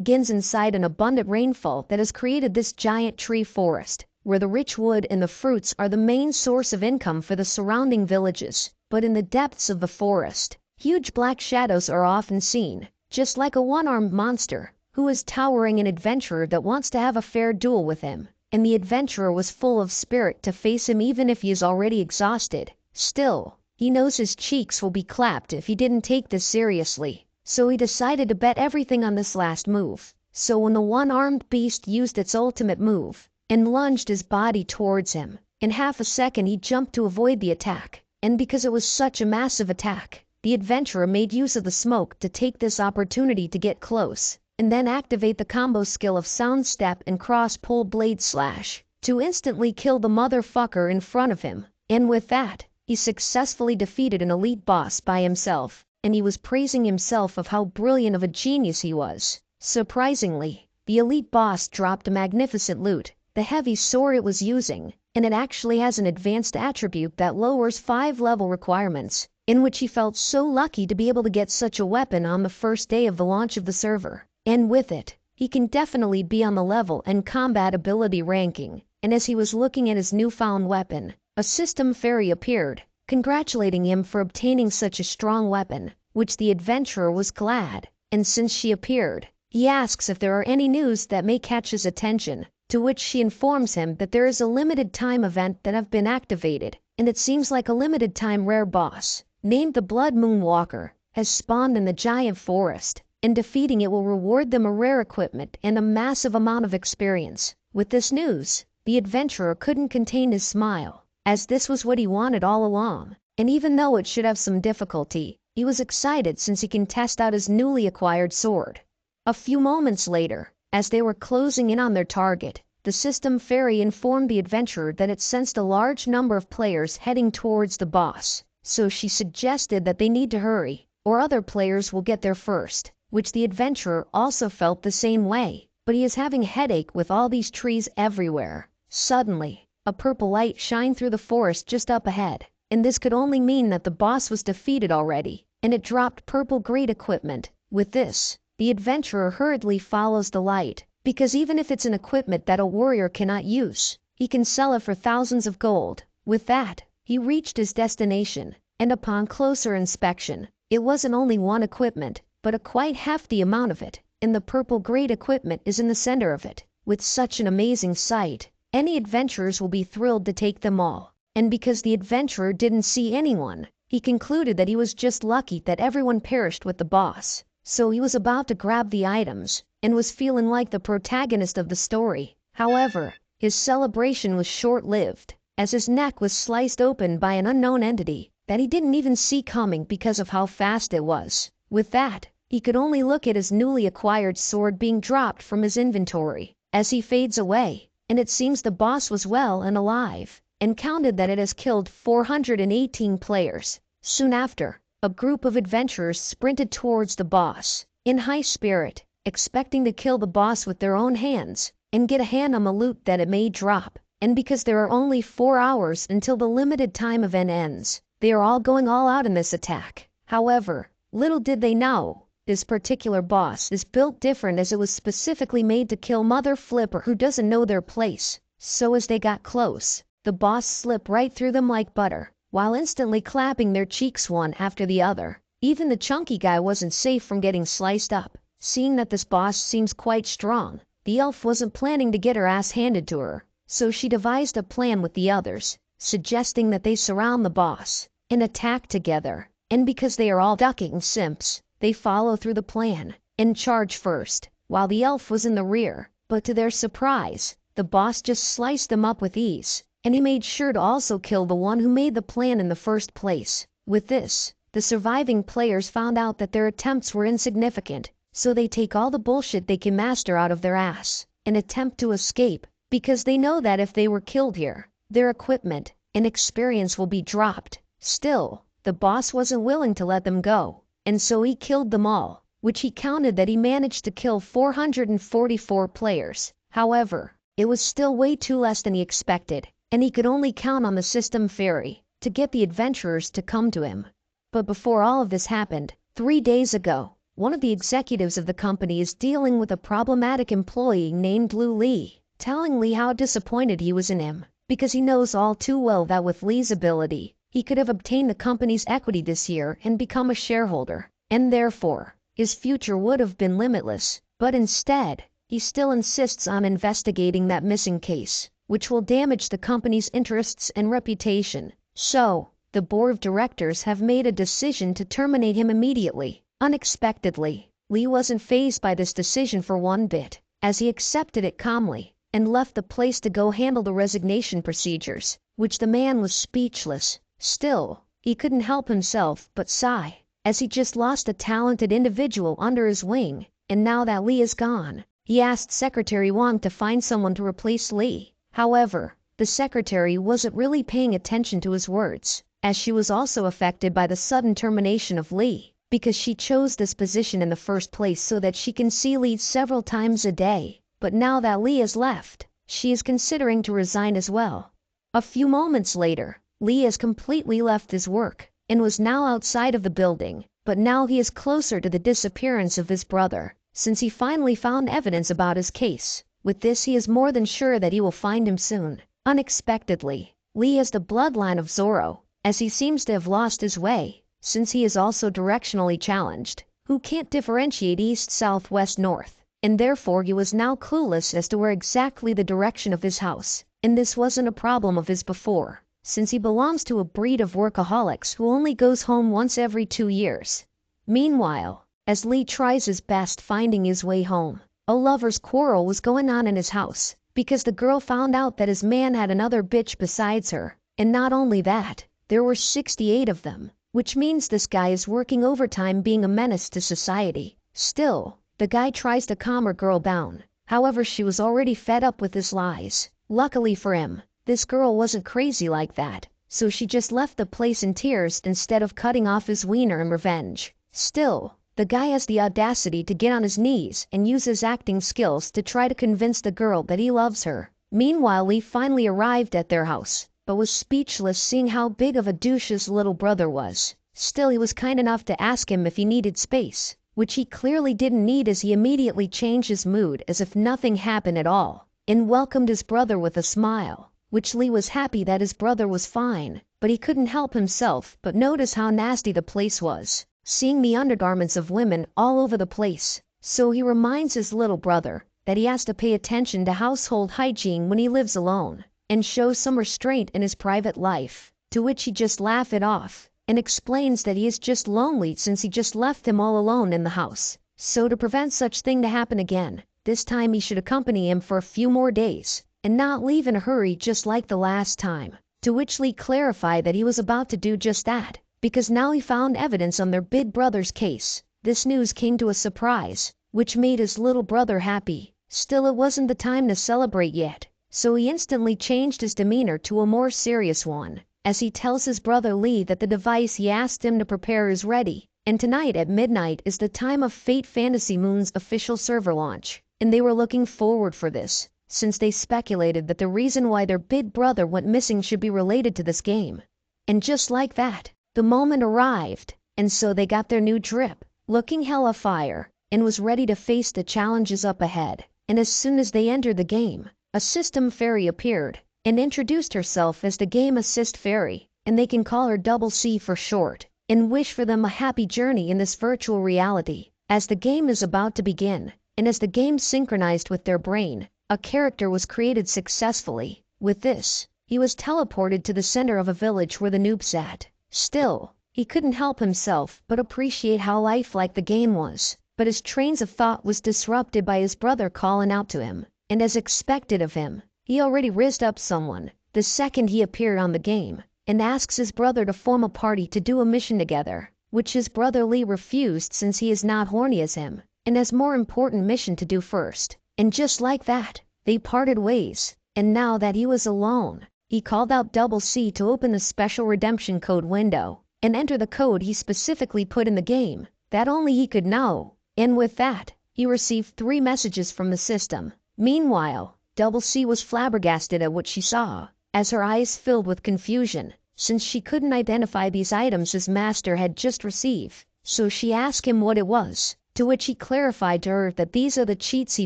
begins inside an abundant rainfall that has created this giant tree forest, where the rich wood and the fruits are the main source of income for the surrounding villages. But in the depths of the forest, huge black shadows are often seen, just like a one-armed monster, who is towering an adventurer that wants to have a fair duel with him. And the adventurer was full of spirit to face him even if he is already exhausted. Still, he knows his cheeks will be clapped if he didn't take this seriously, so he decided to bet everything on this last move. So when the one-armed beast used its ultimate move and lunged his body towards him, in half a second he jumped to avoid the attack. And because it was such a massive attack, the adventurer made use of the smoke to take this opportunity to get close, and then activate the combo skill of Sound Step and Cross-Pull Blade Slash to instantly kill the motherfucker in front of him. And with that, he successfully defeated an elite boss by himself, and he was praising himself of how brilliant of a genius he was. Surprisingly, the elite boss dropped a magnificent loot, the heavy sword it was using, and it actually has an advanced attribute that lowers 5 level requirements, in which he felt so lucky to be able to get such a weapon on the first day of the launch of the server. And with it, he can definitely be on the level and combat ability ranking. And as he was looking at his newfound weapon, a system fairy appeared, congratulating him for obtaining such a strong weapon, which the adventurer was glad. And since she appeared, he asks if there are any news that may catch his attention, to which she informs him that there is a limited time event that have been activated, and it seems like a limited time rare boss, named the Blood Moon Walker, has spawned in the giant forest, and defeating it will reward them a rare equipment and a massive amount of experience. With this news, the adventurer couldn't contain his smile, as this was what he wanted all along, and even though it should have some difficulty, he was excited since he can test out his newly acquired sword. A few moments later, as they were closing in on their target, the system fairy informed the adventurer that it sensed a large number of players heading towards the boss, so she suggested that they need to hurry, or other players will get there first, which the adventurer also felt the same way, but he is having a headache with all these trees everywhere. Suddenly, a purple light shined through the forest just up ahead, and this could only mean that the boss was defeated already, and it dropped purple great equipment. With this, the adventurer hurriedly follows the light, because even if it's an equipment that a warrior cannot use, he can sell it for thousands of gold. With that, he reached his destination, and upon closer inspection, it wasn't only one equipment, but a quite hefty amount of it, and the purple great equipment is in the center of it. With such an amazing sight, any adventurers will be thrilled to take them all. And because the adventurer didn't see anyone, he concluded that he was just lucky that everyone perished with the boss. So he was about to grab the items, and was feeling like the protagonist of the story. However, his celebration was short-lived, as his neck was sliced open by an unknown entity that he didn't even see coming because of how fast it was. With that, he could only look at his newly acquired sword being dropped from his inventory as he fades away, and it seems the boss was well and alive, and counted that it has killed 418 players. Soon after, a group of adventurers sprinted towards the boss, in high spirit, expecting to kill the boss with their own hands, and get a hand on the loot that it may drop. And because there are only 4 hours until the limited time event ends, they are all going all out in this attack. However, little did they know, this particular boss is built different, as it was specifically made to kill Mother Flipper who doesn't know their place. So as they got close, the boss slipped right through them like butter, while instantly clapping their cheeks one after the other. Even the chunky guy wasn't safe from getting sliced up. Seeing that this boss seems quite strong, the elf wasn't planning to get her ass handed to her, so she devised a plan with the others, suggesting that they surround the boss and attack together. And because they are all ducking simps, they follow through the plan and charge first, while the elf was in the rear. But to their surprise, the boss just sliced them up with ease, and he made sure to also kill the one who made the plan in the first place. With this, the surviving players found out that their attempts were insignificant, so they take all the bullshit they can master out of their ass and attempt to escape, because they know that if they were killed here, their equipment and experience will be dropped. Still, the boss wasn't willing to let them go, and so he killed them all, which he counted that he managed to kill 444 players. However, it was still way too less than he expected, and he could only count on the system fairy to get the adventurers to come to him. But before all of this happened, 3 days ago, one of the executives of the company is dealing with a problematic employee named Lu Li, telling Li how disappointed he was in him, because he knows all too well that with Li's ability, he could have obtained the company's equity this year and become a shareholder, and therefore, his future would have been limitless, but instead, he still insists on investigating that missing case, which will damage the company's interests and reputation. So, the board of directors have made a decision to terminate him immediately. Unexpectedly, Li wasn't fazed by this decision for one bit, as he accepted it calmly, and left the place to go handle the resignation procedures, which the man was speechless. Still, he couldn't help himself but sigh, as he just lost a talented individual under his wing, and now that Li is gone, he asked Secretary Wang to find someone to replace Li. However, the secretary wasn't really paying attention to his words, as she was also affected by the sudden termination of Li, because she chose this position in the first place so that she can see Li several times a day. But now that Li has left, she is considering to resign as well. A few moments later, Li has completely left his work, and was now outside of the building, but now he is closer to the disappearance of his brother, since he finally found evidence about his case. With this, he is more than sure that he will find him soon. Unexpectedly, Li has the bloodline of Zoro, as he seems to have lost his way, since he is also directionally challenged, who can't differentiate east, south, west, north, and therefore he was now clueless as to where exactly the direction of his house, and this wasn't a problem of his before, since he belongs to a breed of workaholics who only goes home once every 2 years. Meanwhile, as Li tries his best finding his way home, a lover's quarrel was going on in his house, because the girl found out that his man had another bitch besides her, and not only that, there were 68 of them, which means this guy is working overtime being a menace to society. Still, the guy tries to calm her girl down, however she was already fed up with his lies. Luckily for him, this girl wasn't crazy like that, so she just left the place in tears instead of cutting off his wiener in revenge. Still, the guy has the audacity to get on his knees and use his acting skills to try to convince the girl that he loves her. Meanwhile, Lee finally arrived at their house, but was speechless seeing how big of a douche his little brother was. Still, he was kind enough to ask him if he needed space, which he clearly didn't need, as he immediately changed his mood as if nothing happened at all, and welcomed his brother with a smile, which Lee was happy that his brother was fine, but he couldn't help himself but notice how nasty the place was, seeing the undergarments of women all over the place. So he reminds his little brother that he has to pay attention to household hygiene when he lives alone, and shows some restraint in his private life, to which he just laughs it off, and explains that he is just lonely since he just left him all alone in the house. So to prevent such thing to happen again, this time he should accompany him for a few more days, and not leave in a hurry just like the last time, to which Lee clarified that he was about to do just that, because now he found evidence on their big brother's case. This news came to a surprise, which made his little brother happy. Still, it wasn't the time to celebrate yet, so he instantly changed his demeanor to a more serious one, as he tells his brother Lee that the device he asked him to prepare is ready, and tonight at midnight is the time of Fate Fantasy Moon's official server launch, and they were looking forward for this, since they speculated that the reason why their big brother went missing should be related to this game. And just like that, the moment arrived, and so they got their new drip, looking hella fire, and was ready to face the challenges up ahead. And as soon as they entered the game, a system fairy appeared, and introduced herself as the Game Assist Fairy, and they can call her Double C for short, and wish for them a happy journey in this virtual reality. As the game is about to begin, and as the game synchronized with their brain, a character was created successfully. With this, he was teleported to the center of a village where the noob sat. Still, he couldn't help himself but appreciate how lifelike the game was, but his trains of thought was disrupted by his brother calling out to him, and as expected of him, he already rizzed up someone the second he appeared on the game, and asks his brother to form a party to do a mission together, which his brother Lee refused since he is not horny as him, and has more important mission to do first. And just like that, they parted ways, and now that he was alone, he called out Double C to open the special redemption code window, and enter the code he specifically put in the game, that only he could know. And with that, he received 3 messages from the system. Meanwhile, Double C was flabbergasted at what she saw, as her eyes filled with confusion, since she couldn't identify these items his master had just received. So she asked him what it was, to which he clarified to her that these are the cheats he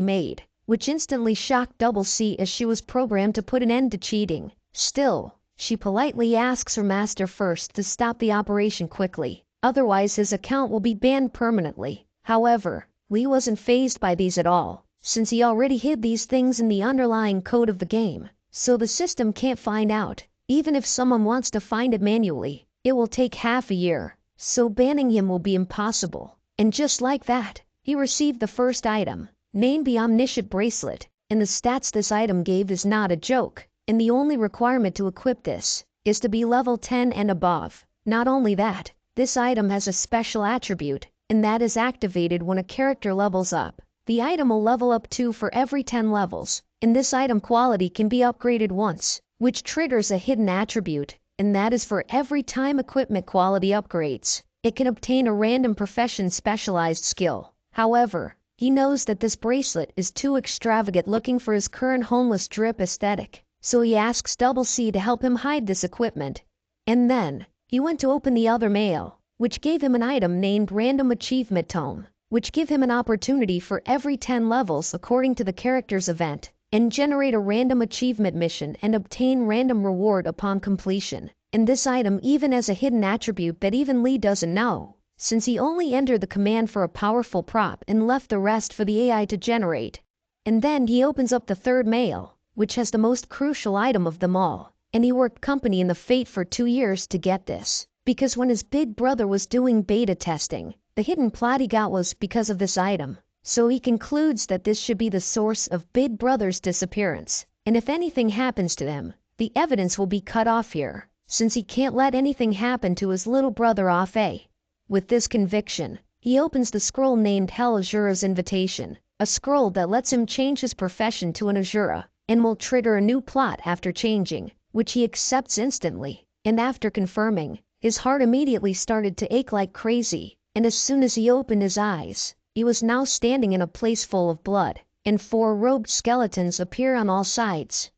made, which instantly shocked Double C as she was programmed to put an end to cheating. Still, she politely asks her master first to stop the operation quickly, otherwise his account will be banned permanently. However, Lee wasn't fazed by these at all, since he already hid these things in the underlying code of the game, so the system can't find out. Even if someone wants to find it manually, it will take half a year, so banning him will be impossible. And just like that, he received the first item, named the Omniscient Bracelet, and the stats this item gave is not a joke, and the only requirement to equip this is to be level 10 and above. Not only that, this item has a special attribute, and that is activated when a character levels up. The item will level up 2 for every 10 levels, and this item quality can be upgraded once, which triggers a hidden attribute, and that is for every time equipment quality upgrades, it can obtain a random profession specialized skill. However, he knows that this bracelet is too extravagant looking for his current homeless drip aesthetic, so he asks Double C to help him hide this equipment. And then, he went to open the other mail, which gave him an item named Random Achievement Tome, which give him an opportunity for every 10 levels according to the character's event, and generate a random achievement mission and obtain random reward upon completion. And this item even has a hidden attribute that even Lee doesn't know, since he only entered the command for a powerful prop and left the rest for the AI to generate. And then he opens up the third mail, which has the most crucial item of them all, and he worked company in the Fate for 2 years to get this, because when his big brother was doing beta testing, the hidden plot he got was because of this item. So he concludes that this should be the source of Big Brother's disappearance, and if anything happens to them, the evidence will be cut off here, since he can't let anything happen to his little brother off A. With this conviction, he opens the scroll named Hell Azura's Invitation, a scroll that lets him change his profession to an Azura, and will trigger a new plot after changing, which he accepts instantly, and after confirming, his heart immediately started to ache like crazy, and as soon as he opened his eyes, he was now standing in a place full of blood, and 4 robed skeletons appear on all sides,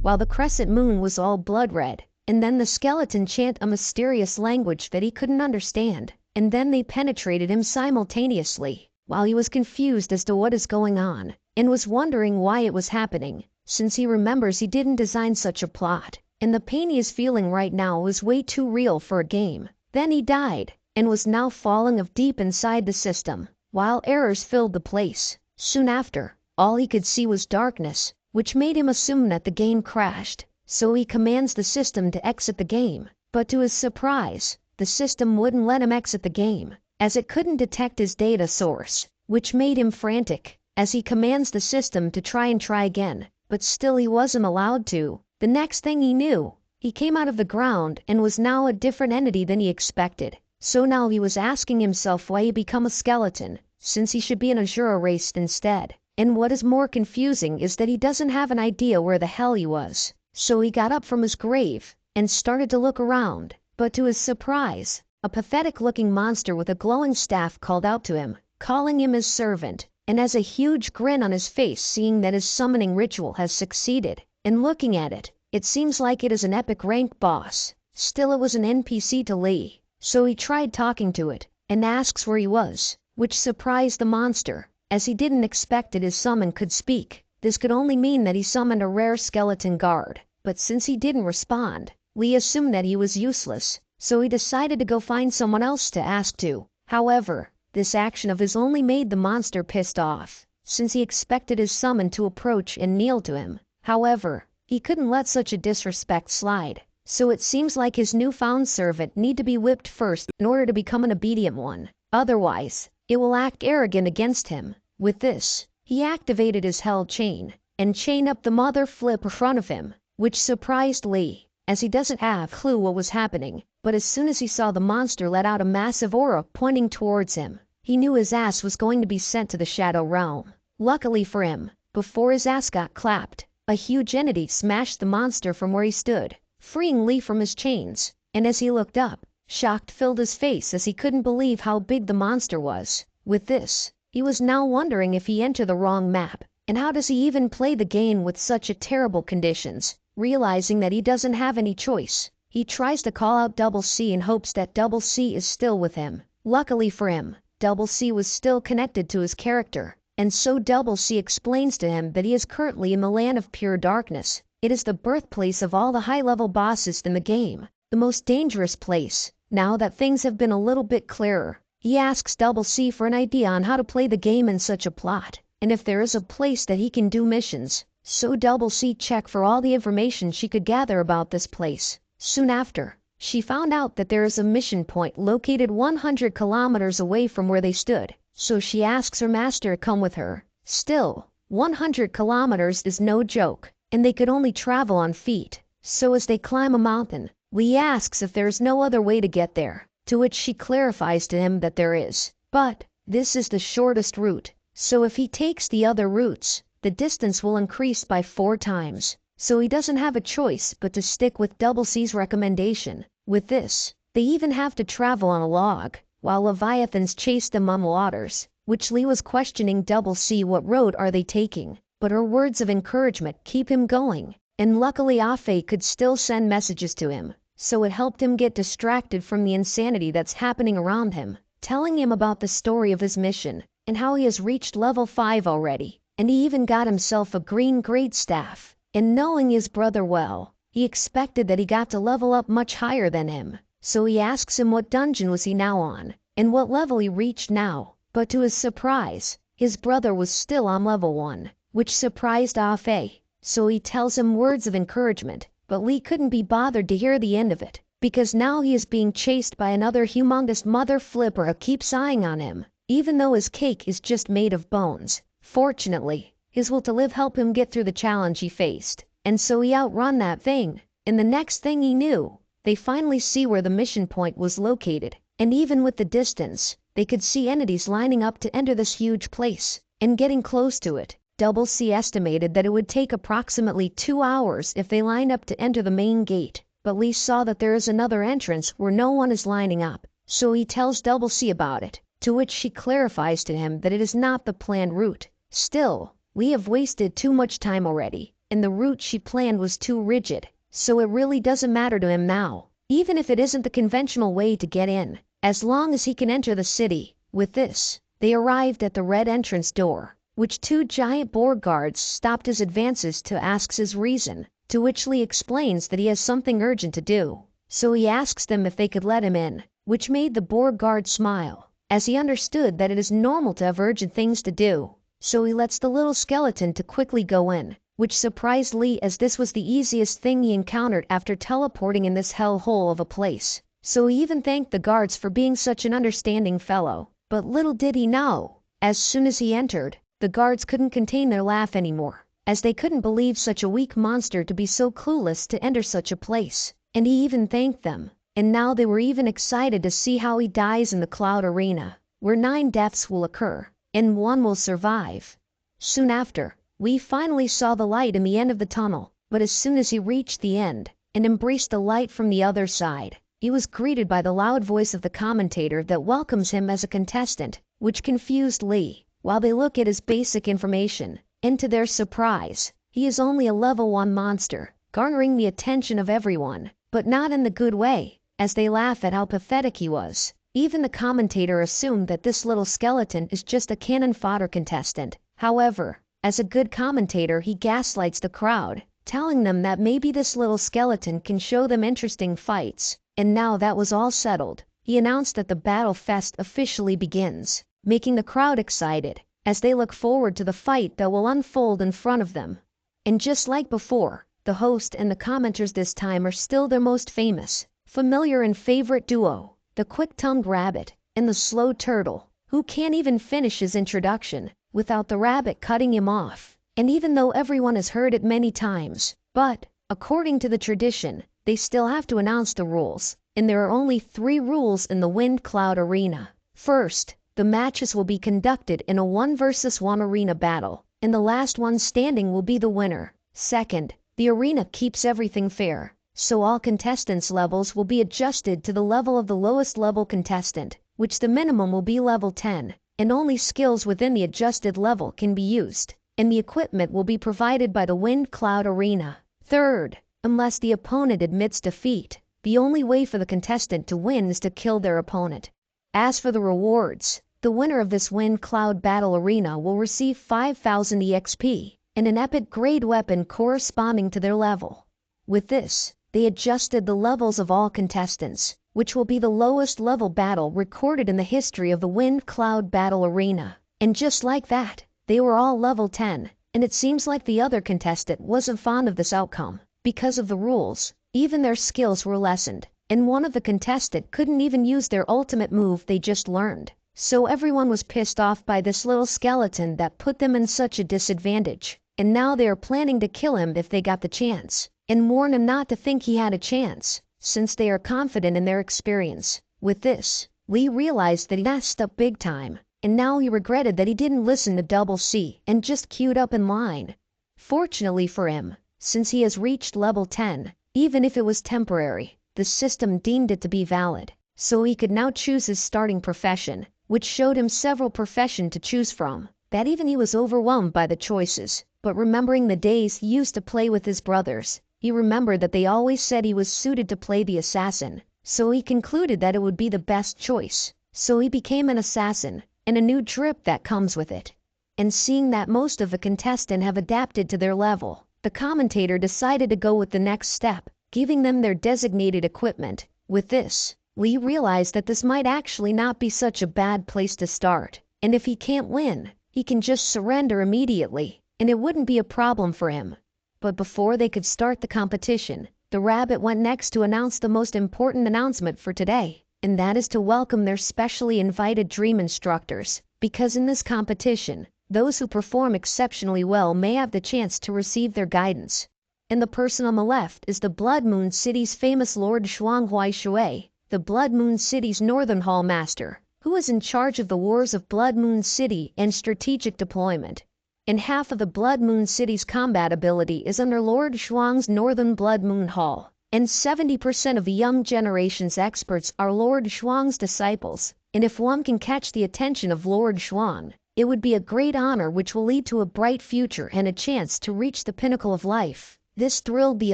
while the crescent moon was all blood red. And then the skeleton chant a mysterious language that he couldn't understand, and then they penetrated him simultaneously, while he was confused as to what is going on, and was wondering why it was happening, since he remembers he didn't design such a plot, and the pain he is feeling right now was way too real for a game. Then he died, and was now falling of deep inside the system, while errors filled the place. Soon after, all he could see was darkness, which made him assume that the game crashed, so he commands the system to exit the game, but to his surprise, the system wouldn't let him exit the game, as it couldn't detect his data source, which made him frantic, as he commands the system to try again, but still he wasn't allowed to. The next thing he knew, he came out of the ground and was now a different entity than he expected. So now he was asking himself why he become a skeleton, since he should be an Azura race instead. And what is more confusing is that he doesn't have an idea where the hell he was. So he got up from his grave and started to look around, but to his surprise, a pathetic-looking monster with a glowing staff called out to him, calling him his servant, and has a huge grin on his face seeing that his summoning ritual has succeeded. And looking at it, it seems like it is an epic rank boss. Still, it was an NPC to Lee, so he tried talking to it, and asks where he was, which surprised the monster, as he didn't expect that his summon could speak. This could only mean that he summoned a rare skeleton guard, but since he didn't respond, Lee assumed that he was useless, so he decided to go find someone else to ask to. However, this action of his only made the monster pissed off, since he expected his summon to approach and kneel to him. However, he couldn't let such a disrespect slide, so it seems like his newfound servant need to be whipped first in order to become an obedient one. Otherwise, it will act arrogant against him. With this, he activated his hell chain, and chained up the mother flip in front of him, which surprised Lee, as he doesn't have a clue what was happening. But as soon as he saw the monster let out a massive aura pointing towards him, he knew his ass was going to be sent to the Shadow Realm. Luckily for him, before his ass got clapped, a huge entity smashed the monster from where he stood, freeing Lee from his chains, and as he looked up, shock filled his face as he couldn't believe how big the monster was. With this, he was now wondering if he entered the wrong map, and how does he even play the game with such a terrible conditions. Realizing that he doesn't have any choice, he tries to call out Double C in hopes that Double C is still with him. Luckily for him, Double C was still connected to his character, and so Double C explains to him that he is currently in the land of pure darkness. It is the birthplace of all the high-level bosses in the game, the most dangerous place. Now that things have been a little bit clearer, he asks Double C for an idea on how to play the game in such a plot, and if there is a place that he can do missions. So Double C checked for all the information she could gather about this place. Soon after, she found out that there is a mission point located 100 kilometers away from where they stood, so she asks her master to come with her. Still, 100 kilometers is no joke, and they could only travel on feet. So as they climb a mountain, Lee asks if there is no other way to get there, to which she clarifies to him that there is. But this is the shortest route, so if he takes the other routes, the distance will increase by 4 times. So he doesn't have a choice but to stick with Double C's recommendation. With this, they even have to travel on a log, while Leviathans chase them on waters, which Lee was questioning Double C what road are they taking, but her words of encouragement keep him going, and luckily Afe could still send messages to him, so it helped him get distracted from the insanity that's happening around him, telling him about the story of his mission, and how he has reached level 5 already, and he even got himself a green great staff, and knowing his brother well, he expected that he got to level up much higher than him, so he asks him what dungeon was he now on, and what level he reached now, but to his surprise, his brother was still on level 1, which surprised Afe, so he tells him words of encouragement, but Lee couldn't be bothered to hear the end of it, because now he is being chased by another humongous mother flipper who keeps eyeing on him, even though his cake is just made of bones. Fortunately, his will to live helped him get through the challenge he faced, and so he outrun that thing, and the next thing he knew, they finally see where the mission point was located, and even with the distance, they could see entities lining up to enter this huge place, and getting close to it. Double C estimated that it would take approximately 2 hours if they lined up to enter the main gate, but Lee saw that there is another entrance where no one is lining up, so he tells Double C about it, to which she clarifies to him that it is not the planned route. Still, Lee have wasted too much time already, and the route she planned was too rigid, so it really doesn't matter to him now, even if it isn't the conventional way to get in, as long as he can enter the city. With this, they arrived at the red entrance door, which 2 giant board guards stopped his advances to ask his reason, to which Lee explains that he has something urgent to do, so he asks them if they could let him in, which made the board guard smile, as he understood that it is normal to have urgent things to do, so he lets the little skeleton to quickly go in, which surprised Lee as this was the easiest thing he encountered after teleporting in this hellhole of a place, so he even thanked the guards for being such an understanding fellow. But little did he know, as soon as he entered, the guards couldn't contain their laugh anymore, as they couldn't believe such a weak monster to be so clueless to enter such a place, and he even thanked them, and now they were even excited to see how he dies in the Cloud Arena, where 9 deaths will occur, and 1 will survive. Soon after, we finally saw the light in the end of the tunnel, but as soon as he reached the end, and embraced the light from the other side, he was greeted by the loud voice of the commentator that welcomes him as a contestant, which confused Lee. While they look at his basic information, and to their surprise, he is only a level 1 monster, garnering the attention of everyone, but not in the good way, as they laugh at how pathetic he was. Even the commentator assumed that this little skeleton is just a cannon fodder contestant. However, as a good commentator he gaslights the crowd, telling them that maybe this little skeleton can show them interesting fights. And now that was all settled, he announced that the Battle Fest officially begins, making the crowd excited, as they look forward to the fight that will unfold in front of them. And just like before, the host and the commenters this time are still their most famous, familiar and favorite duo, the quick-tongued rabbit and the slow turtle, who can't even finish his introduction without the rabbit cutting him off. And even though everyone has heard it many times, but, according to the tradition, they still have to announce the rules, and there are only 3 rules in the Wind Cloud Arena. First, the matches will be conducted in a 1 versus 1 arena battle, and the last one standing will be the winner. Second, the arena keeps everything fair, so all contestants' levels will be adjusted to the level of the lowest level contestant, which the minimum will be level 10, and only skills within the adjusted level can be used, and the equipment will be provided by the Wind Cloud Arena. Third, unless the opponent admits defeat, the only way for the contestant to win is to kill their opponent. As for the rewards, The winner of this Wind Cloud Battle Arena will receive 5,000 EXP and an epic grade weapon corresponding to their level. With this, they adjusted the levels of all contestants, which will be the lowest level battle recorded in the history of the Wind Cloud Battle Arena. And just like that, they were all level 10, and it seems like the other contestant wasn't fond of this outcome. Because of the rules, even their skills were lessened, and one of the contestants couldn't even use their ultimate move they just learned. So everyone was pissed off by this little skeleton that put them in such a disadvantage, and now they are planning to kill him if they got the chance, and warn him not to think he had a chance, since they are confident in their experience. With this, Lee realized that he messed up big time, and now he regretted that he didn't listen to Double C and just queued up in line. Fortunately for him, since he has reached level 10, even if it was temporary, the system deemed it to be valid, so he could now choose his starting profession, which showed him several professions to choose from. That even he was overwhelmed by the choices, but remembering the days he used to play with his brothers, he remembered that they always said he was suited to play the assassin, so he concluded that it would be the best choice. So he became an assassin, and a new drip that comes with it. And seeing that most of the contestants have adapted to their level, the commentator decided to go with the next step, giving them their designated equipment. With this, Lee realized that this might actually not be such a bad place to start, and if he can't win, he can just surrender immediately, and it wouldn't be a problem for him. But before they could start the competition, the rabbit went next to announce the most important announcement for today, and that is to welcome their specially invited dream instructors, because in this competition, those who perform exceptionally well may have the chance to receive their guidance. And the person on the left is the Blood Moon City's famous Lord Shuanghui Shui, the Blood Moon City's Northern Hall Master, who is in charge of the wars of Blood Moon City and strategic deployment. And half of the Blood Moon City's combat ability is under Lord Shuang's Northern Blood Moon Hall, and 70% of the young generation's experts are Lord Shuang's disciples. And if one can catch the attention of Lord Shuang, it would be a great honor which will lead to a bright future and a chance to reach the pinnacle of life. This thrilled the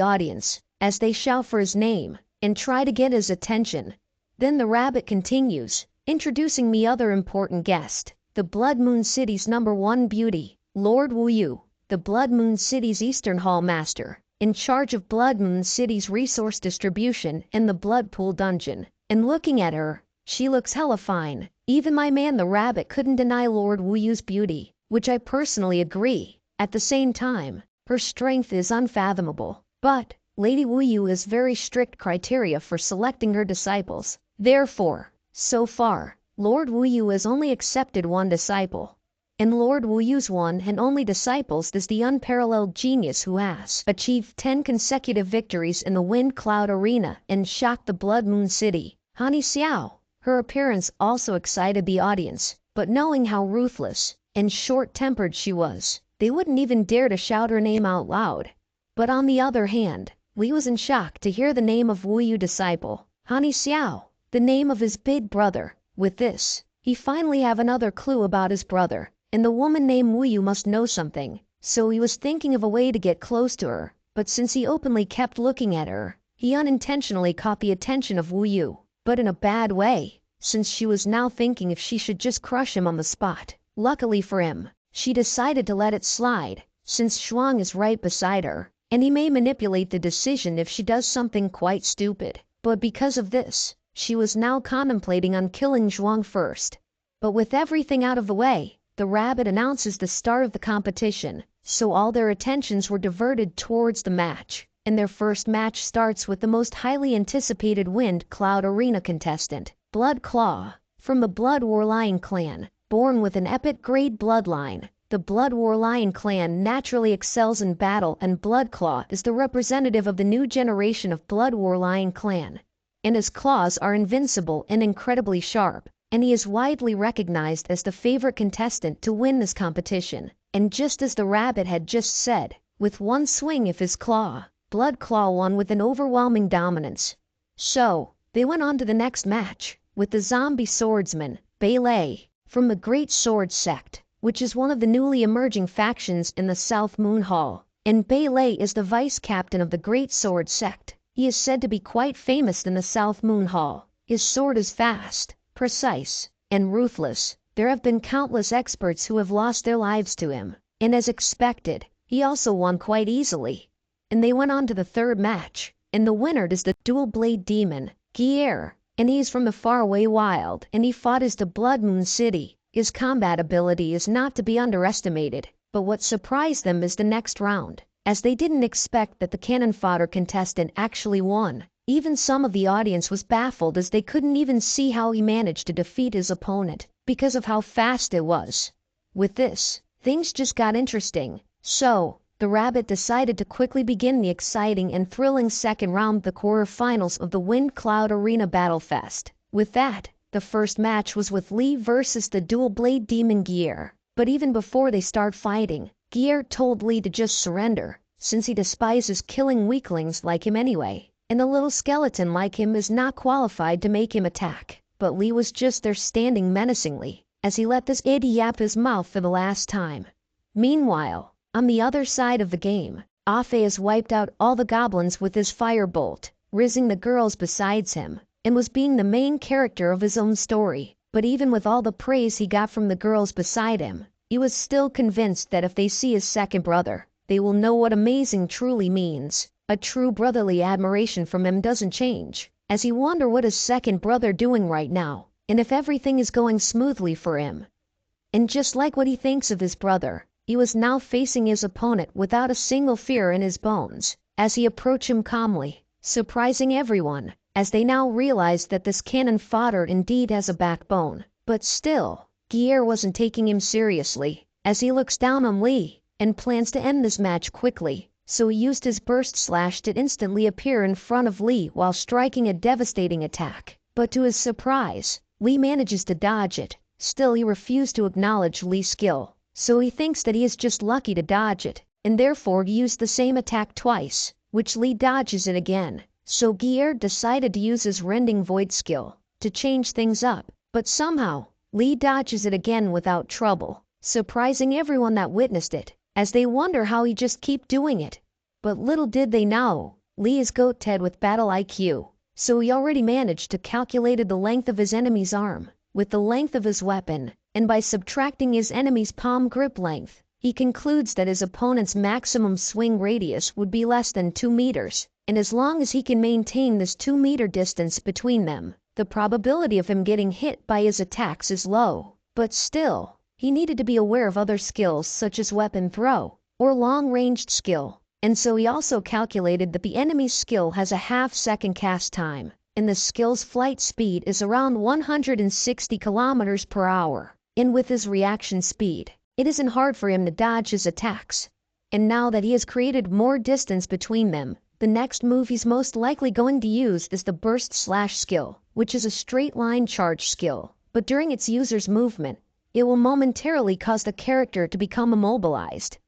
audience, as they shout for his name and try to get his attention. Then the rabbit continues, introducing the other important guest, the Blood Moon City's #1 beauty, Lord Wu Yu, the Blood Moon City's Eastern Hall Master, in charge of Blood Moon City's resource distribution and the Blood Pool Dungeon. And looking at her, she looks hella fine. Even my man the rabbit couldn't deny Lord Wu Yu's beauty, which I personally agree. At the same time, her strength is unfathomable. But Lady Wu Yu has very strict criteria for selecting her disciples. Therefore, so far, Lord Wu Yu has only accepted one disciple. And Lord Wu Yu's one and only disciples is the unparalleled genius who has achieved 10 consecutive victories in the Wind Cloud Arena and shocked the Blood Moon City, Han Xiao. Her appearance also excited the audience, but knowing how ruthless and short-tempered she was, they wouldn't even dare to shout her name out loud. But on the other hand, Li was in shock to hear the name of Wu Yu disciple, Han Xiao, the name of his big brother. With this, he finally have another clue about his brother, and the woman named Wu Yu must know something, so he was thinking of a way to get close to her, but since he openly kept looking at her, he unintentionally caught the attention of Wu Yu, but in a bad way, since she was now thinking if she should just crush him on the spot. Luckily for him, she decided to let it slide, since Shuang is right beside her, and he may manipulate the decision if she does something quite stupid. But because of this, she was now contemplating on killing Shuang first. But with everything out of the way, the rabbit announces the start of the competition, so all their attentions were diverted towards the match. And their first match starts with the most highly anticipated Wind Cloud Arena contestant, Blood Claw, from the Blood War Lion clan. Born with an epic grade bloodline, the Blood War Lion clan naturally excels in battle, and Blood Claw is the representative of the new generation of Blood War Lion clan. And his claws are invincible and incredibly sharp, and he is widely recognized as the favorite contestant to win this competition. And just as the rabbit had just said, with one swing of his claw, Blood Claw won with an overwhelming dominance. So, they went on to the next match, with the zombie swordsman, Bei Lei, from the Great Sword Sect, which is one of the newly emerging factions in the South Moon Hall. And Bei Lei is the vice captain of the Great Sword Sect. He is said to be quite famous in the South Moon Hall. His sword is fast, precise, and ruthless. there have been countless experts who have lost their lives to him, and as expected, he also won quite easily. And they went on to the third match, and the winner is the dual-blade demon, Gier, and he's from the faraway wild, and he fought as the Blood Moon City. His combat ability is not to be underestimated, but what surprised them is the next round, as they didn't expect that the cannon fodder contestant actually won. Even some of the audience was baffled as they couldn't even see how he managed to defeat his opponent, because of how fast it was. With this, things just got interesting, so the rabbit decided to quickly begin the exciting and thrilling second round of the quarterfinals of the Wind Cloud Arena Battlefest. With that, the first match was with Lee versus the dual-blade demon Gier. But even before they start fighting, Gier told Lee to just surrender, since he despises killing weaklings like him anyway, and a little skeleton like him is not qualified to make him attack. But Lee was just there standing menacingly, as he let this idiot yap his mouth for the last time. Meanwhile, on the other side of the game, Afe has wiped out all the goblins with his firebolt, rizzing the girls besides him, and was being the main character of his own story. But even with all the praise he got from the girls beside him, he was still convinced that if they see his second brother, they will know what amazing truly means. A true brotherly admiration from him doesn't change, as he wonder what his second brother doing right now, and if everything is going smoothly for him. And just like what he thinks of his brother, he was now facing his opponent without a single fear in his bones, as he approached him calmly, surprising everyone, as they now realized that this cannon fodder indeed has a backbone. But still, Gier wasn't taking him seriously, as he looks down on Lee, and plans to end this match quickly, so he used his burst slash to instantly appear in front of Lee while striking a devastating attack. But to his surprise, Lee manages to dodge it. Still, he refused to acknowledge Lee's skill, so he thinks that he is just lucky to dodge it, and therefore he used the same attack twice, which Lee dodges it again. So Gier decided to use his rending void skill to change things up, but somehow Lee dodges it again without trouble, surprising everyone that witnessed it, as they wonder how he just keep doing it. But little did they know, Lee is goated with battle IQ, so he already managed to calculate the length of his enemy's arm with the length of his weapon, and by subtracting his enemy's palm grip length, he concludes that his opponent's maximum swing radius would be less than 2 meters, and as long as he can maintain this 2-meter distance between them, the probability of him getting hit by his attacks is low. But still, he needed to be aware of other skills such as weapon throw, or long-ranged skill, and so he also calculated that the enemy's skill has a half-second cast time, and the skill's flight speed is around 160 kilometers per hour. And with his reaction speed, it isn't hard for him to dodge his attacks. And now that he has created more distance between them, the next move he's most likely going to use is the burst slash skill, which is a straight line charge skill, but during its user's movement, it will momentarily cause the character to become immobilized.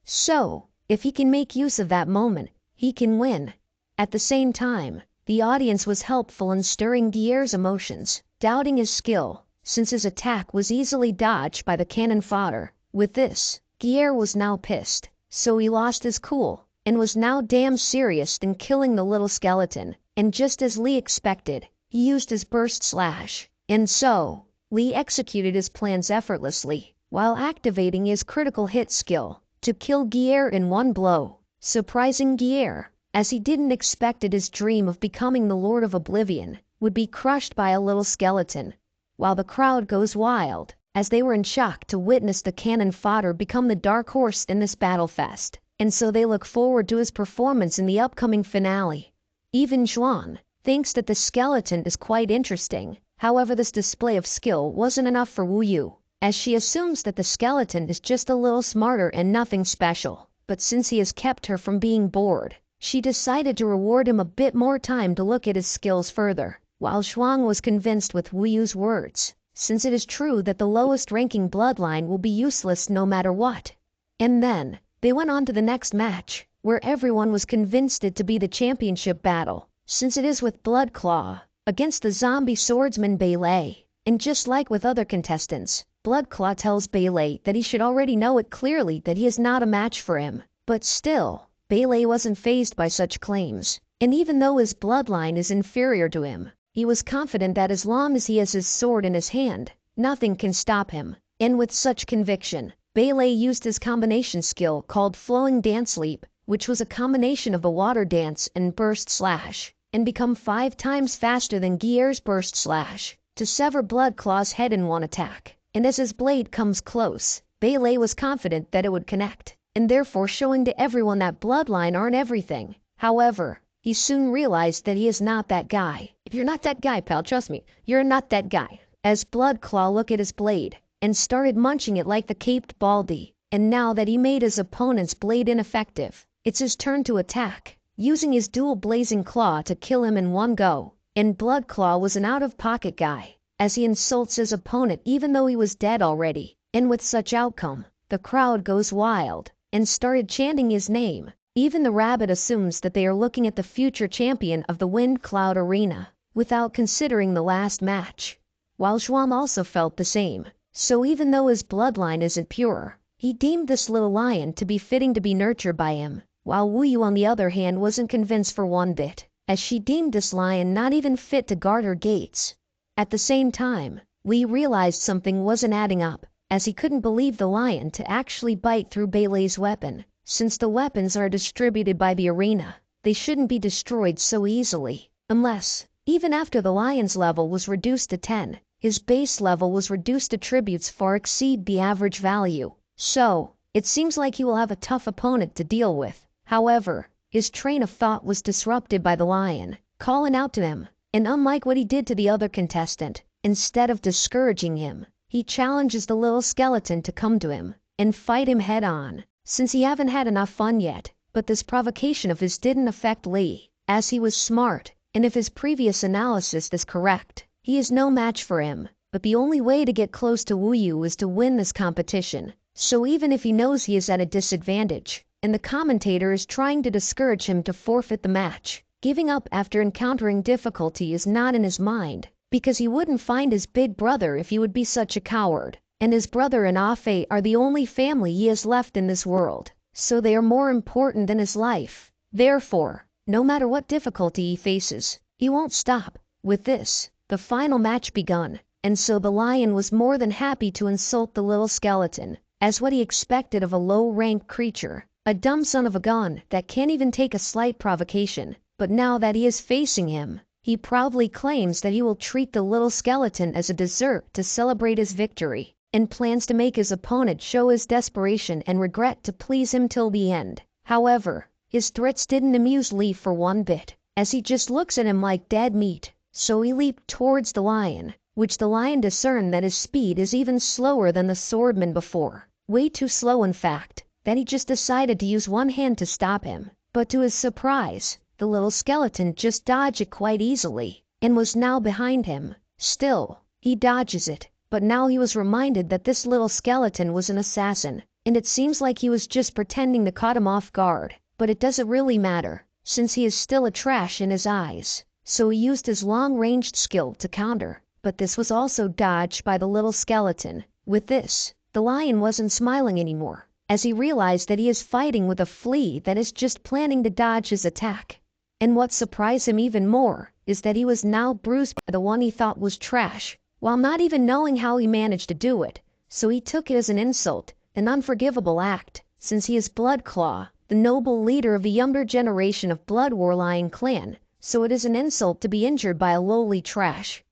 So, if he can make use of that moment, he can win. At the same time, the audience was helpful in stirring Gier's emotions, doubting his skill, since his attack was easily dodged by the cannon fodder. With this, Gier was now pissed, so he lost his cool, and was now damn serious in killing the little skeleton, and just as Lee expected, he used his burst slash, and so, Lee executed his plans effortlessly, while activating his critical hit skill, to kill Gier in one blow, surprising Gier, as he didn't expect his dream of becoming the Lord of Oblivion would be crushed by a little skeleton, while the crowd goes wild, as they were in shock to witness the cannon fodder become the dark horse in this battlefest, and so they look forward to his performance in the upcoming finale. Even Zhuan thinks that the skeleton is quite interesting. However, this display of skill wasn't enough for Wu Yu, as she assumes that the skeleton is just a little smarter and nothing special. But since he has kept her from being bored, she decided to reward him a bit more time to look at his skills further, while Zhuang was convinced with Wu Yu's words, since it is true that the lowest ranking bloodline will be useless no matter what. And then, they went on to the next match, where everyone was convinced it to be the championship battle, since it is with Bloodclaw against the zombie swordsman Bailey. And just like with other contestants, Bloodclaw tells Bailey that he should already know it clearly that he is not a match for him. But still, Bailey wasn't fazed by such claims, and even though his bloodline is inferior to him, he was confident that as long as he has his sword in his hand, Nothing can stop him. And with such conviction, Bailey used his combination skill called Flowing Dance Leap, which was a combination of a water dance and burst slash, and become 5 times faster than Gier's burst slash, to sever Blood Claw's head in one attack. And as his blade comes close, Bailey was confident that it would connect, and therefore showing to everyone that bloodline aren't everything. However, he soon realized that he is not that guy. If you're not that guy, pal, trust me, you're not that guy. As Blood Claw looked at his blade, and started munching it like the caped Baldy, and now that he made his opponent's blade ineffective, it's his turn to attack, using his dual blazing claw to kill him in one go. And Blood Claw was an out-of-pocket guy, as he insults his opponent even though he was dead already. And with such outcome, the crowd goes wild, and started chanting his name. Even the rabbit assumes that they are looking at the future champion of the Wind Cloud Arena, without considering the last match. While Zhuang also felt the same. So even though his bloodline isn't pure, he deemed this little lion to be fitting to be nurtured by him, while Wu Yu on the other hand wasn't convinced for one bit, as she deemed this lion not even fit to guard her gates. At the same time, Lee realized something wasn't adding up, as he couldn't believe the lion to actually bite through Bailey's weapon. Since the weapons are distributed by the arena, they shouldn't be destroyed so easily, unless, even after the lion's level was reduced to 10, his base level was reduced to tributes far exceed the average value. So, it seems like he will have a tough opponent to deal with. However, his train of thought was disrupted by the lion, calling out to him, and unlike what he did to the other contestant, instead of discouraging him, he challenges the little skeleton to come to him, and fight him head on. Since he haven't had enough fun yet, but this provocation of his didn't affect Lee, as he was smart, and if his previous analysis is correct, he is no match for him. But the only way to get close to Wu Yu is to win this competition. So even if he knows he is at a disadvantage, and the commentator is trying to discourage him to forfeit the match, giving up after encountering difficulty is not in his mind, because he wouldn't find his big brother if he would be such a coward. And his brother and Afe are the only family he has left in this world, so they are more important than his life. Therefore, no matter what difficulty he faces, he won't stop. With this, the final match begun, and so the lion was more than happy to insult the little skeleton, as what he expected of a low-ranked creature, a dumb son of a gun that can't even take a slight provocation. But now that he is facing him, he proudly claims that he will treat the little skeleton as a dessert to celebrate his victory, and plans to make his opponent show his desperation and regret to please him till the end. However, his threats didn't amuse Lee for one bit, as he just looks at him like dead meat. So he leaped towards the lion, which the lion discerned that his speed is even slower than the swordman before. Way too slow in fact, that he just decided to use one hand to stop him. But to his surprise, the little skeleton just dodged it quite easily, and was now behind him. Still, he dodges it, but now he was reminded that this little skeleton was an assassin, and it seems like he was just pretending to caught him off guard. But it doesn't really matter, since he is still a trash in his eyes. So he used his long-ranged skill to counter, but this was also dodged by the little skeleton. With this, the lion wasn't smiling anymore, as he realized that he is fighting with a flea that is just planning to dodge his attack. And what surprised him even more is that he was now bruised by the one he thought was trash, while not even knowing how he managed to do it. So he took it as an insult, an unforgivable act, since he is Blood Claw, the noble leader of the younger generation of Blood War Lion clan. So it is an insult to be injured by a lowly trash.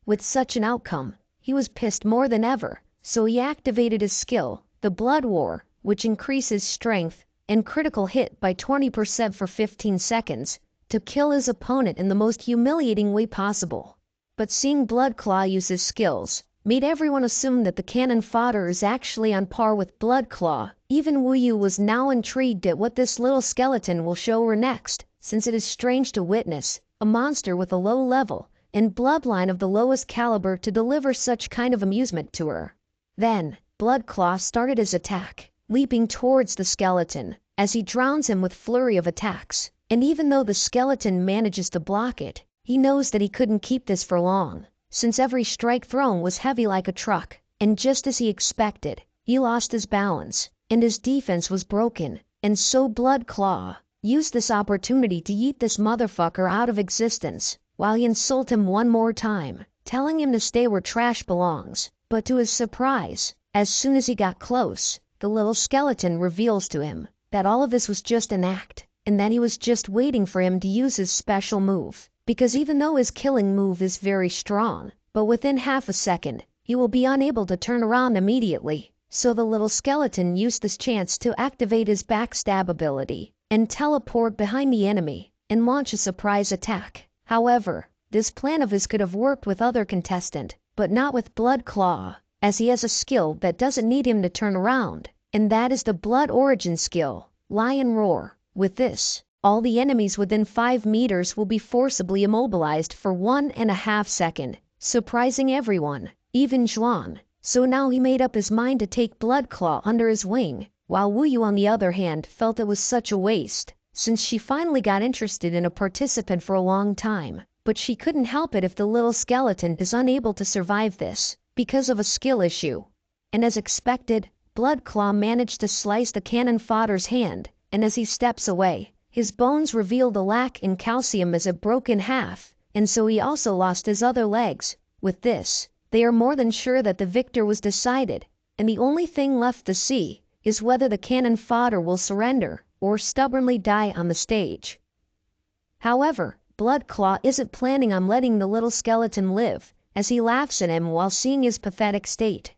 With such an outcome, he was pissed more than ever, so he activated his skill, the Blood War, which increases strength and critical hit by 20% for 15 seconds, to kill his opponent in the most humiliating way possible. But seeing Blood Claw use his skills made everyone assume that the cannon fodder is actually on par with Blood Claw. Even Wu Yu was now intrigued at what this little skeleton will show her next, since it is strange to witness a monster with a low level and bloodline of the lowest caliber to deliver such kind of amusement to her. Then, Blood Claw started his attack, leaping towards the skeleton, as he drowns him with flurry of attacks. And even though the skeleton manages to block it, he knows that he couldn't keep this for long, since every strike thrown was heavy like a truck, and just as he expected, he lost his balance, and his defense was broken, and so Blood Claw used this opportunity to yeet this motherfucker out of existence, while he insulted him one more time, telling him to stay where trash belongs. But to his surprise, as soon as he got close, the little skeleton reveals to him that all of this was just an act, and that he was just waiting for him to use his special move. Because even though his killing move is very strong, but within half a second, he will be unable to turn around immediately. So the little skeleton used this chance to activate his backstab ability and teleport behind the enemy and launch a surprise attack. However, this plan of his could have worked with other contestant, but not with Blood Claw, as he has a skill that doesn't need him to turn around, and that is the Blood Origin skill, Lion Roar. With this, all the enemies within 5 meters will be forcibly immobilized for 1.5 seconds, surprising everyone, even Zhuang. So now he made up his mind to take Blood Claw under his wing, while Wu Yu on the other hand felt it was such a waste, since she finally got interested in a participant for a long time. But she couldn't help it if the little skeleton is unable to survive this, because of a skill issue. And as expected, Blood Claw managed to slice the cannon fodder's hand, and as he steps away, his bones reveal the lack in calcium as it broke in half, and so he also lost his other legs. With this, they are more than sure that the victor was decided, and the only thing left to see is whether the cannon fodder will surrender or stubbornly die on the stage. However, Blood Claw isn't planning on letting the little skeleton live, as he laughs at him while seeing his pathetic state.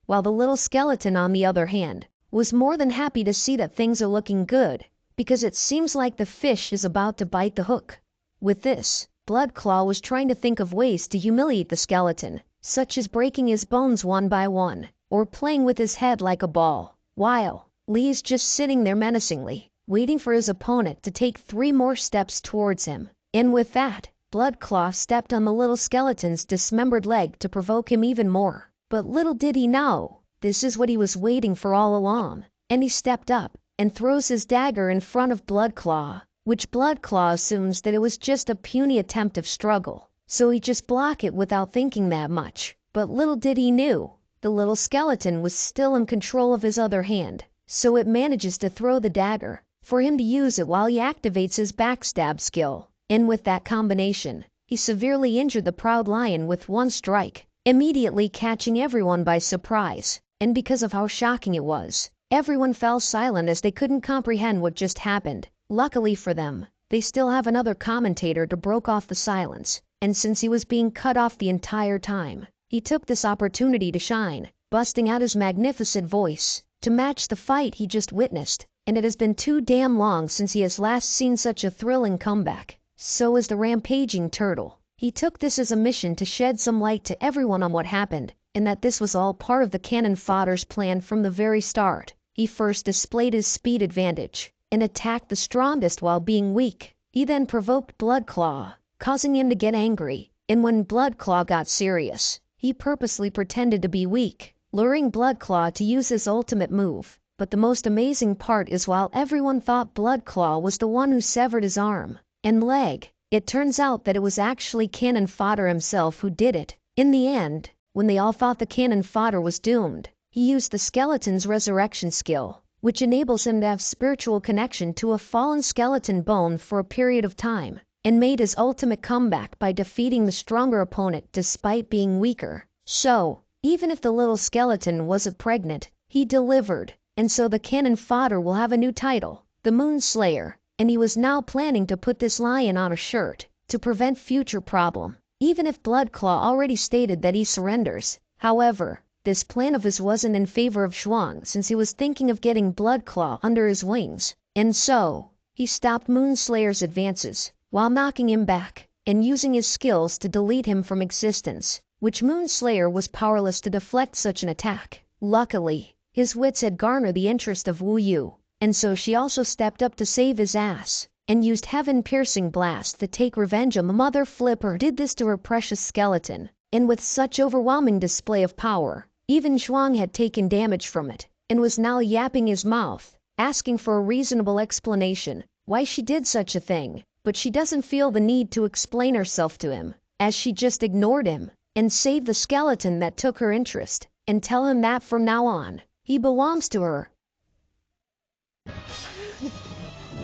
While the little skeleton, on the other hand, was more than happy to see that things are looking good, because it seems like the fish is about to bite the hook. With this, Blood Claw was trying to think of ways to humiliate the skeleton, such as breaking his bones one by one, or playing with his head like a ball, while Lee's just sitting there menacingly, waiting for his opponent to take 3 more steps towards him. And with that, Blood Claw stepped on the little skeleton's dismembered leg to provoke him even more. But little did he know, this is what he was waiting for all along, and he stepped up and throws his dagger in front of Blood Claw, which Blood Claw assumes that it was just a puny attempt of struggle, so he just blocked it without thinking that much. But little did he knew, the little skeleton was still in control of his other hand, so it manages to throw the dagger, for him to use it while he activates his backstab skill. And with that combination, he severely injured the proud lion with 1 strike, immediately catching everyone by surprise. And because of how shocking it was, everyone fell silent as they couldn't comprehend what just happened. Luckily for them, they still have another commentator to break off the silence, and since he was being cut off the entire time, he took this opportunity to shine, busting out his magnificent voice to match the fight he just witnessed. And it has been too damn long since he has last seen such a thrilling comeback. So is the rampaging turtle. He took this as a mission to shed some light to everyone on what happened, and that this was all part of the cannon fodder's plan from the very start. He first displayed his speed advantage and attacked the strongest while being weak. He then provoked Blood Claw, causing him to get angry, and when Blood Claw got serious, he purposely pretended to be weak, luring Blood Claw to use his ultimate move. But the most amazing part is while everyone thought Blood Claw was the one who severed his arm and leg, it turns out that it was actually Cannon Fodder himself who did it. In the end, when they all thought the Cannon Fodder was doomed, he used the skeleton's resurrection skill, which enables him to have spiritual connection to a fallen skeleton bone for a period of time, and made his ultimate comeback by defeating the stronger opponent despite being weaker. So, even if the little skeleton wasn't pregnant, he delivered, and so the Cannon Fodder will have a new title, the Moon Slayer, and he was now planning to put this lion on a shirt to prevent future problem, even if Blood Claw already stated that he surrenders. However, this plan of his wasn't in favor of Zhuang since he was thinking of getting Blood Claw under his wings, and so he stopped Moonslayer's advances while knocking him back and using his skills to delete him from existence, which Moonslayer was powerless to deflect such an attack. Luckily, his wits had garnered the interest of Wu Yu, and so she also stepped up to save his ass and used heaven-piercing blast to take revenge on the mother flipper did this to her precious skeleton. And with such overwhelming display of power, even Zhuang had taken damage from it, and was now yapping his mouth, asking for a reasonable explanation why she did such a thing, but she doesn't feel the need to explain herself to him, as she just ignored him, and saved the skeleton that took her interest, and tell him that from now on, he belongs to her.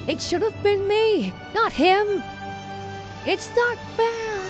It should have been me, not him. It's not fair.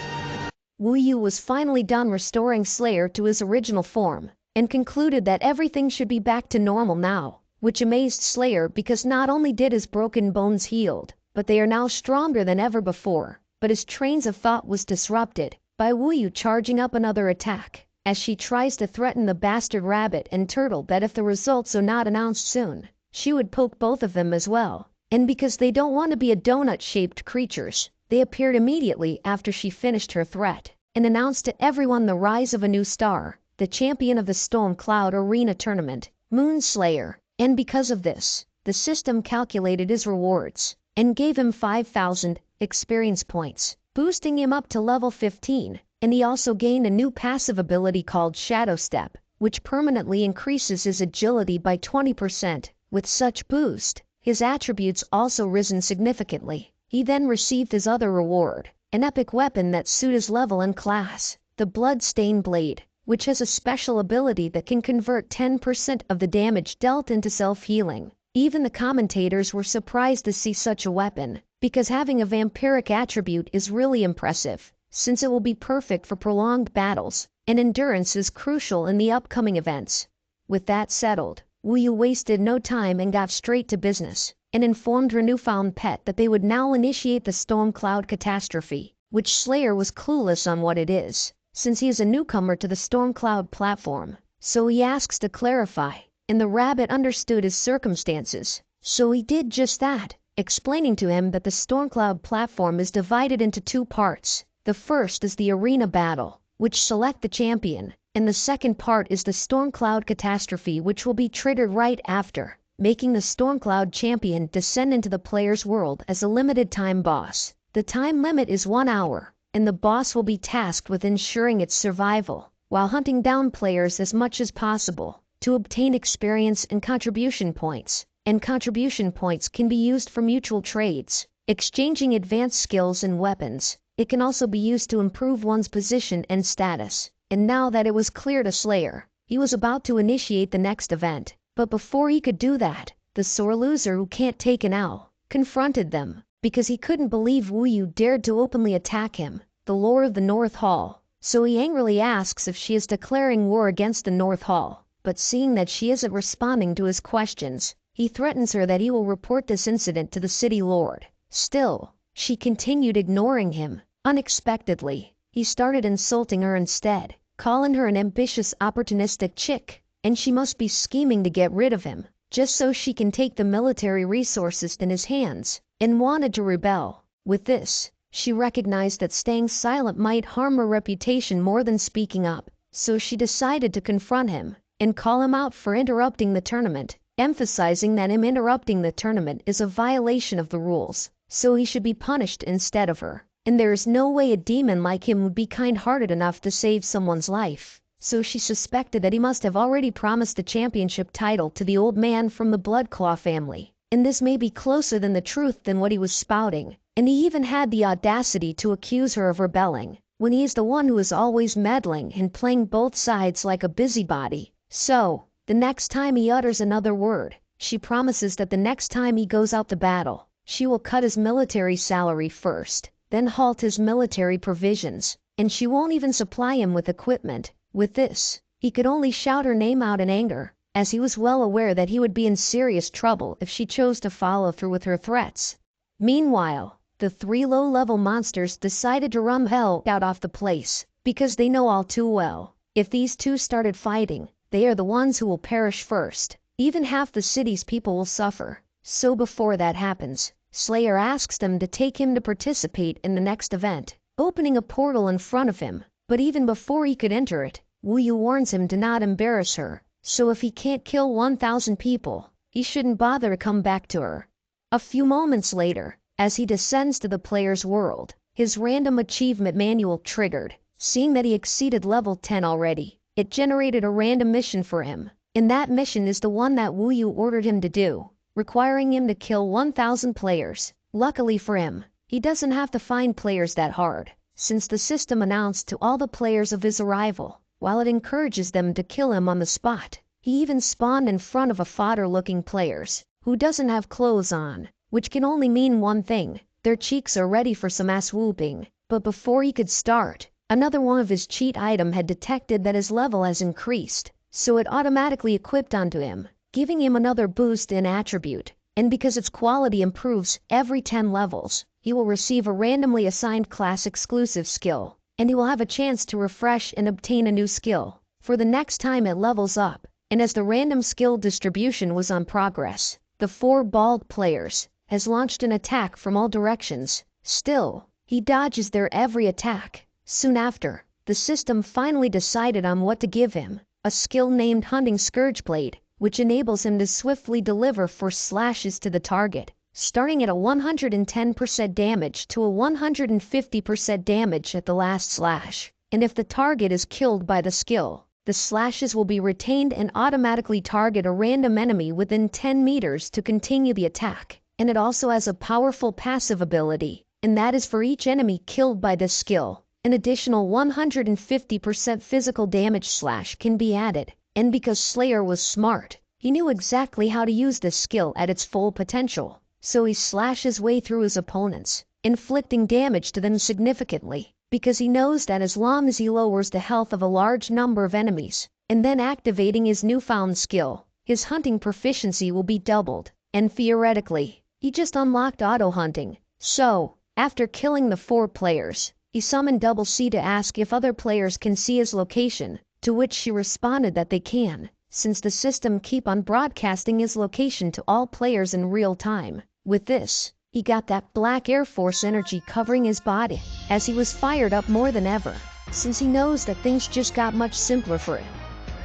Wu Yu was finally done restoring Slayer to his original form, and concluded that everything should be back to normal now, which amazed Slayer because not only did his broken bones healed, but they are now stronger than ever before. But his trains of thought was disrupted by Wu Yu charging up another attack, as she tries to threaten the bastard rabbit and turtle that if the results are not announced soon, she would poke both of them as well. And because they don't want to be a donut-shaped creatures, they appeared immediately after she finished her threat, and announced to everyone the rise of a new star, the champion of the Storm Cloud Arena Tournament, Moonslayer. And because of this, the system calculated his rewards, and gave him 5,000 experience points, boosting him up to level 15, and he also gained a new passive ability called Shadow Step, which permanently increases his agility by 20%. With such boost, his attributes also risen significantly. He then received his other reward, an epic weapon that suit his level and class, the Bloodstained Blade, which has a special ability that can convert 10% of the damage dealt into self-healing. Even the commentators were surprised to see such a weapon, because having a vampiric attribute is really impressive, since it will be perfect for prolonged battles, and endurance is crucial in the upcoming events. With that settled, Wu Yu wasted no time and got straight to business, and informed her newfound pet that they would now initiate the Storm Cloud Catastrophe, which Slayer was clueless on what it is, since he is a newcomer to the Storm Cloud platform, so he asks to clarify, and the rabbit understood his circumstances, so he did just that, explaining to him that the Stormcloud platform is divided into two parts. The first is the arena battle, which select the champion, and the second part is the Stormcloud Catastrophe, which will be triggered right after, making the Stormcloud champion descend into the player's world as a limited time boss. The time limit is 1 hour, and the boss will be tasked with ensuring its survival, while hunting down players as much as possible, to obtain experience and contribution points. And contribution points can be used for mutual trades, exchanging advanced skills and weapons. It can also be used to improve one's position and status. And now that it was clear to Slayer, he was about to initiate the next event. But before he could do that, the sore loser who can't take an L confronted them, because he couldn't believe Wu Yu dared to openly attack him, the Lord of the North Hall. So he angrily asks if she is declaring war against the North Hall, but seeing that she isn't responding to his questions, he threatens her that he will report this incident to the city lord. Still, she continued ignoring him. Unexpectedly, he started insulting her instead, calling her an ambitious, opportunistic chick, and she must be scheming to get rid of him, just so she can take the military resources in his hands, and wanted to rebel. With this, she recognized that staying silent might harm her reputation more than speaking up, so she decided to confront him and call him out for interrupting the tournament, emphasizing that him interrupting the tournament is a violation of the rules, so he should be punished instead of her. And there is no way a demon like him would be kind-hearted enough to save someone's life, so she suspected that he must have already promised the championship title to the old man from the Bloodclaw family, and this may be closer than the truth than what he was spouting, and he even had the audacity to accuse her of rebelling, when he is the one who is always meddling and playing both sides like a busybody. So, the next time he utters another word, she promises that the next time he goes out to battle, she will cut his military salary first, then halt his military provisions, and she won't even supply him with equipment. With this, he could only shout her name out in anger, as he was well aware that he would be in serious trouble if she chose to follow through with her threats. Meanwhile, the 3 low-level monsters decided to run hell out off the place, because they know all too well, if these two started fighting, they are the ones who will perish first. Even half the city's people will suffer. So before that happens, Slayer asks them to take him to participate in the next event, opening a portal in front of him. But even before he could enter it, Wu Yu warns him to not embarrass her, so if he can't kill 1,000 people, he shouldn't bother to come back to her. A few moments later, as he descends to the player's world, his random achievement manual triggered. Seeing that he exceeded level 10 already, it generated a random mission for him, and that mission is the one that Wu Yu ordered him to do, requiring him to kill 1,000 players. Luckily for him, he doesn't have to find players that hard, since the system announced to all the players of his arrival, while it encourages them to kill him on the spot. He even spawned in front of a fodder-looking players, who doesn't have clothes on, which can only mean one thing: their cheeks are ready for some ass whooping. But before he could start, Another one of his cheat item had detected that his level has increased, so it automatically equipped onto him, giving him another boost in attribute. And because its quality improves every 10 levels, he will receive a randomly assigned class exclusive skill, and he will have a chance to refresh and obtain a new skill for the next time it levels up. And as the random skill distribution was on progress, the 4 bald players has launched an attack from all directions. Still, he dodges their every attack. Soon after, the system finally decided on what to give him, a skill named Hunting Scourge Blade, which enables him to swiftly deliver 4 slashes to the target, starting at a 110% damage to a 150% damage at the last slash. And if the target is killed by the skill, the slashes will be retained and automatically target a random enemy within 10 meters to continue the attack. And it also has a powerful passive ability, and that is for each enemy killed by this skill, an additional 150% physical damage slash can be added. And because Slayer was smart, he knew exactly how to use this skill at its full potential, so he slashed his way through his opponents, inflicting damage to them significantly, because he knows that as long as he lowers the health of a large number of enemies, and then activating his newfound skill, his hunting proficiency will be doubled, and theoretically, he just unlocked auto-hunting. So, after killing the 4 players, he summoned Double C to ask if other players can see his location, to which she responded that they can, since the system keep on broadcasting his location to all players in real time. With this, he got that black Air Force energy covering his body, as he was fired up more than ever, since he knows that things just got much simpler for him.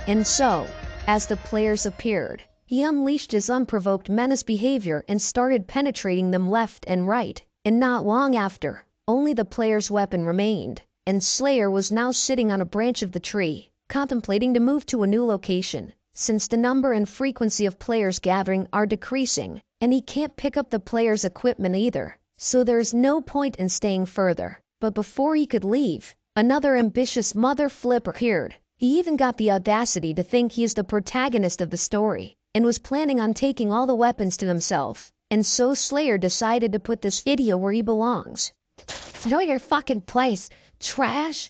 And so, as the players appeared, he unleashed his unprovoked menace behavior and started penetrating them left and right, and not long after, only the player's weapon remained, and Slayer was now sitting on a branch of the tree, contemplating to move to a new location, since the number and frequency of players gathering are decreasing, and he can't pick up the player's equipment either, so there's no point in staying further. But before he could leave, another ambitious mother flipper appeared. He even got the audacity to think he is the protagonist of the story, and was planning on taking all the weapons to himself. And so Slayer decided to put this idiot where he belongs. Know your fucking place, trash!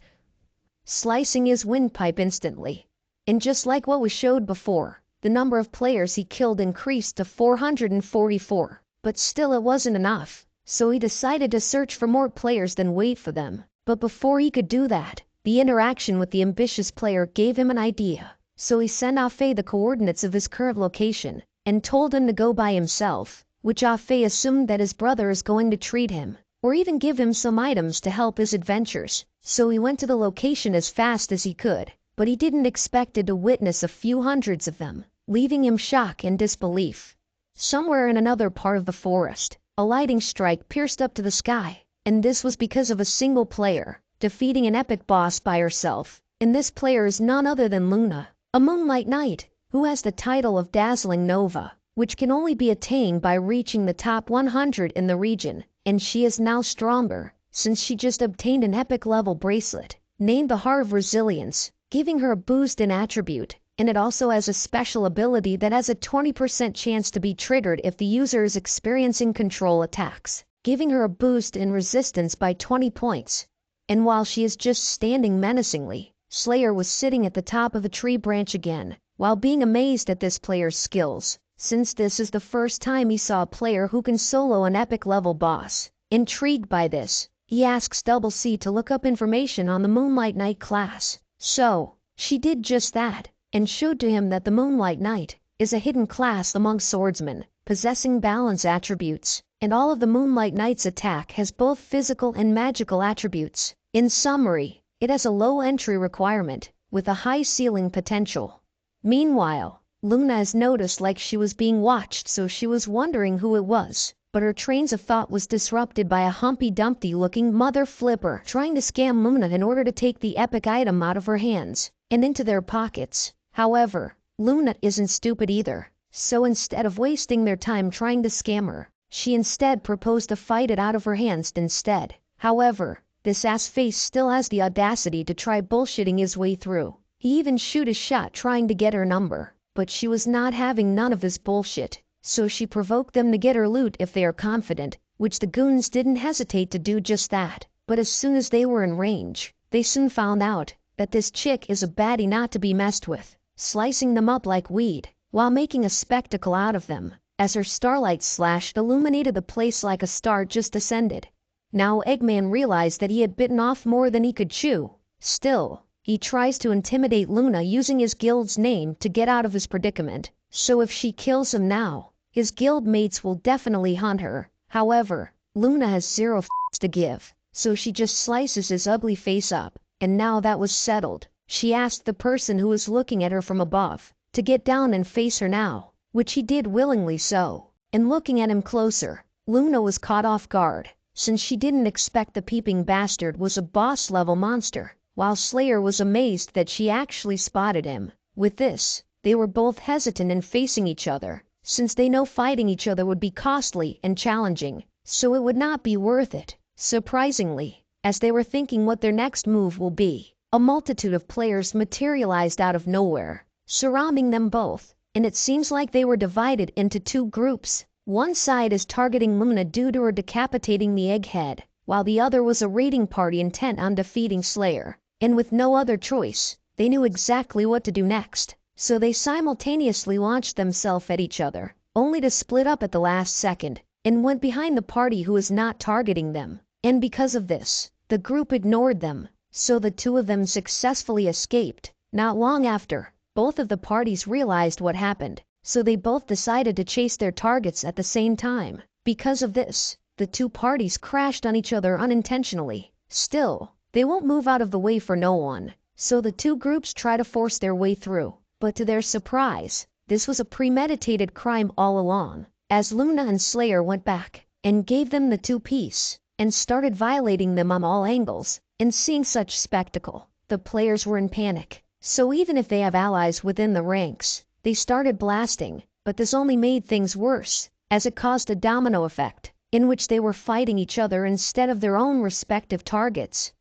Slicing his windpipe instantly. And just like what was showed before, the number of players he killed increased to 444. But still it wasn't enough, so he decided to search for more players than wait for them. But before he could do that, the interaction with the ambitious player gave him an idea. So he sent Afe the coordinates of his current location, and told him to go by himself, which Afe assumed that his brother is going to treat him, or even give him some items to help his adventures. So he went to the location as fast as he could, but he didn't expect to witness a few hundreds of them, leaving him shock and disbelief. Somewhere in another part of the forest, a lightning strike pierced up to the sky, and this was because of a single player, defeating an epic boss by herself. And this player is none other than Luna, a Moonlight Knight, who has the title of Dazzling Nova, which can only be attained by reaching the top 100 in the region, and she is now stronger, since she just obtained an epic level bracelet, named the Heart of Resilience, giving her a boost in attribute, and it also has a special ability that has a 20% chance to be triggered if the user is experiencing control attacks, giving her a boost in resistance by 20 points. And while she is just standing menacingly, Slayer was sitting at the top of a tree branch again, while being amazed at this player's skills, since this is the first time he saw a player who can solo an epic level boss. Intrigued by this, he asks Double C to look up information on the Moonlight Knight class. So, she did just that, and showed to him that the Moonlight Knight is a hidden class among swordsmen, possessing balance attributes, and all of the Moonlight Knight's attack has both physical and magical attributes. In summary, it has a low entry requirement, with a high ceiling potential. Meanwhile, Luna has noticed like she was being watched, so she was wondering who it was, but her trains of thought was disrupted by a Humpty Dumpty looking mother flipper trying to scam Luna in order to take the epic item out of her hands and into their pockets. However, Luna isn't stupid either, so instead of wasting their time trying to scam her, she instead proposed to fight it out of her hands instead. However, this ass face still has the audacity to try bullshitting his way through. He even shoot a shot trying to get her number, but she was not having none of his bullshit, so she provoked them to get her loot if they are confident, which the goons didn't hesitate to do just that. But as soon as they were in range, they soon found out that this chick is a baddie not to be messed with, slicing them up like weed, while making a spectacle out of them, as her starlight slash illuminated the place like a star just ascended. Now Eggman realized that he had bitten off more than he could chew. Still, he tries to intimidate Luna using his guild's name to get out of his predicament, so if she kills him now, his guild mates will definitely hunt her. However, Luna has zero f***s to give, so she just slices his ugly face up, and now that was settled, she asked the person who was looking at her from above to get down and face her now, which he did willingly so. And looking at him closer, Luna was caught off guard, since she didn't expect the peeping bastard was a boss-level monster, while Slayer was amazed that she actually spotted him. With this, they were both hesitant in facing each other, since they know fighting each other would be costly and challenging, so it would not be worth it. Surprisingly, as they were thinking what their next move will be, a multitude of players materialized out of nowhere, surrounding them both, and it seems like they were divided into two groups. One side is targeting Luna due to her decapitating the egghead, while the other was a raiding party intent on defeating Slayer. And with no other choice, they knew exactly what to do next, so they simultaneously launched themselves at each other, only to split up at the last second, and went behind the party who was not targeting them. And because of this, the group ignored them, so the two of them successfully escaped. Not long after, both of the parties realized what happened, so they both decided to chase their targets at the same time. Because of this, the two parties crashed on each other unintentionally. Still, they won't move out of the way for no one, so the two groups try to force their way through. But to their surprise, this was a premeditated crime all along, as Luna and Slayer went back and gave them the two-piece and started violating them on all angles. And seeing such spectacle, the players were in panic, so even if they have allies within the ranks, they started blasting. But this only made things worse, as it caused a domino effect, in which they were fighting each other instead of their own respective targets.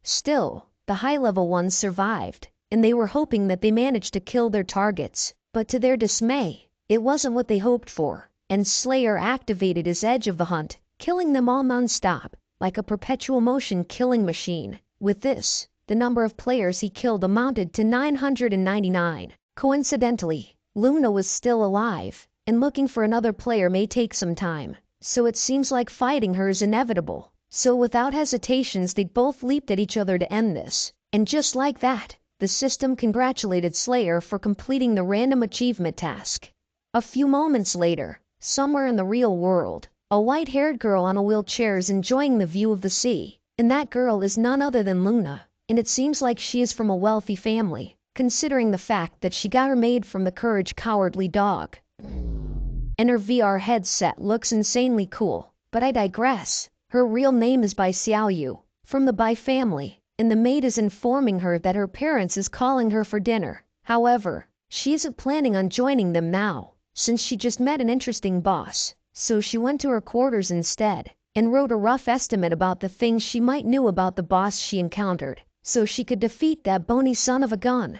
Still, the high-level ones survived, and they were hoping that they managed to kill their targets, but to their dismay, it wasn't what they hoped for, and Slayer activated his edge of the hunt, killing them all non-stop, like a perpetual motion killing machine. With this, the number of players he killed amounted to 999. Coincidentally, Luna was still alive, and looking for another player may take some time, so it seems like fighting her is inevitable. So without hesitations they both leaped at each other to end this, and just like that, the system congratulated Slayer for completing the random achievement task. A few moments later, somewhere in the real world, a white-haired girl on a wheelchair is enjoying the view of the sea, and that girl is none other than Luna, and it seems like she is from a wealthy family, considering the fact that she got her made from the Courage Cowardly dog. And her VR headset looks insanely cool, but I digress. Her real name is Bai Xiaoyu, from the Bai family, and the maid is informing her that her parents is calling her for dinner. However, she isn't planning on joining them now, since she just met an interesting boss. So she went to her quarters instead, and wrote a rough estimate about the things she might know about the boss she encountered, so she could defeat that bony son of a gun.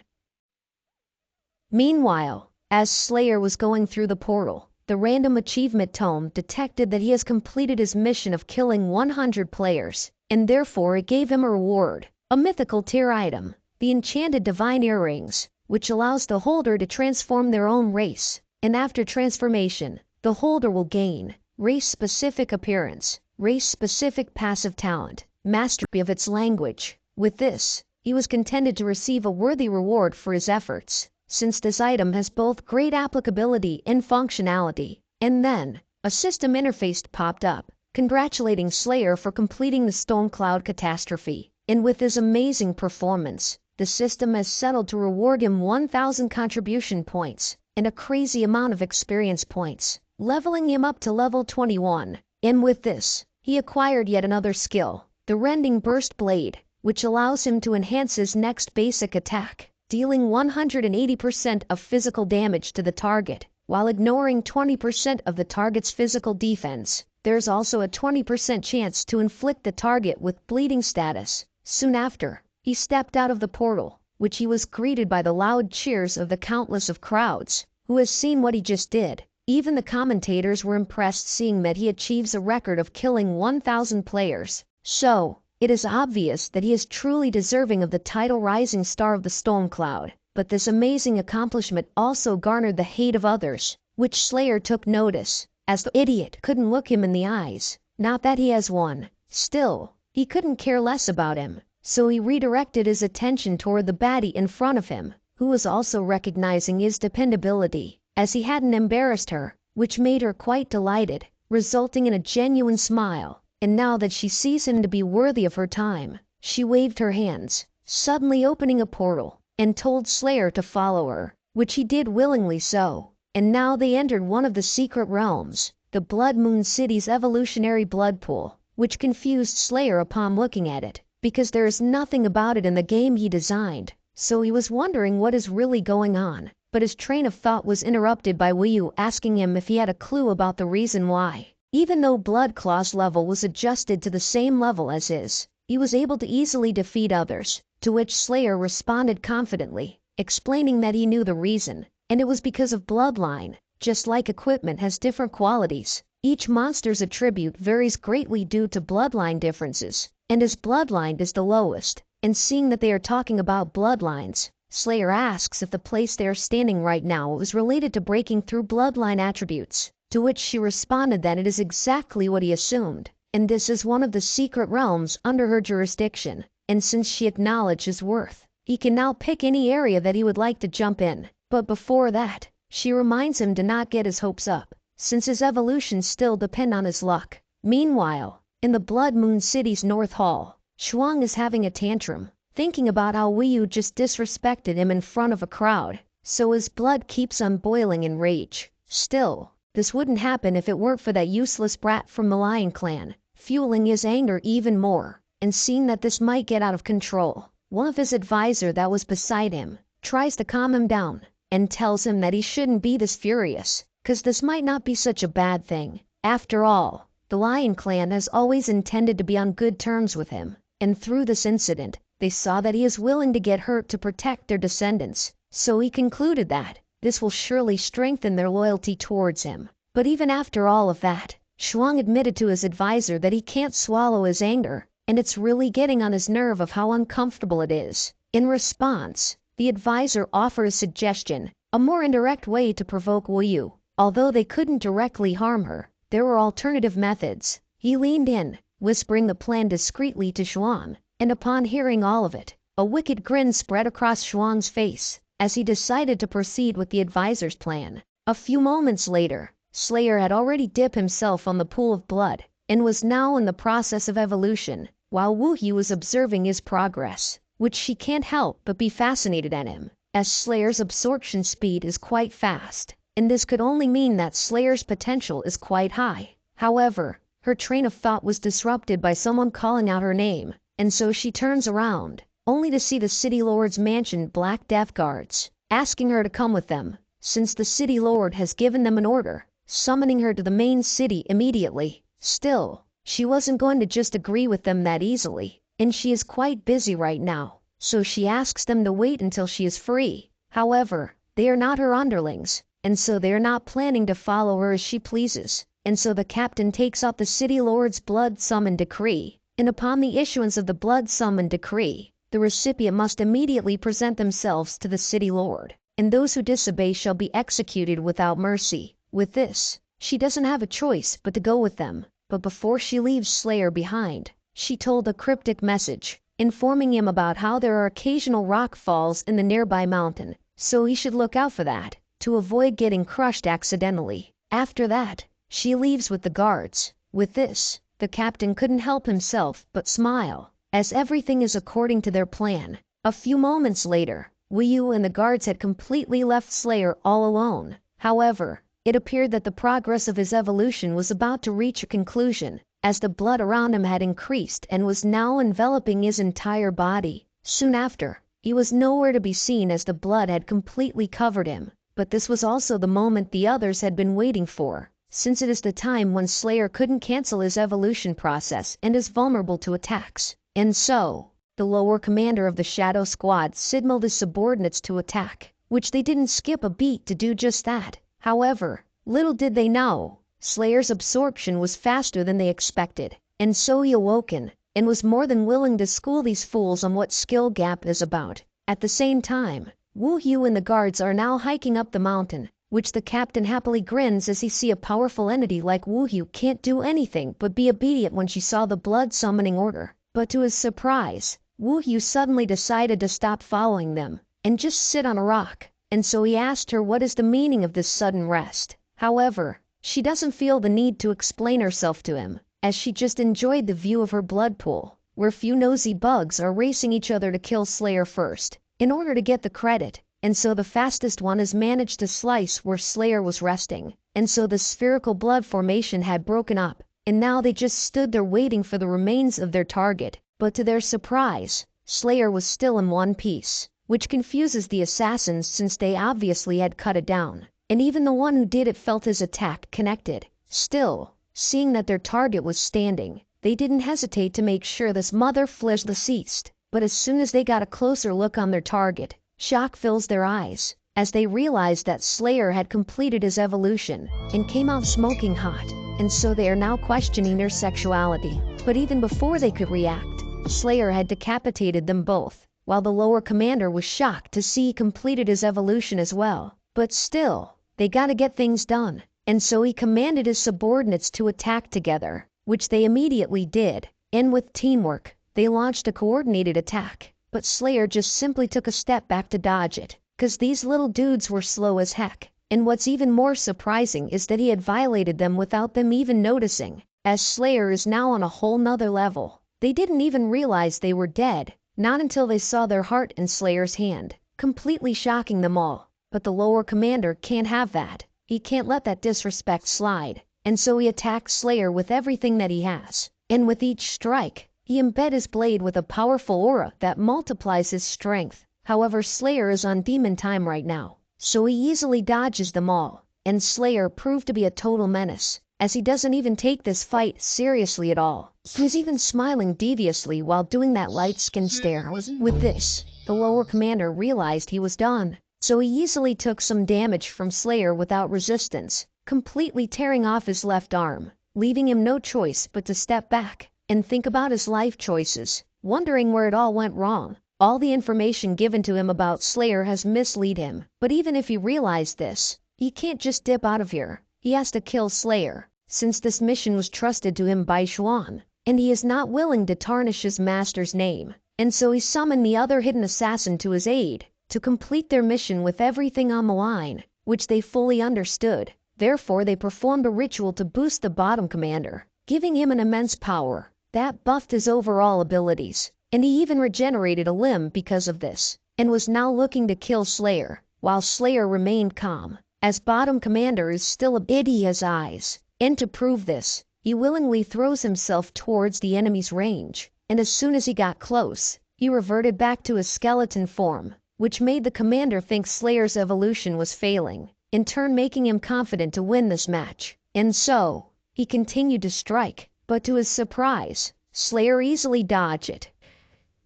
Meanwhile, as Slayer was going through the portal, the random achievement tome detected that he has completed his mission of killing 100 players, and therefore it gave him a reward, a mythical tier item, the enchanted divine earrings, which allows the holder to transform their own race, and after transformation, the holder will gain race-specific appearance, race-specific passive talent, mastery of its language. With this, he was contented to receive a worthy reward for his efforts, since this item has both great applicability and functionality. And then, a system interface popped up, congratulating Slayer for completing the Stone Cloud catastrophe. And with his amazing performance, the system has settled to reward him 1,000 contribution points and a crazy amount of experience points, leveling him up to level 21. And with this, he acquired yet another skill, the Rending Burst Blade, which allows him to enhance his next basic attack, dealing 180% of physical damage to the target, while ignoring 20% of the target's physical defense. There's also a 20% chance to inflict the target with bleeding status. Soon after, he stepped out of the portal, which he was greeted by the loud cheers of the countless of crowds, who has seen what he just did. Even the commentators were impressed seeing that he achieves a record of killing 1,000 players. So, It is obvious that he is truly deserving of the title Rising Star of the Storm Cloud, but this amazing accomplishment also garnered the hate of others, which Slayer took notice, as the idiot couldn't look him in the eyes. Not that he has won. Still, he couldn't care less about him, so he redirected his attention toward the baddie in front of him, who was also recognizing his dependability, as he hadn't embarrassed her, which made her quite delighted, resulting in a genuine smile. And now that she sees him to be worthy of her time, she waved her hands, suddenly opening a portal, and told Slayer to follow her, which he did willingly so. And now they entered one of the secret realms, the Blood Moon City's evolutionary blood pool, which confused Slayer upon looking at it, because there is nothing about it in the game he designed, so he was wondering what is really going on. But his train of thought was interrupted by Wu asking him if he had a clue about the reason why. Even though Blood Claw's level was adjusted to the same level as his, he was able to easily defeat others, to which Slayer responded confidently, explaining that he knew the reason, and it was because of bloodline. Just like equipment has different qualities, each monster's attribute varies greatly due to bloodline differences, and his bloodline is the lowest. And seeing that they are talking about bloodlines, Slayer asks if the place they are standing right now is related to breaking through bloodline attributes, to which she responded that it is exactly what he assumed, and this is one of the secret realms under her jurisdiction, and since she acknowledged his worth, he can now pick any area that he would like to jump in. But before that, she reminds him to not get his hopes up, since his evolutions still depend on his luck. Meanwhile, in the Blood Moon City's North Hall, Shuang is having a tantrum, thinking about how Wu just disrespected him in front of a crowd, so his blood keeps on boiling in rage. Still, this wouldn't happen if it weren't for that useless brat from the Lion Clan, fueling his anger even more. And seeing that this might get out of control, one of his advisor that was beside him tries to calm him down, and tells him that he shouldn't be this furious, cause this might not be such a bad thing. After all, the Lion Clan has always intended to be on good terms with him, and through this incident, they saw that he is willing to get hurt to protect their descendants, so he concluded that this will surely strengthen their loyalty towards him. But even after all of that, Shuang admitted to his advisor that he can't swallow his anger, and it's really getting on his nerve of how uncomfortable it is. In response, the advisor offered a suggestion, a more indirect way to provoke Wu. Although they couldn't directly harm her, there were alternative methods. He leaned in, whispering the plan discreetly to Shuang, and upon hearing all of it, a wicked grin spread across Shuang's face, as he decided to proceed with the advisor's plan. A few moments later, Slayer had already dipped himself on the pool of blood, and was now in the process of evolution, while Wu was observing his progress, which she can't help but be fascinated at him, as Slayer's absorption speed is quite fast, and this could only mean that Slayer's potential is quite high. However, her train of thought was disrupted by someone calling out her name, and so she turns around, only to see the City Lord's mansion Black Death Guards, asking her to come with them, since the City Lord has given them an order, summoning her to the main city immediately. Still, she wasn't going to just agree with them that easily, and she is quite busy right now, so she asks them to wait until she is free. However, they are not her underlings, and so they are not planning to follow her as she pleases, and so the captain takes out the City Lord's Blood Summon Decree, and upon the issuance of the Blood Summon Decree, the recipient must immediately present themselves to the City Lord, and those who disobey shall be executed without mercy. With this, she doesn't have a choice but to go with them. But before she leaves Slayer behind, she told a cryptic message, informing him about how there are occasional rock falls in the nearby mountain, so he should look out for that, to avoid getting crushed accidentally. After that, she leaves with the guards. With this, the captain couldn't help himself but smile, as everything is according to their plan. A few moments later, Wu and the guards had completely left Slayer all alone. However, it appeared that the progress of his evolution was about to reach a conclusion, as the blood around him had increased and was now enveloping his entire body. Soon after, he was nowhere to be seen as the blood had completely covered him. But this was also the moment the others had been waiting for, since it is the time when Slayer couldn't cancel his evolution process and is vulnerable to attacks. And so, the lower commander of the Shadow Squad signaled his subordinates to attack, which they didn't skip a beat to do just that. However, little did they know, Slayer's absorption was faster than they expected, and so he awoken, and was more than willing to school these fools on what skill gap is about. At the same time, Wu Yu and the guards are now hiking up the mountain, which the captain happily grins as he see a powerful entity like Wu Yu can't do anything but be obedient when she saw the blood summoning order. But to his surprise, Wu Yu suddenly decided to stop following them and just sit on a rock, and so he asked her what is the meaning of this sudden rest. However, she doesn't feel the need to explain herself to him, as she just enjoyed the view of her blood pool, where few nosy bugs are racing each other to kill Slayer first, in order to get the credit, and so the fastest one has managed to slice where Slayer was resting, and so the spherical blood formation had broken up, and now they just stood there waiting for the remains of their target, but to their surprise, Slayer was still in one piece, which confuses the assassins since they obviously had cut it down, and even the one who did it felt his attack connected. Still, seeing that their target was standing, they didn't hesitate to make sure this mother flesh ceased, but as soon as they got a closer look on their target, shock fills their eyes, as they realized that Slayer had completed his evolution and came out smoking hot, and so they are now questioning their sexuality. But even before they could react, Slayer had decapitated them both, while the lower commander was shocked to see he completed his evolution as well. But still, they gotta get things done, and so he commanded his subordinates to attack together, which they immediately did, and with teamwork, they launched a coordinated attack. But Slayer just simply took a step back to dodge it, cause these little dudes were slow as heck. And what's even more surprising is that he had violated them without them even noticing, as Slayer is now on a whole nother level. They didn't even realize they were dead, not until they saw their heart in Slayer's hand, completely shocking them all. But the lower commander can't have that. He can't let that disrespect slide, and so he attacks Slayer with everything that he has. And with each strike, he embed his blade with a powerful aura that multiplies his strength. However, Slayer is on demon time right now, so he easily dodges them all, and Slayer proved to be a total menace, as he doesn't even take this fight seriously at all. He's even smiling deviously while doing that light skin stare. With this, the lower commander realized he was done, so he easily took some damage from Slayer without resistance, completely tearing off his left arm, leaving him no choice but to step back and think about his life choices, wondering where it all went wrong. All the information given to him about Slayer has misled him, but even if he realized this, he can't just dip out of here. He has to kill Slayer, since this mission was trusted to him by Xuan, and he is not willing to tarnish his master's name. And so he summoned the other hidden assassin to his aid, to complete their mission with everything on the line, which they fully understood. Therefore they performed a ritual to boost the bottom commander, giving him an immense power that buffed his overall abilities, and he even regenerated a limb because of this, and was now looking to kill Slayer, while Slayer remained calm, as bottom commander is still a bit in his eyes. And to prove this, he willingly throws himself towards the enemy's range, and as soon as he got close, he reverted back to his skeleton form, which made the commander think Slayer's evolution was failing, in turn making him confident to win this match. And so, he continued to strike, but to his surprise, Slayer easily dodged it.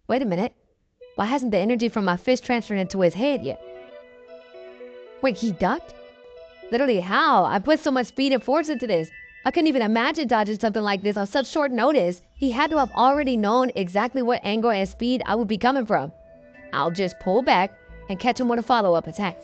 Wait a minute, why hasn't the energy from my fist transferred into his head yet? Wait, he ducked? Literally how? I put so much speed and force into this. I couldn't even imagine dodging something like this on such short notice. He had to have already known exactly what angle and speed I would be coming from. I'll just pull back and catch him with a follow-up attack.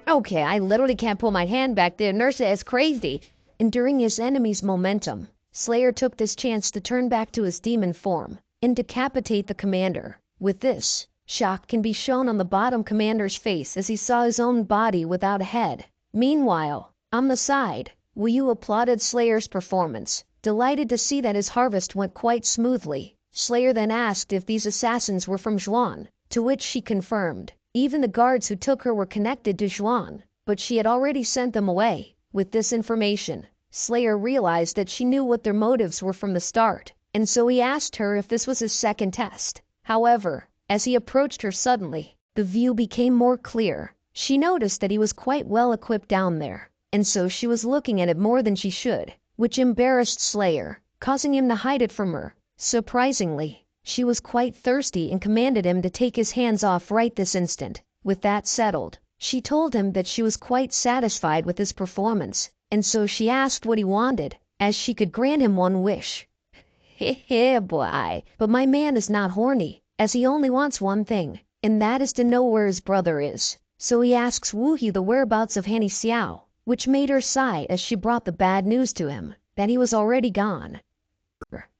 Okay, I literally can't pull my hand back. The inertia is crazy. And during his enemy's momentum, Slayer took this chance to turn back to his demon form and decapitate the commander. With this, shock can be shown on the bottom commander's face as he saw his own body without a head. Meanwhile, on the side, Wu Yu applauded Slayer's performance, delighted to see that his harvest went quite smoothly. Slayer then asked if these assassins were from Xuan, to which she confirmed. Even the guards who took her were connected to Xuan, but she had already sent them away. With this information, Slayer realized that she knew what their motives were from the start, and so he asked her if this was his second test. However, as he approached her suddenly, the view became more clear. She noticed that he was quite well equipped down there, and so she was looking at it more than she should, which embarrassed Slayer, causing him to hide it from her. Surprisingly, she was quite thirsty and commanded him to take his hands off right this instant. With that settled, she told him that she was quite satisfied with his performance, and so she asked what he wanted, as she could grant him one wish. Heh boy, but my man is not horny, as he only wants one thing, and that is to know where his brother is. So he asks Wu Yu the whereabouts of Hanny Xiao, which made her sigh as she brought the bad news to him, that he was already gone.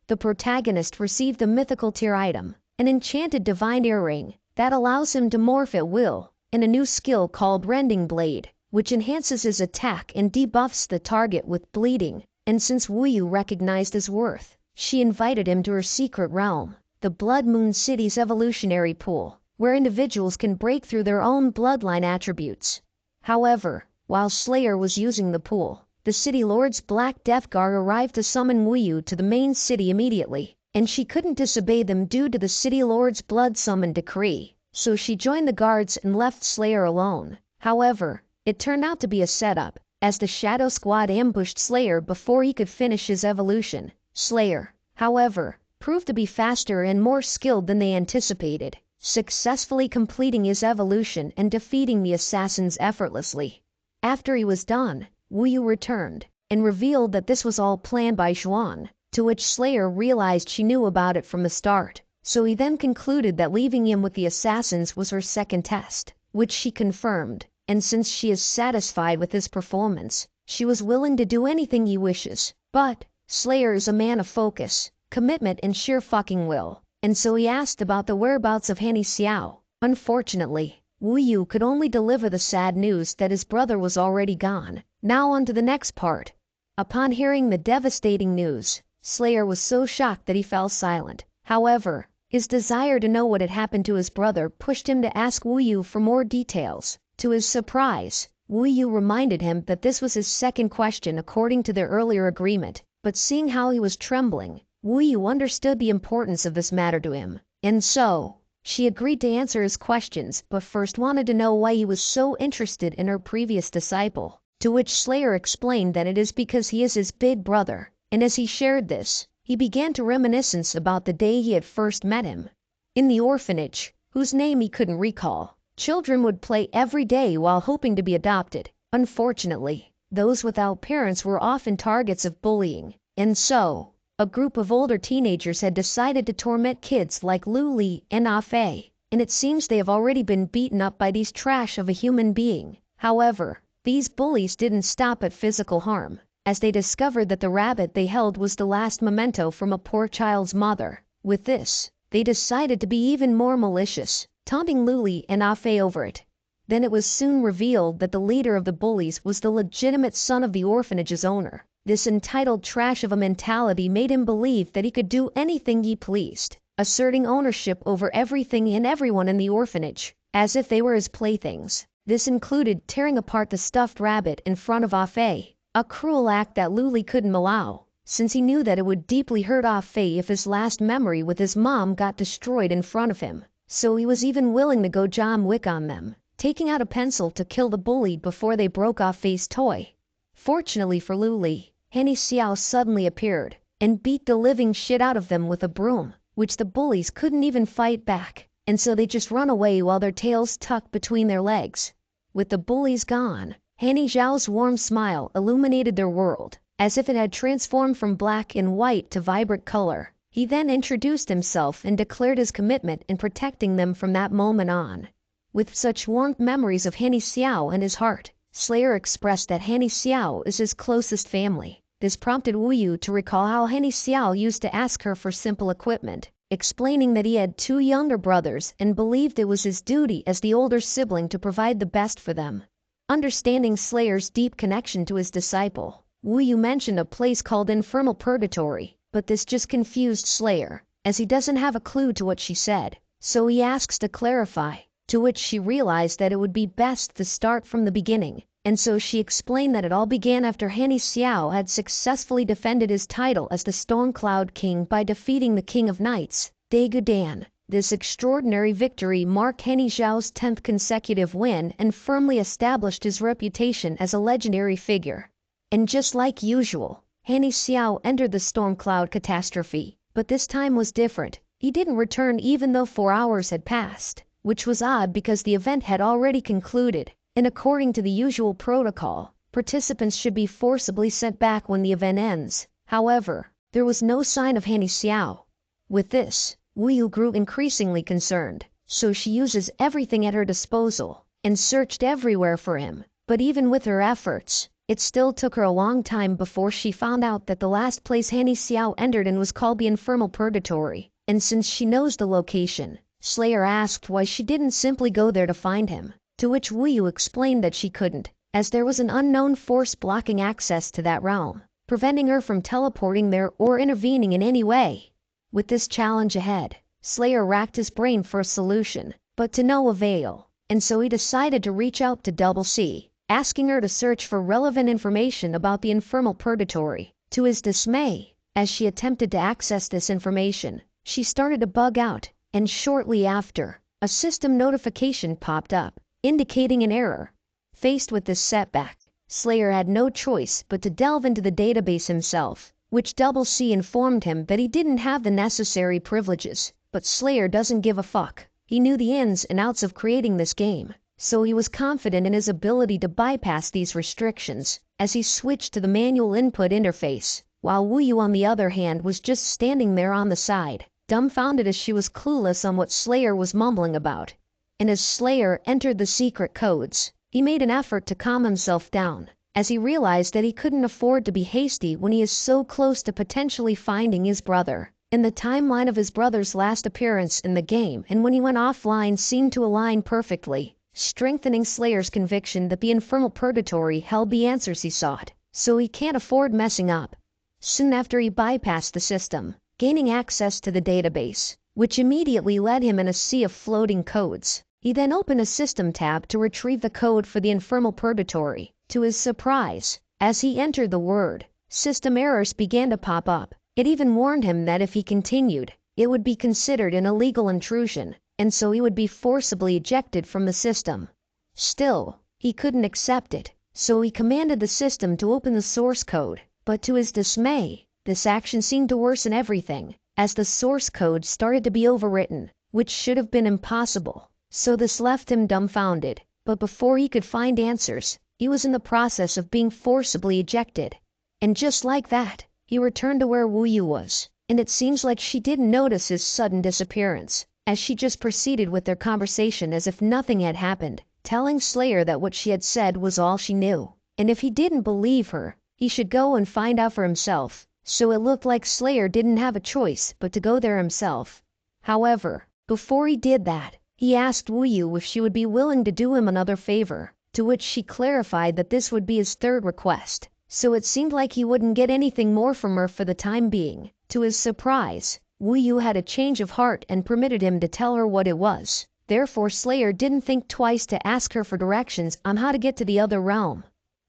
The protagonist received the mythical tier item, an enchanted divine earring that allows him to morph at will, and a new skill called Rending Blade, which enhances his attack and debuffs the target with bleeding. And since Wu Yu recognized his worth, she invited him to her secret realm, the Blood Moon City's evolutionary pool, where individuals can break through their own bloodline attributes. However, while Slayer was using the pool, the City Lord's Black Death Guard arrived to summon Wu Yu to the main city immediately, and she couldn't disobey them due to the City Lord's blood summon decree, so she joined the guards and left Slayer alone. However, it turned out to be a setup, as the Shadow Squad ambushed Slayer before he could finish his evolution. Slayer, however, proved to be faster and more skilled than they anticipated, successfully completing his evolution and defeating the assassins effortlessly. After he was done, Wu Yu returned and revealed that this was all planned by Xuan, to which Slayer realized she knew about it from the start. So he then concluded that leaving him with the assassins was her second test, which she confirmed, and since she is satisfied with his performance, she was willing to do anything he wishes. But Slayer is a man of focus, commitment and sheer fucking will, and so he asked about the whereabouts of Hanny Xiao. Unfortunately, Wu Yu could only deliver the sad news that his brother was already gone. Now on to the next part. Upon hearing the devastating news, Slayer was so shocked that he fell silent. However, his desire to know what had happened to his brother pushed him to ask Wu Yu for more details. To his surprise, Wu Yu reminded him that this was his second question according to their earlier agreement, but seeing how he was trembling, Wu Yu understood the importance of this matter to him, and so she agreed to answer his questions, but first wanted to know why he was so interested in her previous disciple, to which Slayer explained that it is because he is his big brother, and as he shared this, he began to reminisce about the day he had first met him. In the orphanage, whose name he couldn't recall, children would play every day while hoping to be adopted. Unfortunately, those without parents were often targets of bullying, and so a group of older teenagers had decided to torment kids like Lu Li and Ah Fei, and it seems they have already been beaten up by these trash of a human being. However, these bullies didn't stop at physical harm, as they discovered that the rabbit they held was the last memento from a poor child's mother. With this, they decided to be even more malicious, taunting Lu Li and Ah Fei over it. Then it was soon revealed that the leader of the bullies was the legitimate son of the orphanage's owner. This entitled trash of a mentality made him believe that he could do anything he pleased, asserting ownership over everything and everyone in the orphanage, as if they were his playthings. This included tearing apart the stuffed rabbit in front of Ah Fei, a cruel act that Lu Li couldn't allow, since he knew that it would deeply hurt Ah Fei if his last memory with his mom got destroyed in front of him. So he was even willing to go John Wick on them, taking out a pencil to kill the bully before they broke Ah Fei's toy. Fortunately for Lu Li, Hanny Xiao suddenly appeared and beat the living shit out of them with a broom, which the bullies couldn't even fight back, and so they just run away while their tails tucked between their legs. With the bullies gone, Hanny Xiao's warm smile illuminated their world, as if it had transformed from black and white to vibrant color. He then introduced himself and declared his commitment in protecting them from that moment on. With such warm memories of Hanny Xiao in his heart, Slayer expressed that Hanny Xiao is his closest family. This prompted Wu Yu to recall how Hanny Xiao used to ask her for simple equipment, explaining that he had 2 younger brothers and believed it was his duty as the older sibling to provide the best for them. Understanding Slayer's deep connection to his disciple, Wu Yu mentioned a place called Infernal Purgatory, but this just confused Slayer, as he doesn't have a clue to what she said, so he asks to clarify, to which she realized that it would be best to start from the beginning, and so she explained that it all began after Hanny Xiao had successfully defended his title as the Stormcloud King by defeating the King of Knights, Daegu Dan. This extraordinary victory marked Hanny Xiao's 10th consecutive win and firmly established his reputation as a legendary figure. And just like usual, Hanny Xiao entered the Stormcloud catastrophe, but this time was different. He didn't return even though 4 hours had passed, which was odd because the event had already concluded, and according to the usual protocol, participants should be forcibly sent back when the event ends. However, there was no sign of Hanny Xiao. With this, Wu Yu grew increasingly concerned, so she uses everything at her disposal and searched everywhere for him. But even with her efforts, it still took her a long time before she found out that the last place Hanny Xiao entered in was called the Infernal Purgatory. And since she knows the location, Slayer asked why she didn't simply go there to find him, to which Wu Yu explained that she couldn't, as there was an unknown force blocking access to that realm, preventing her from teleporting there or intervening in any way. With this challenge ahead, Slayer racked his brain for a solution, but to no avail, and so he decided to reach out to Double C, asking her to search for relevant information about the Infernal Purgatory. To his dismay, as she attempted to access this information, she started to bug out, and shortly after, a system notification popped up, indicating an error. Faced with this setback, Slayer had no choice but to delve into the database himself, which Double C informed him that he didn't have the necessary privileges. But Slayer doesn't give a fuck. He knew the ins and outs of creating this game, so he was confident in his ability to bypass these restrictions as he switched to the manual input interface, while Wu Yu on the other hand was just standing there on the side, dumbfounded as she was clueless on what Slayer was mumbling about. And as Slayer entered the secret codes, he made an effort to calm himself down, as he realized that he couldn't afford to be hasty when he is so close to potentially finding his brother. And the timeline of his brother's last appearance in the game and when he went offline seemed to align perfectly, strengthening Slayer's conviction that the Infernal Purgatory held the answers he sought, so he can't afford messing up. Soon after he bypassed the system, gaining access to the database, which immediately led him in a sea of floating codes. He then opened a system tab to retrieve the code for the Infernal Purgatory. To his surprise, as he entered the word, system errors began to pop up. It even warned him that if he continued, it would be considered an illegal intrusion, and so he would be forcibly ejected from the system. Still, he couldn't accept it, so he commanded the system to open the source code. But to his dismay, this action seemed to worsen everything, as the source code started to be overwritten, which should have been impossible. So this left him dumbfounded, but before he could find answers, he was in the process of being forcibly ejected. And just like that, he returned to where Wu Yu was, and it seems like she didn't notice his sudden disappearance, as she just proceeded with their conversation as if nothing had happened, telling Slayer that what she had said was all she knew, and if he didn't believe her, he should go and find out for himself. So it looked like Slayer didn't have a choice but to go there himself. However, before he did that, he asked Wu Yu if she would be willing to do him another favor, to which she clarified that this would be his third request, so it seemed like he wouldn't get anything more from her for the time being. To his surprise, Wu Yu had a change of heart and permitted him to tell her what it was. Therefore Slayer didn't think twice to ask her for directions on how to get to the other realm.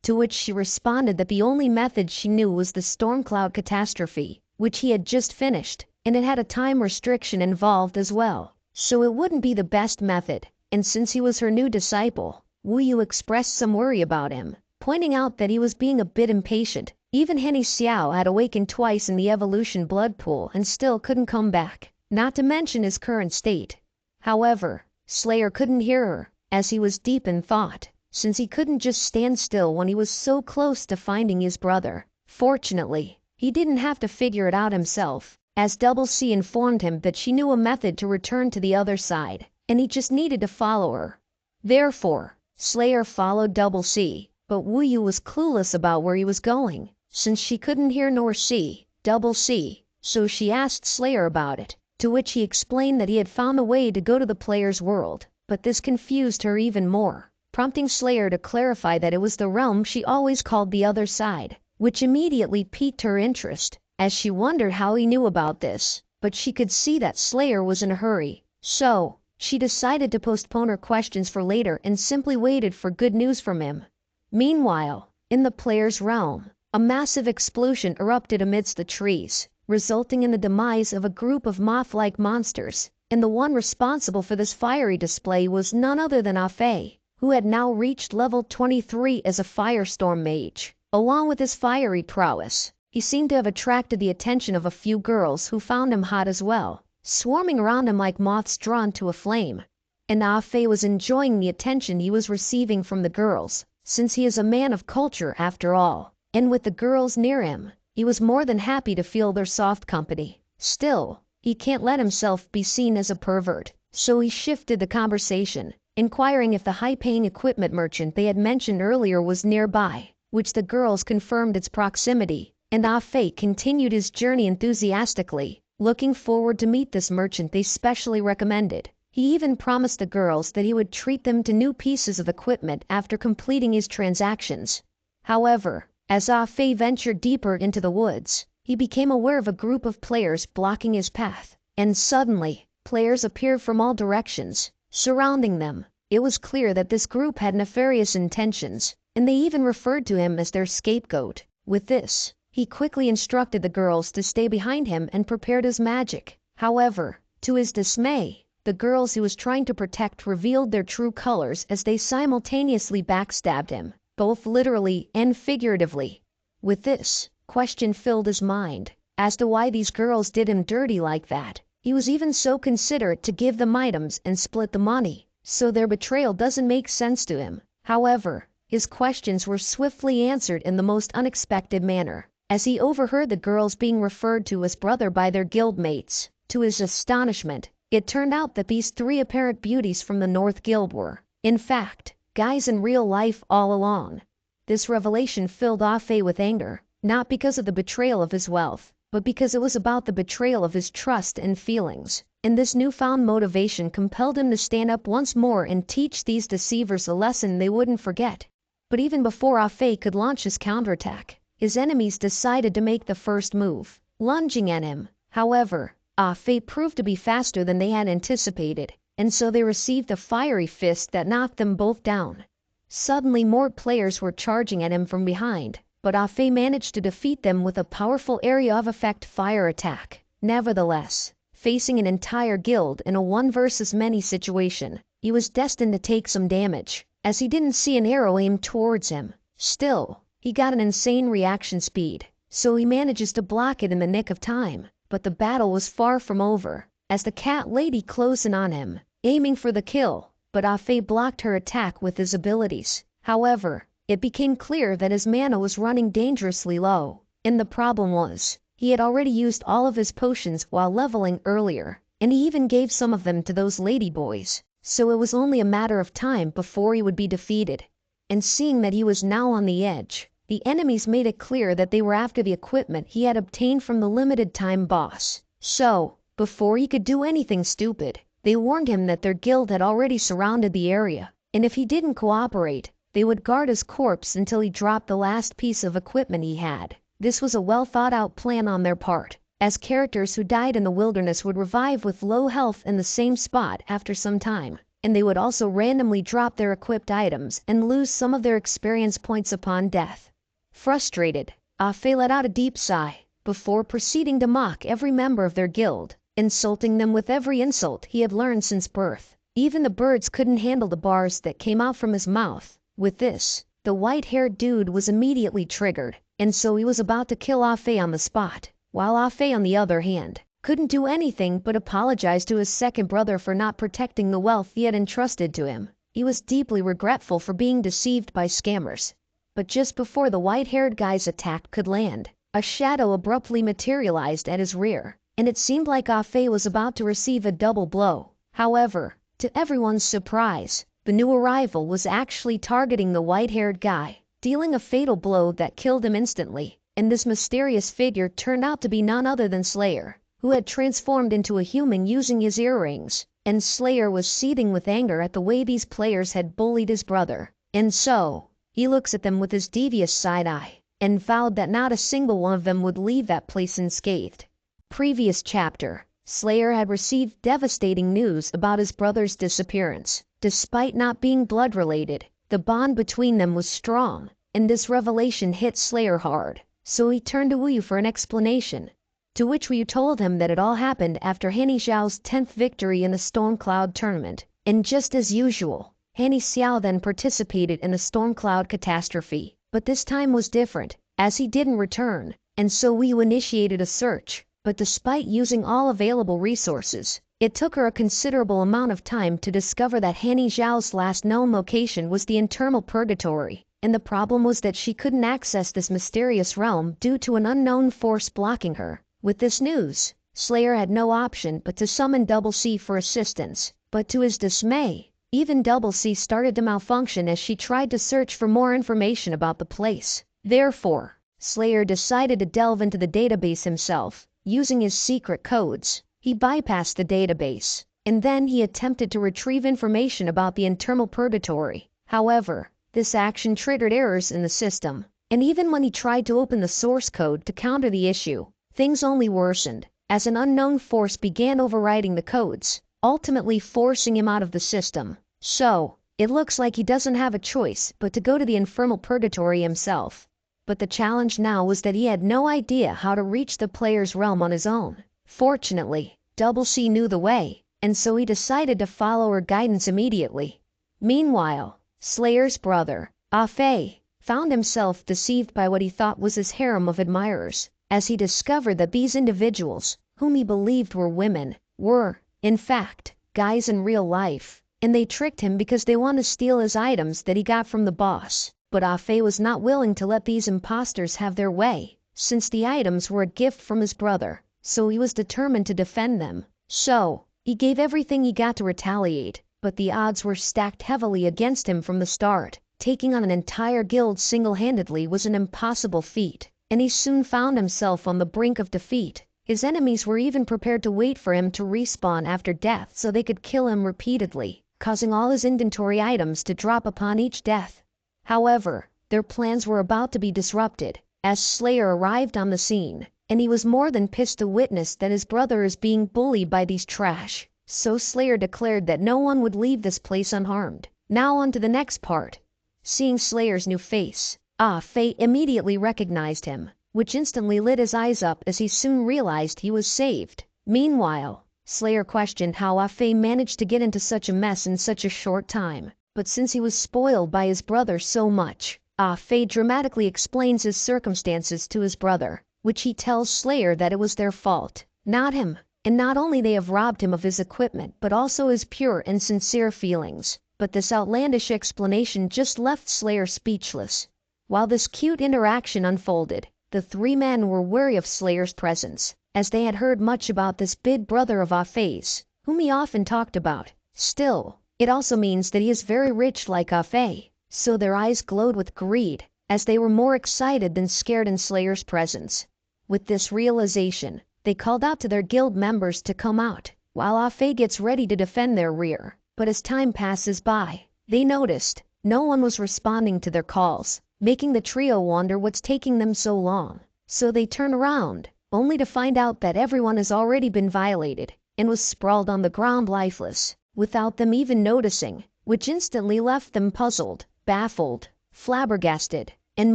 To which she responded that the only method she knew was the Stormcloud Catastrophe, which he had just finished, and it had a time restriction involved as well, so it wouldn't be the best method. And since he was her new disciple, Wu Yu expressed some worry about him, pointing out that he was being a bit impatient. Even Hanny Xiao had awakened twice in the evolution blood pool and still couldn't come back, not to mention his current state. However, Slayer couldn't hear her, as he was deep in thought, since he couldn't just stand still when he was so close to finding his brother. Fortunately, he didn't have to figure it out himself, as Double C informed him that she knew a method to return to the other side, and he just needed to follow her. Therefore, Slayer followed Double C, but Wu Yu was clueless about where he was going, since she couldn't hear nor see Double C, so she asked Slayer about it, to which he explained that he had found a way to go to the player's world, but this confused her even more, prompting Slayer to clarify that it was the realm she always called the other side, which immediately piqued her interest, as she wondered how he knew about this, but she could see that Slayer was in a hurry, so she decided to postpone her questions for later and simply waited for good news from him. Meanwhile, in the player's realm, a massive explosion erupted amidst the trees, resulting in the demise of a group of moth-like monsters, and the one responsible for this fiery display was none other than Afei, who had now reached level 23 as a firestorm mage. Along with his fiery prowess, he seemed to have attracted the attention of a few girls who found him hot as well, swarming around him like moths drawn to a flame. And Afei was enjoying the attention he was receiving from the girls, since he is a man of culture after all. And with the girls near him, he was more than happy to feel their soft company. Still, he can't let himself be seen as a pervert, so he shifted the conversation, inquiring if the high-paying equipment merchant they had mentioned earlier was nearby, which the girls confirmed its proximity, and Ah Fei continued his journey enthusiastically, looking forward to meet this merchant they specially recommended. He even promised the girls that he would treat them to new pieces of equipment after completing his transactions. However, as Ah Fei ventured deeper into the woods, he became aware of a group of players blocking his path, and suddenly, players appeared from all directions, surrounding them. It was clear that this group had nefarious intentions, and they even referred to him as their scapegoat. With this, he quickly instructed the girls to stay behind him and prepared his magic. However, to his dismay, the girls he was trying to protect revealed their true colors as they simultaneously backstabbed him, both literally and figuratively. With this, question filled his mind as to why these girls did him dirty like that. He was even so considerate to give them items and split the money, so their betrayal doesn't make sense to him. However, his questions were swiftly answered in the most unexpected manner, as he overheard the girls being referred to as brother by their guildmates. To his astonishment, it turned out that these three apparent beauties from the North Guild were, in fact, guys in real life all along. This revelation filled Ah Fei with anger, not because of the betrayal of his wealth, but because it was about the betrayal of his trust and feelings. And this newfound motivation compelled him to stand up once more and teach these deceivers a lesson they wouldn't forget. But even before Ah Fei could launch his counterattack, his enemies decided to make the first move, lunging at him. However, Ah Fei proved to be faster than they had anticipated, and so they received a fiery fist that knocked them both down. Suddenly more players were charging at him from behind, but Ah Fei managed to defeat them with a powerful area of effect fire attack. Nevertheless, facing an entire guild in a one versus many situation, he was destined to take some damage, as he didn't see an arrow aimed towards him. Still, he got an insane reaction speed, so he manages to block it in the nick of time. But the battle was far from over, as the cat lady closed in on him, aiming for the kill, but Ah Fei blocked her attack with his abilities. However, it became clear that his mana was running dangerously low, and the problem was, he had already used all of his potions while leveling earlier, and he even gave some of them to those ladyboys, so it was only a matter of time before he would be defeated. And seeing that he was now on the edge, the enemies made it clear that they were after the equipment he had obtained from the limited time boss. So, before he could do anything stupid, they warned him that their guild had already surrounded the area, and if he didn't cooperate, they would guard his corpse until he dropped the last piece of equipment he had. This was a well thought out plan on their part, as characters who died in the wilderness would revive with low health in the same spot after some time, and they would also randomly drop their equipped items and lose some of their experience points upon death. Frustrated, Ah Fei let out a deep sigh, before proceeding to mock every member of their guild, insulting them with every insult he had learned since birth. Even the birds couldn't handle the bars that came out from his mouth. With this, the white-haired dude was immediately triggered, and so he was about to kill Ah Fei on the spot, while Ah Fei on the other hand, couldn't do anything but apologize to his second brother for not protecting the wealth he had entrusted to him. He was deeply regretful for being deceived by scammers. But just before the white-haired guy's attack could land, a shadow abruptly materialized at his rear, and it seemed like Ah Fei was about to receive a double blow. However, to everyone's surprise, the new arrival was actually targeting the white-haired guy, dealing a fatal blow that killed him instantly. And this mysterious figure turned out to be none other than Slayer, who had transformed into a human using his earrings. And Slayer was seething with anger at the way these players had bullied his brother. And so, he looks at them with his devious side-eye, and vowed that not a single one of them would leave that place unscathed. Previous chapter, Slayer had received devastating news about his brother's disappearance. Despite not being blood-related, the bond between them was strong, and this revelation hit Slayer hard. So he turned to Wu Yu for an explanation, to which Wu Yu told him that it all happened after Hanny Xiao's 10th victory in the Stormcloud tournament, and just as usual, Hanny Xiao then participated in the Stormcloud catastrophe, but this time was different, as he didn't return, and so Wu Yu initiated a search. But despite using all available resources, it took her a considerable amount of time to discover that Hanny Xiao's last known location was the internal purgatory, and the problem was that she couldn't access this mysterious realm due to an unknown force blocking her. With this news, Slayer had no option but to summon Double C for assistance, but to his dismay, even Double C started to malfunction as she tried to search for more information about the place. Therefore, Slayer decided to delve into the database himself, using his secret codes. He bypassed the database, and then he attempted to retrieve information about the internal purgatory. However, this action triggered errors in the system, and even when he tried to open the source code to counter the issue, things only worsened, as an unknown force began overriding the codes, ultimately forcing him out of the system. So, it looks like he doesn't have a choice but to go to the infernal purgatory himself. But the challenge now was that he had no idea how to reach the player's realm on his own. Fortunately, Double C knew the way, and so he decided to follow her guidance immediately. Meanwhile, Slayer's brother, Afe, found himself deceived by what he thought was his harem of admirers, as he discovered that these individuals, whom he believed were women, were, in fact, guys in real life, and they tricked him because they wanted to steal his items that he got from the boss. But Afe was not willing to let these imposters have their way, since the items were a gift from his brother, so he was determined to defend them. So, he gave everything he got to retaliate, but the odds were stacked heavily against him from the start. Taking on an entire guild single-handedly was an impossible feat, and he soon found himself on the brink of defeat. His enemies were even prepared to wait for him to respawn after death so they could kill him repeatedly, causing all his inventory items to drop upon each death. However, their plans were about to be disrupted, as Slayer arrived on the scene, and he was more than pissed to witness that his brother is being bullied by these trash. So Slayer declared that no one would leave this place unharmed. Now on to the next part. Seeing Slayer's new face, Afe immediately recognized him, which instantly lit his eyes up as he soon realized he was saved. Meanwhile, Slayer questioned how Afe managed to get into such a mess in such a short time, but since he was spoiled by his brother so much, Afe dramatically explains his circumstances to his brother, which he tells Slayer that it was their fault, not him, and not only they have robbed him of his equipment but also his pure and sincere feelings. But this outlandish explanation just left Slayer speechless. While this cute interaction unfolded, the three men were wary of Slayer's presence, as they had heard much about this big brother of Afe's, whom he often talked about. Still, it also means that he is very rich like Afe, so their eyes glowed with greed, as they were more excited than scared in Slayer's presence. With this realization, they called out to their guild members to come out, while Afe gets ready to defend their rear. But as time passes by, they noticed no one was responding to their calls, making the trio wonder what's taking them so long. So they turn around, only to find out that everyone has already been violated, and was sprawled on the ground lifeless, without them even noticing, which instantly left them puzzled, baffled, flabbergasted, and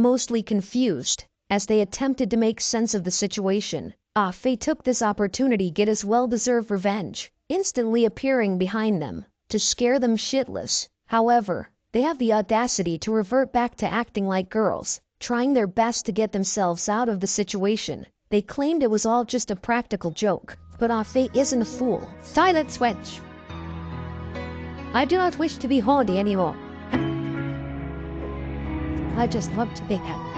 mostly confused. As they attempted to make sense of the situation, Afe took this opportunity to get his well-deserved revenge, instantly appearing behind them, to scare them shitless. However, they have the audacity to revert back to acting like girls, trying their best to get themselves out of the situation. They claimed it was all just a practical joke, but Afe isn't a fool. Silent switch. I do not wish to be horny anymore. I just want to be happy.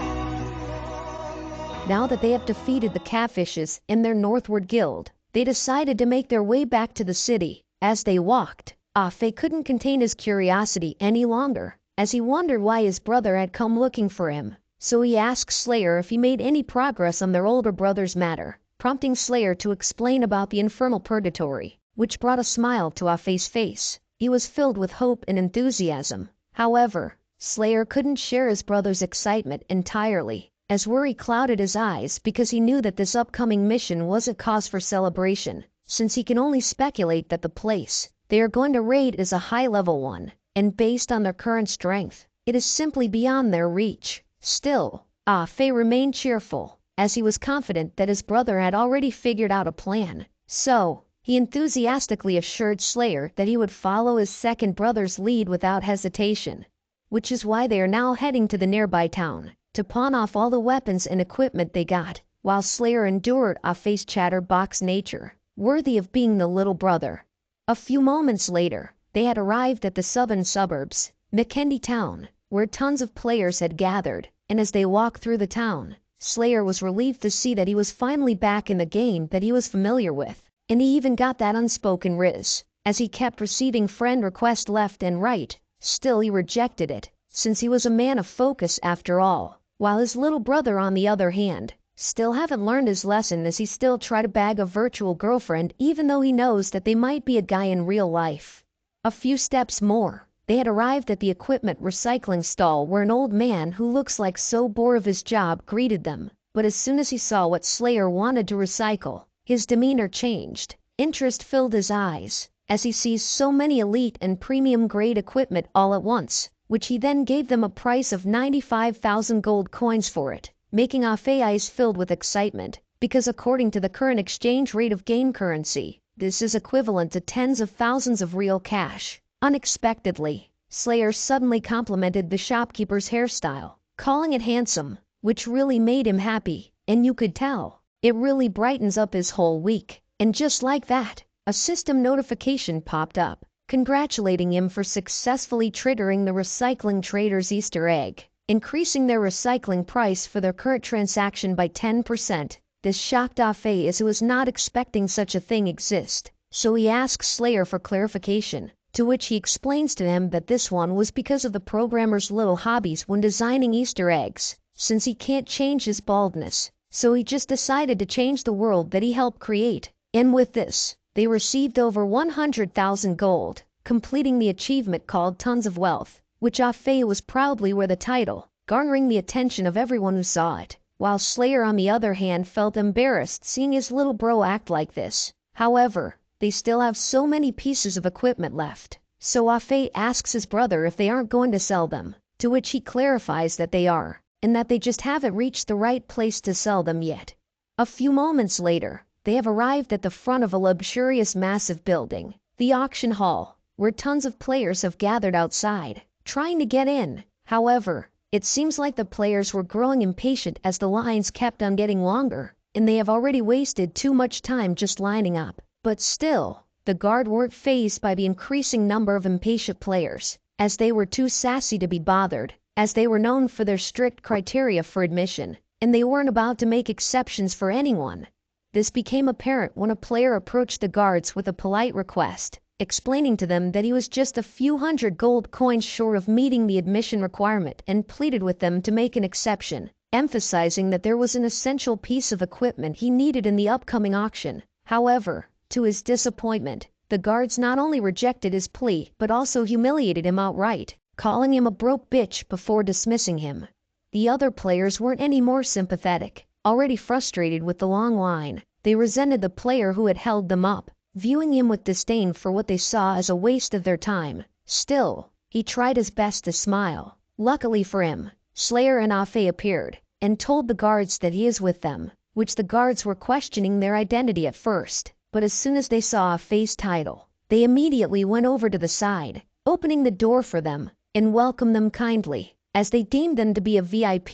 Now that they have defeated the catfishes in their northward guild, they decided to make their way back to the city. As they walked, Afe couldn't contain his curiosity any longer, as he wondered why his brother had come looking for him. So he asked Slayer if he made any progress on their older brother's matter, prompting Slayer to explain about the infernal purgatory, which brought a smile to Afe's face. He was filled with hope and enthusiasm. However, Slayer couldn't share his brother's excitement entirely, as worry clouded his eyes because he knew that this upcoming mission wasn't cause for celebration, since he can only speculate that the place they are going to raid is a high-level one, and based on their current strength, it is simply beyond their reach. Still, Afe remained cheerful, as he was confident that his brother had already figured out a plan. So, he enthusiastically assured Slayer that he would follow his second brother's lead without hesitation, which is why they are now heading to the nearby town, to pawn off all the weapons and equipment they got, while Slayer endured Afe's chatterbox nature, worthy of being the little brother. A few moments later, they had arrived at the southern suburbs, Mackendy Town, where tons of players had gathered, and as they walked through the town, Slayer was relieved to see that he was finally back in the game that he was familiar with, and he even got that unspoken riz, as he kept receiving friend requests left and right. Still he rejected it, since he was a man of focus after all, while his little brother on the other hand, still haven't learned his lesson as he still tried to bag a virtual girlfriend even though he knows that they might be a guy in real life. A few steps more, they had arrived at the equipment recycling stall where an old man who looks like so bored of his job greeted them, but as soon as he saw what Slayer wanted to recycle, his demeanor changed. Interest filled his eyes, as he sees so many elite and premium grade equipment all at once, which he then gave them a price of 95,000 gold coins for it, making Afei's eyes filled with excitement, because according to the current exchange rate of game currency, this is equivalent to tens of thousands of real cash. Unexpectedly, Slayer suddenly complimented the shopkeeper's hairstyle, calling it handsome, which really made him happy, and you could tell. It really brightens up his whole week. And just like that, a system notification popped up, congratulating him for successfully triggering the recycling trader's Easter egg, increasing their recycling price for their current transaction by 10%. This shocked Afei as he was not expecting such a thing exist, so he asks Slayer for clarification, to which he explains to him that this one was because of the programmer's little hobbies when designing Easter eggs, since he can't change his baldness, so he just decided to change the world that he helped create. And with this, they received over 100,000 gold, completing the achievement called Tons of Wealth, which Afei was proudly wear the title, garnering the attention of everyone who saw it, while Slayer on the other hand felt embarrassed seeing his little bro act like this. However, they still have so many pieces of equipment left, so Afei asks his brother if they aren't going to sell them, to which he clarifies that they are, and that they just haven't reached the right place to sell them yet. A few moments later, they have arrived at the front of a luxurious massive building, the auction hall, where tons of players have gathered outside, trying to get in. However, it seems like the players were growing impatient as the lines kept on getting longer, and they have already wasted too much time just lining up. But still, the guard weren't fazed by the increasing number of impatient players, as they were too sassy to be bothered, as they were known for their strict criteria for admission, and they weren't about to make exceptions for anyone. This became apparent when a player approached the guards with a polite request, explaining to them that he was just a few hundred gold coins short of meeting the admission requirement and pleaded with them to make an exception, emphasizing that there was an essential piece of equipment he needed in the upcoming auction. However, to his disappointment, the guards not only rejected his plea but also humiliated him outright, calling him a broke bitch before dismissing him. The other players weren't any more sympathetic. Already frustrated with the long line, they resented the player who had held them up, viewing him with disdain for what they saw as a waste of their time. Still, he tried his best to smile. Luckily for him, Slayer and Afei appeared, and told the guards that he is with them, which the guards were questioning their identity at first. But as soon as they saw Afei's title, they immediately went over to the side, opening the door for them, and welcomed them kindly, as they deemed them to be a VIP,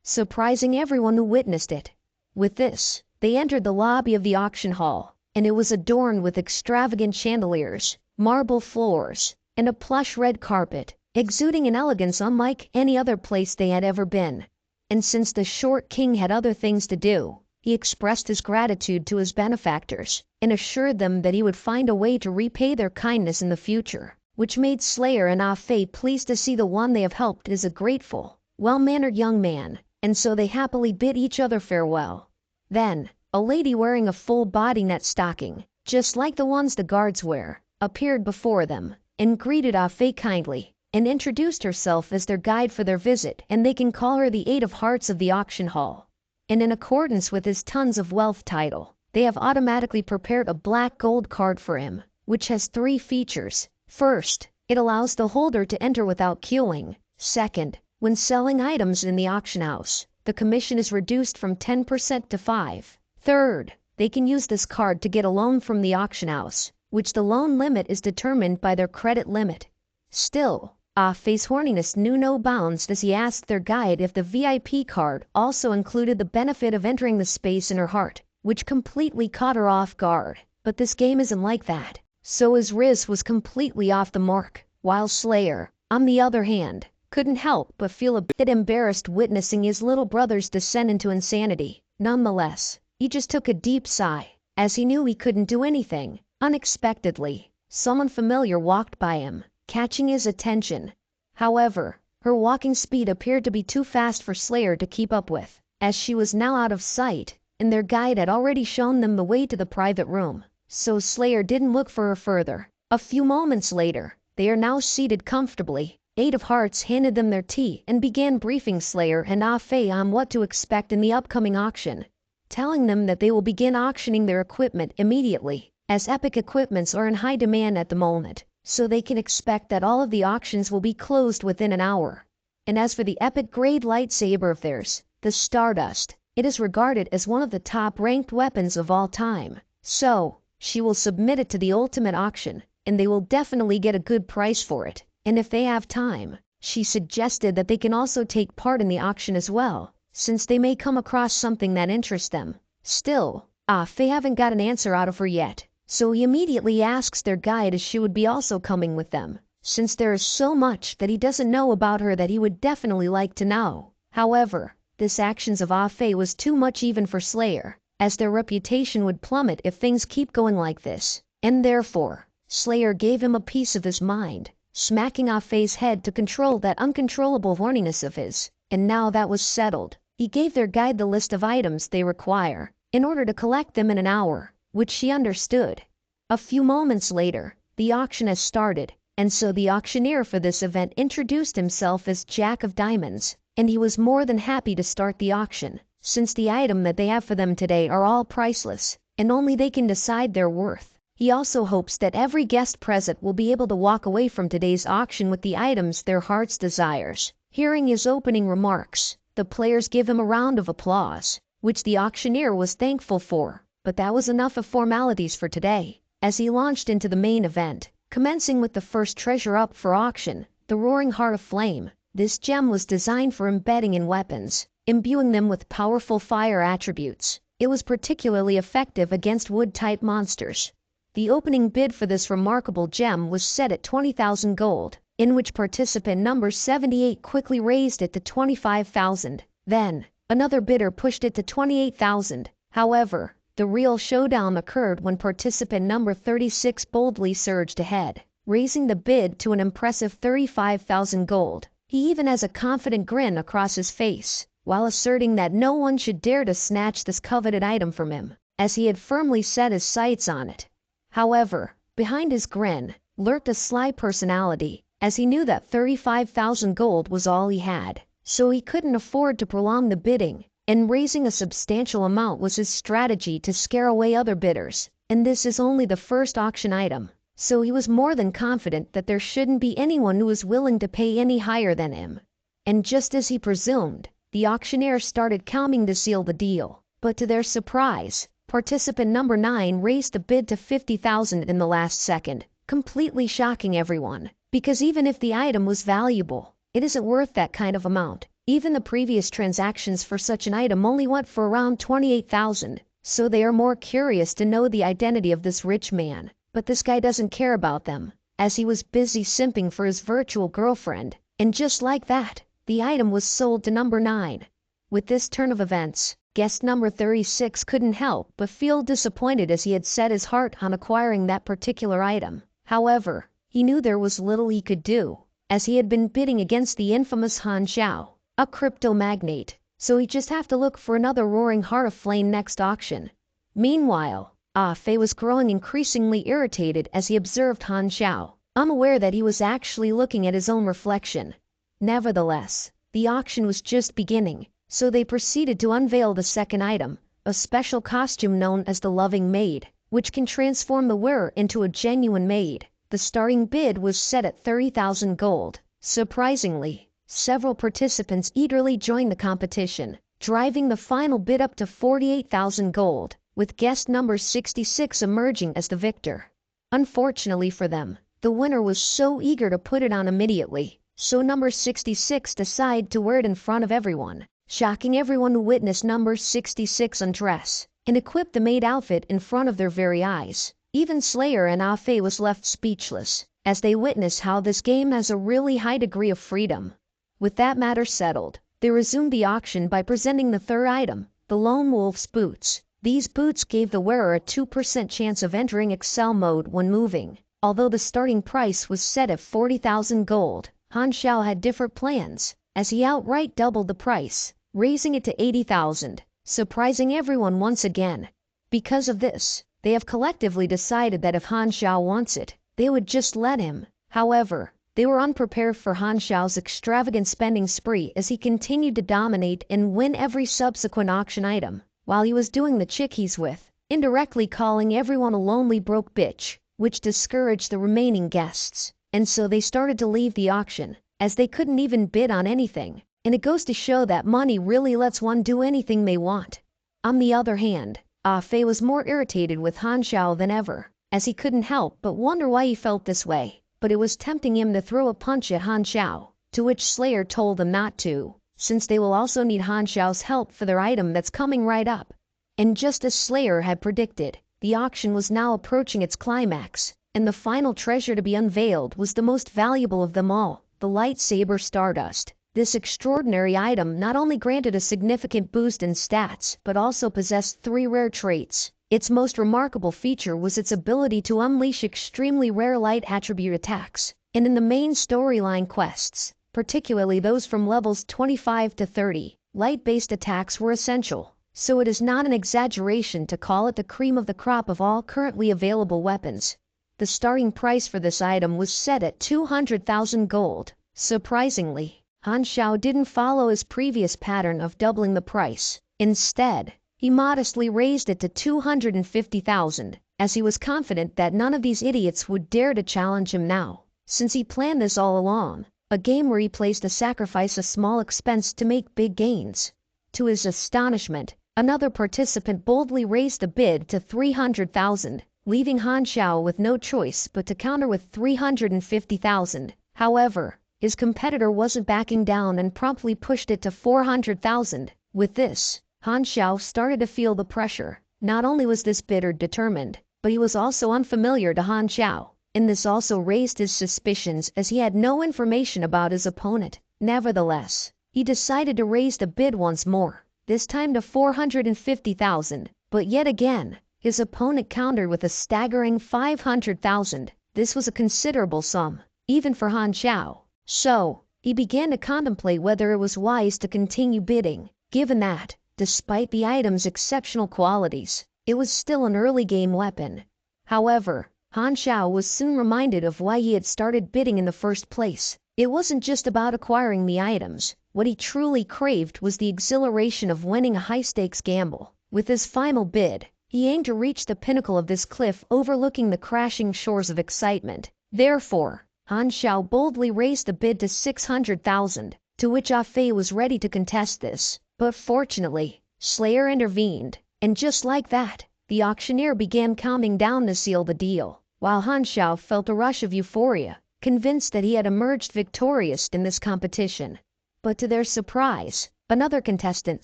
surprising everyone who witnessed it. With this, they entered the lobby of the auction hall, and it was adorned with extravagant chandeliers, marble floors, and a plush red carpet, exuding an elegance unlike any other place they had ever been. And since the short king had other things to do, he expressed his gratitude to his benefactors, and assured them that he would find a way to repay their kindness in the future, which made Slayer and Afei pleased to see the one they have helped is a grateful, well-mannered young man, and so they happily bid each other farewell. Then, a lady wearing a full body net stocking, just like the ones the guards wear, appeared before them, and greeted Afei kindly, and introduced herself as their guide for their visit, and they can call her the Eight of Hearts of the auction hall. And in accordance with his Tons of Wealth title, they have automatically prepared a black gold card for him, which has 3 features. First, it allows the holder to enter without queuing. Second, when selling items in the auction house, the commission is reduced from 10% to 5%. Third, they can use this card to get a loan from the auction house, which the loan limit is determined by their credit limit. Still, Afei's horniness knew no bounds as he asked their guide if the VIP card also included the benefit of entering the space in her heart, which completely caught her off guard. But this game isn't like that, so his riz was completely off the mark, while Slayer, on the other hand, couldn't help but feel a bit embarrassed witnessing his little brother's descent into insanity. Nonetheless, he just took a deep sigh, as he knew he couldn't do anything. Unexpectedly, someone familiar walked by him, catching his attention. However, her walking speed appeared to be too fast for Slayer to keep up with, as she was now out of sight, and their guide had already shown them the way to the private room, so Slayer didn't look for her further. A few moments later, they are now seated comfortably. Eight of Hearts handed them their tea and began briefing Slayer and Ah Fei on what to expect in the upcoming auction, telling them that they will begin auctioning their equipment immediately, as epic equipments are in high demand at the moment, so they can expect that all of the auctions will be closed within an hour. And as for the epic grade lightsaber of theirs, the Stardust, it is regarded as one of the top-ranked weapons of all time, so she will submit it to the ultimate auction, and they will definitely get a good price for it. And if they have time, she suggested that they can also take part in the auction as well, since they may come across something that interests them. Still, Ah Fei haven't got an answer out of her yet, so he immediately asks their guide if she would be also coming with them, since there is so much that he doesn't know about her that he would definitely like to know. However, this actions of Ah Fei was too much even for Slayer, as their reputation would plummet if things keep going like this, and therefore, Slayer gave him a piece of his mind, smacking Ah Fei's head to control that uncontrollable horniness of his. And now that was settled, he gave their guide the list of items they require, in order to collect them in an hour, which she understood. A few moments later, the auction has started, and so the auctioneer for this event introduced himself as Jack of Diamonds, and he was more than happy to start the auction, since the item that they have for them today are all priceless, and only they can decide their worth. He also hopes that every guest present will be able to walk away from today's auction with the items their hearts desires. Hearing his opening remarks, the players give him a round of applause, which the auctioneer was thankful for, but that was enough of formalities for today, as he launched into the main event, commencing with the first treasure up for auction, the Roaring Heart of Flame. This gem was designed for embedding in weapons, imbuing them with powerful fire attributes. It was particularly effective against wood-type monsters. The opening bid for this remarkable gem was set at 20,000 gold, in which participant number 78 quickly raised it to 25,000. Then, another bidder pushed it to 28,000. However, the real showdown occurred when participant number 36 boldly surged ahead, raising the bid to an impressive 35,000 gold. He even has a confident grin across his face, while asserting that no one should dare to snatch this coveted item from him, as he had firmly set his sights on it. However, behind his grin lurked a sly personality, as he knew that 35,000 gold was all he had, so he couldn't afford to prolong the bidding, and raising a substantial amount was his strategy to scare away other bidders. And this is only the first auction item, so he was more than confident that there shouldn't be anyone who was willing to pay any higher than him. And just as he presumed, the auctioneer started counting to seal the deal, but to their surprise, participant number 9 raised the bid to 50,000 in the last second, completely shocking everyone, because even if the item was valuable, it isn't worth that kind of amount. Even the previous transactions for such an item only went for around 28,000, so they are more curious to know the identity of this rich man. But this guy doesn't care about them, as he was busy simping for his virtual girlfriend, and just like that, the item was sold to number 9. With this turn of events, guest number 36 couldn't help but feel disappointed, as he had set his heart on acquiring that particular item. However, he knew there was little he could do, as he had been bidding against the infamous Han Xiao, a crypto magnate, so he'd just have to look for another Roaring Heart of Flame next auction. Meanwhile, Ah Fei was growing increasingly irritated as he observed Han Xiao, unaware that he was actually looking at his own reflection. Nevertheless, the auction was just beginning, so they proceeded to unveil the second item, a special costume known as the Loving Maid, which can transform the wearer into a genuine maid. The starting bid was set at 30,000 gold. Surprisingly, several participants eagerly joined the competition, driving the final bid up to 48,000 gold, with guest number 66 emerging as the victor. Unfortunately for them, the winner was so eager to put it on immediately, so number 66 decided to wear it in front of everyone, shocking everyone who witnessed number 66 undress and equip the maid outfit in front of their very eyes. Even Slayer and Ah Fei was left speechless, as they witnessed how this game has a really high degree of freedom. With that matter settled, they resumed the auction by presenting the third item, the Lone Wolf's boots. These boots gave the wearer a 2% chance of entering Excel mode when moving. Although the starting price was set at 40,000 gold, Han Xiao had different plans, as he outright doubled the price, raising it to 80,000, surprising everyone once again. Because of this, they have collectively decided that if Han Xiao wants it, they would just let him. However, they were unprepared for Han Xiao's extravagant spending spree as he continued to dominate and win every subsequent auction item, while he was doing the chick he's with, indirectly calling everyone a lonely broke bitch, which discouraged the remaining guests. And so they started to leave the auction, as they couldn't even bid on anything, and it goes to show that money really lets one do anything they want. On the other hand, Fei was more irritated with Han Xiao than ever, as he couldn't help but wonder why he felt this way, but it was tempting him to throw a punch at Han Xiao, to which Slayer told them not to, since they will also need Han Xiao's help for their item that's coming right up. And just as Slayer had predicted, the auction was now approaching its climax, and the final treasure to be unveiled was the most valuable of them all, the lightsaber Stardust. This extraordinary item not only granted a significant boost in stats, but also possessed 3 rare traits. Its most remarkable feature was its ability to unleash extremely rare light attribute attacks, and in the main storyline quests, particularly those from levels 25 to 30, light-based attacks were essential, so it is not an exaggeration to call it the cream of the crop of all currently available weapons. The starting price for this item was set at 200,000 gold. Surprisingly, Han Xiao didn't follow his previous pattern of doubling the price. Instead, he modestly raised it to 250,000, as he was confident that none of these idiots would dare to challenge him now, since he planned this all along, a game where he placed to sacrifice a small expense to make big gains. To his astonishment, another participant boldly raised the bid to 300,000, leaving Han Xiao with no choice but to counter with 350,000. However, his competitor wasn't backing down and promptly pushed it to 400,000. With this, Han Xiao started to feel the pressure. Not only was this bidder determined, but he was also unfamiliar to Han Xiao, and this also raised his suspicions as he had no information about his opponent. Nevertheless, he decided to raise the bid once more, this time to 450,000, but yet again, his opponent countered with a staggering 500,000. This was a considerable sum, even for Han Xiao. So, he began to contemplate whether it was wise to continue bidding, given that, despite the item's exceptional qualities, it was still an early game weapon. However, Han Xiao was soon reminded of why he had started bidding in the first place. It wasn't just about acquiring the items. What he truly craved was the exhilaration of winning a high-stakes gamble. With his final bid, he aimed to reach the pinnacle of this cliff overlooking the crashing shores of excitement. Therefore, Han Xiao boldly raised the bid to 600,000, to which Fei was ready to contest this. But fortunately, Slayer intervened, and just like that, the auctioneer began counting down to seal the deal, while Han Xiao felt a rush of euphoria, convinced that he had emerged victorious in this competition. But to their surprise, another contestant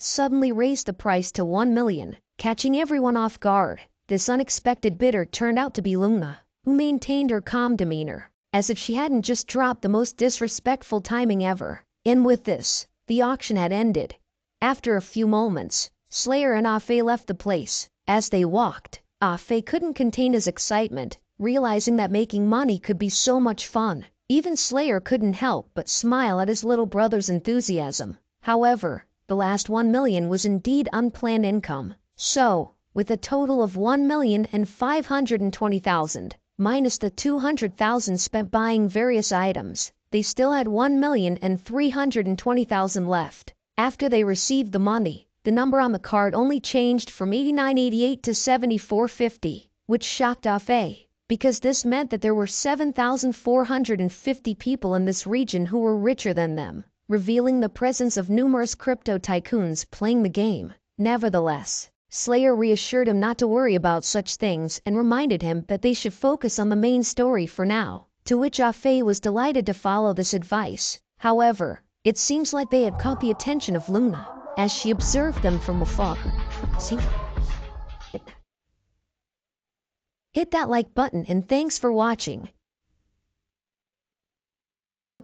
suddenly raised the price to 1 million, catching everyone off guard. This unexpected bidder turned out to be Luna, who maintained her calm demeanor, as if she hadn't just dropped the most disrespectful timing ever. And with this, the auction had ended. After a few moments, Slayer and Fei left the place. As they walked, Fei couldn't contain his excitement, realizing that making money could be so much fun. Even Slayer couldn't help but smile at his little brother's enthusiasm. However, the last 1 million was indeed unplanned income. So, with a total of 1,520,000, minus the 200,000 spent buying various items, they still had 1,320,000 left. After they received the money, the number on the card only changed from 8988 to 7450, which shocked Fei, because this meant that there were 7,450 people in this region who were richer than them, revealing the presence of numerous crypto tycoons playing the game. Nevertheless, Slayer reassured him not to worry about such things and reminded him that they should focus on the main story for now, to which Fei was delighted to follow this advice. However, it seems like they had caught the attention of Luna, as she observed them from afar. See? Hit that like button and thanks for watching.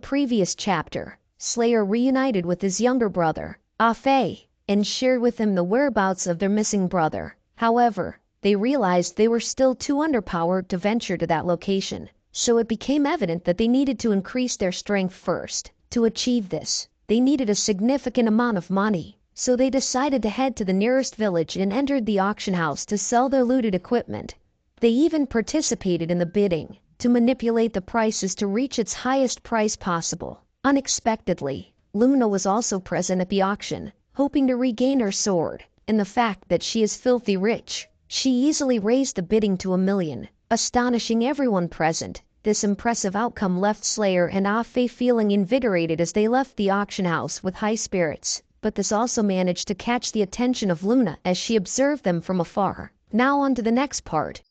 Previous chapter. Slayer reunited with his younger brother, Afe, and shared with him the whereabouts of their missing brother. However, they realized they were still too underpowered to venture to that location, so it became evident that they needed to increase their strength first. To achieve this, they needed a significant amount of money, so they decided to head to the nearest village and entered the auction house to sell their looted equipment. They even participated in the bidding to manipulate the prices to reach its highest price possible. Unexpectedly, Luna was also present at the auction, hoping to regain her sword, and the fact that she is filthy rich. She easily raised the bidding to 1 million, astonishing everyone present. This impressive outcome left Slayer and Afe feeling invigorated as they left the auction house with high spirits, but this also managed to catch the attention of Luna as she observed them from afar. Now on to the next part.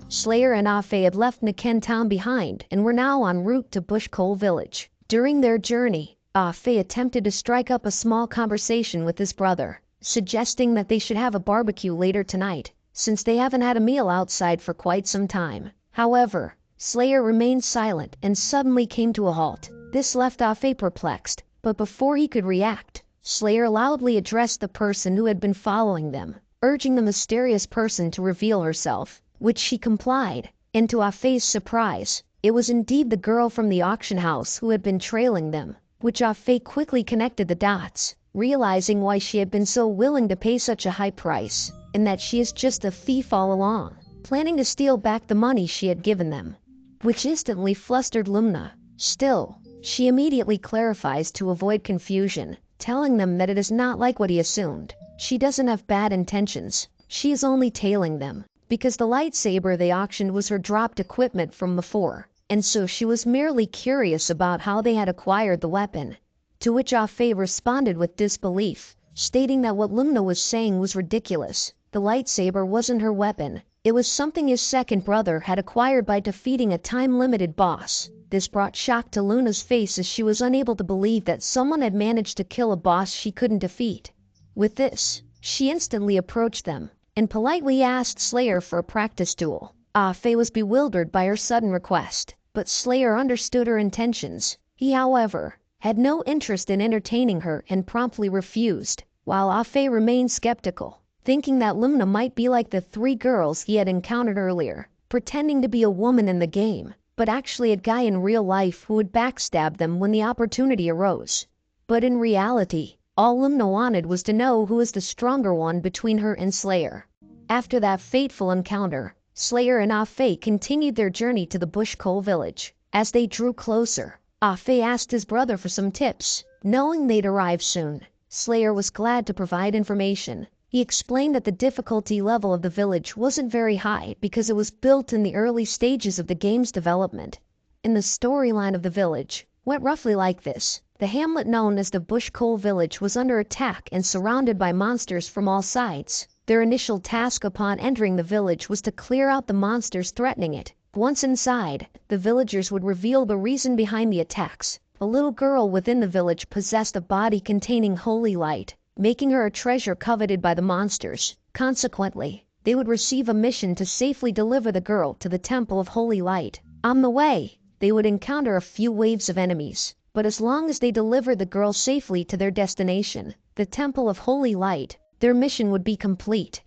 Slayer and Afe had left Niken town behind and were now en route to Bush Coal village. During their journey, Afe attempted to strike up a small conversation with his brother, suggesting that they should have a barbecue later tonight, since they haven't had a meal outside for quite some time. However, Slayer remained silent and suddenly came to a halt. This left Afe perplexed, but before he could react, Slayer loudly addressed the person who had been following them, urging the mysterious person to reveal herself, which she complied, and to Afe's surprise, it was indeed the girl from the auction house who had been trailing them, which Afe quickly connected the dots, realizing why she had been so willing to pay such a high price, and that she is just a thief all along, planning to steal back the money she had given them, which instantly flustered Luna. Still, she immediately clarifies to avoid confusion, telling them that it is not like what he assumed. She doesn't have bad intentions, she is only tailing them, because the lightsaber they auctioned was her dropped equipment from before, and so she was merely curious about how they had acquired the weapon. To which Afe responded with disbelief, stating that what Luna was saying was ridiculous. The lightsaber wasn't her weapon, it was something his second brother had acquired by defeating a time-limited boss. This brought shock to Luna's face as she was unable to believe that someone had managed to kill a boss she couldn't defeat. With this, she instantly approached them and politely asked Slayer for a practice duel. Afe was bewildered by her sudden request, but Slayer understood her intentions. He, however, had no interest in entertaining her and promptly refused, while Afe remained skeptical, thinking that Luna might be like the 3 girls he had encountered earlier, pretending to be a woman in the game, but actually a guy in real life who would backstab them when the opportunity arose. But in reality, all Luna wanted was to know who was the stronger one between her and Slayer. After that fateful encounter, Slayer and Afe continued their journey to the Bush Coal village. As they drew closer, Afe asked his brother for some tips. Knowing they'd arrive soon, Slayer was glad to provide information. He explained that the difficulty level of the village wasn't very high because it was built in the early stages of the game's development. In the storyline of the village went roughly like this. The hamlet known as the Bush Coal village was under attack and surrounded by monsters from all sides. Their initial task upon entering the village was to clear out the monsters threatening it. Once inside, the villagers would reveal the reason behind the attacks. A little girl within the village possessed a body containing holy light, making her a treasure coveted by the monsters. Consequently, they would receive a mission to safely deliver the girl to the Temple of Holy Light. On the way, they would encounter a few waves of enemies, but as long as they delivered the girl safely to their destination, the Temple of Holy Light, their mission would be complete.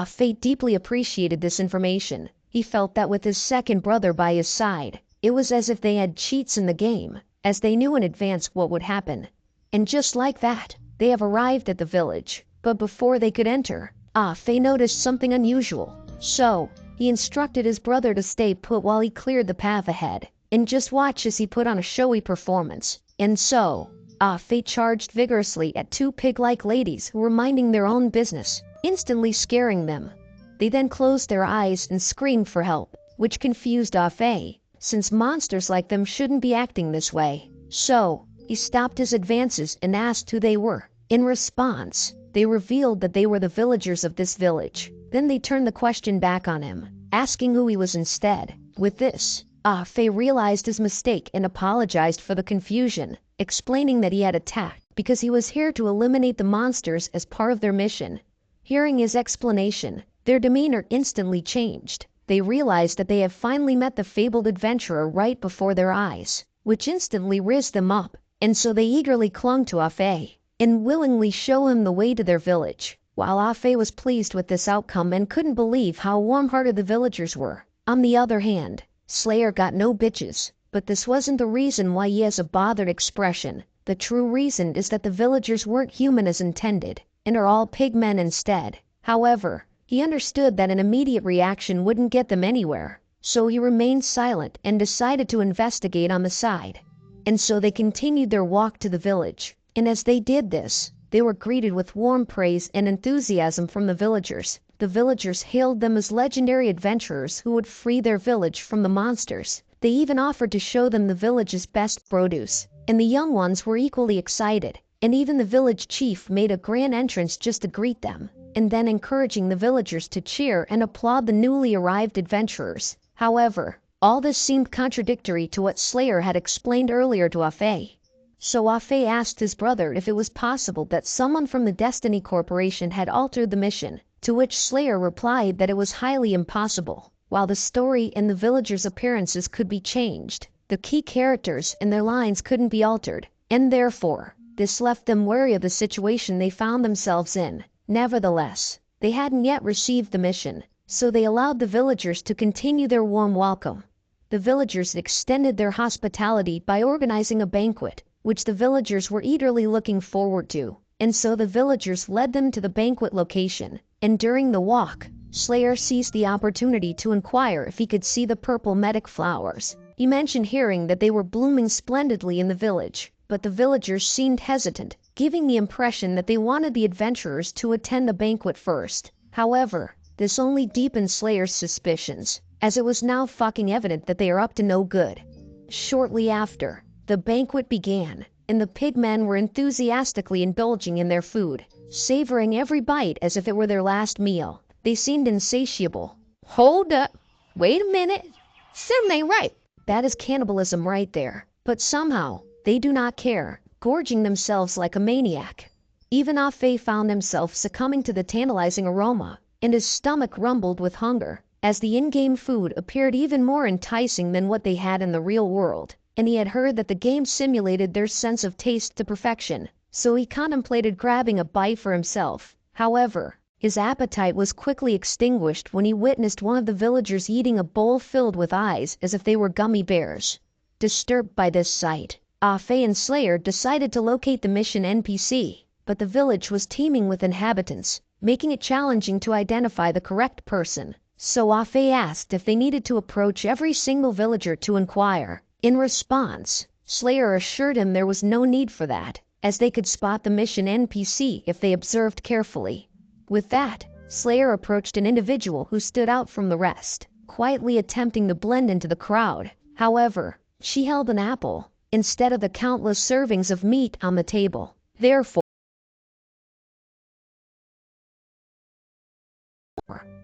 Fate deeply appreciated this information. He felt that with his second brother by his side, it was as if they had cheats in the game, as they knew in advance what would happen. And just like that, they have arrived at the village. But before they could enter, Fei noticed something unusual. So, he instructed his brother to stay put while he cleared the path ahead, and just watch as he put on a showy performance. And so, Fei charged vigorously at 2 pig-like ladies who were minding their own business, instantly scaring them. They then closed their eyes and screamed for help, which confused Fei, since monsters like them shouldn't be acting this way. So, he stopped his advances and asked who they were. In response, they revealed that they were the villagers of this village. Then they turned the question back on him, asking who he was instead. With this, Fei realized his mistake and apologized for the confusion, explaining that he had attacked because he was here to eliminate the monsters as part of their mission. Hearing his explanation, their demeanor instantly changed. They realized that they had finally met the fabled adventurer right before their eyes, which instantly raised them up, and so they eagerly clung to Afe and willingly show him the way to their village. While Afe was pleased with this outcome and couldn't believe how warm-hearted the villagers were. On the other hand, Slayer got no bitches, but this wasn't the reason why he has a bothered expression. The true reason is that the villagers weren't human as intended, and are all pigmen instead. However, he understood that an immediate reaction wouldn't get them anywhere, so he remained silent and decided to investigate on the side. And so they continued their walk to the village, and as they did this, they were greeted with warm praise and enthusiasm from the villagers. The villagers hailed them as legendary adventurers who would free their village from the monsters. They even offered to show them the village's best produce, and the young ones were equally excited, and even the village chief made a grand entrance just to greet them, and then encouraging the villagers to cheer and applaud the newly arrived adventurers. However, all this seemed contradictory to what Slayer had explained earlier to Afe. So Afe asked his brother if it was possible that someone from the Destiny Corporation had altered the mission, to which Slayer replied that it was highly impossible. While the story and the villagers' appearances could be changed, the key characters and their lines couldn't be altered, and therefore, this left them wary of the situation they found themselves in. Nevertheless, they hadn't yet received the mission, so they allowed the villagers to continue their warm welcome. The villagers extended their hospitality by organizing a banquet, which the villagers were eagerly looking forward to, and so the villagers led them to the banquet location, and during the walk, Slayer seized the opportunity to inquire if he could see the purple medic flowers. He mentioned hearing that they were blooming splendidly in the village, but the villagers seemed hesitant, giving the impression that they wanted the adventurers to attend the banquet first. However, this only deepened Slayer's suspicions, as it was now fucking evident that they are up to no good. Shortly after, the banquet began, and the pigmen were enthusiastically indulging in their food, savoring every bite as if it were their last meal. They seemed insatiable. Hold up. Wait a minute. Something ain't right. That is cannibalism right there. But somehow, they do not care, gorging themselves like a maniac. Even Afe found himself succumbing to the tantalizing aroma, and his stomach rumbled with hunger, as the in-game food appeared even more enticing than what they had in the real world. And he had heard that the game simulated their sense of taste to perfection, so he contemplated grabbing a bite for himself. However, his appetite was quickly extinguished when he witnessed one of the villagers eating a bowl filled with eyes as if they were gummy bears. Disturbed by this sight, Afe and Slayer decided to locate the mission NPC, but the village was teeming with inhabitants, making it challenging to identify the correct person. So Afe asked if they needed to approach every single villager to inquire. In response, Slayer assured him there was no need for that, as they could spot the mission NPC if they observed carefully. With that, Slayer approached an individual who stood out from the rest, quietly attempting to blend into the crowd. However, she held an apple, instead of the countless servings of meat on the table. Therefore,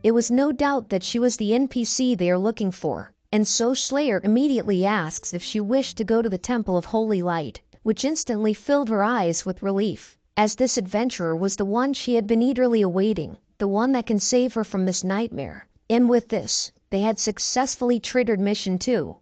it was no doubt that she was the NPC they are looking for. And so Slayer immediately asks if she wished to go to the Temple of Holy Light, which instantly filled her eyes with relief, as this adventurer was the one she had been eagerly awaiting, the one that can save her from this nightmare. And with this, they had successfully triggered mission 2.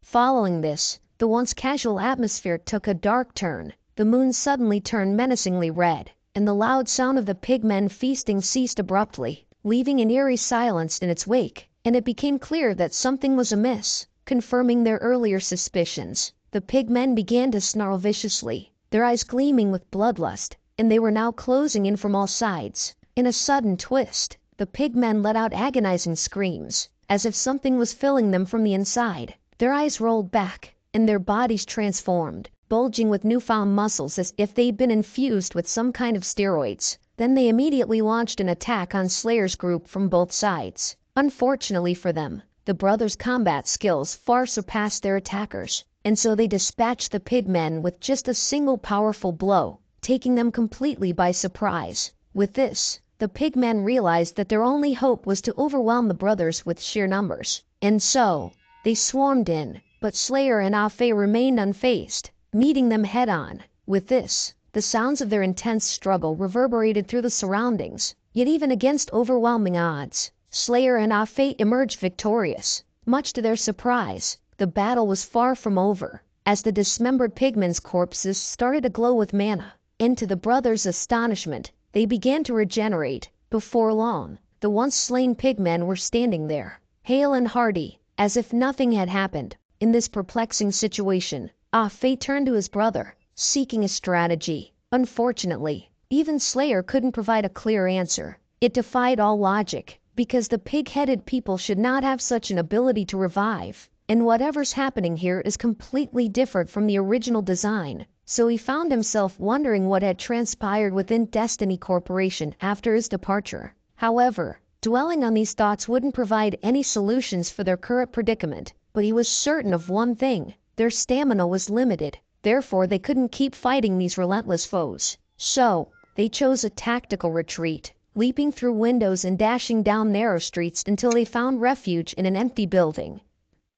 Following this, the once casual atmosphere took a dark turn. The moon suddenly turned menacingly red, and the loud sound of the pigmen feasting ceased abruptly, leaving an eerie silence in its wake. And it became clear that something was amiss, confirming their earlier suspicions. The pigmen began to snarl viciously, their eyes gleaming with bloodlust, and they were now closing in from all sides. In a sudden twist, the pigmen let out agonizing screams, as if something was filling them from the inside. Their eyes rolled back, and their bodies transformed, bulging with newfound muscles as if they'd been infused with some kind of steroids. Then they immediately launched an attack on Slayer's group from both sides. Unfortunately for them, the brothers' combat skills far surpassed their attackers, and so they dispatched the pigmen with just a single powerful blow, taking them completely by surprise. With this, the pigmen realized that their only hope was to overwhelm the brothers with sheer numbers. And so, they swarmed in, but Slayer and Afe remained unfazed, meeting them head-on. With this, the sounds of their intense struggle reverberated through the surroundings, yet even against overwhelming odds, Slayer and Afe emerged victorious. Much to their surprise, the battle was far from over. as the dismembered pigmen's corpses started to glow with mana. And to the brothers' astonishment, they began to regenerate. Before long, the once slain pigmen were standing there, hale and hearty, as if nothing had happened. In this perplexing situation, Ah-Fei turned to his brother, seeking a strategy. Unfortunately, even Slayer couldn't provide a clear answer. It defied all logic, because the pig-headed people should not have such an ability to revive. And whatever's happening here is completely different from the original design. So he found himself wondering what had transpired within Destiny Corporation after his departure. However, dwelling on these thoughts wouldn't provide any solutions for their current predicament, but he was certain of one thing: their stamina was limited. Therefore, they couldn't keep fighting these relentless foes. So, they chose a tactical retreat, leaping through windows and dashing down narrow streets until they found refuge in an empty building.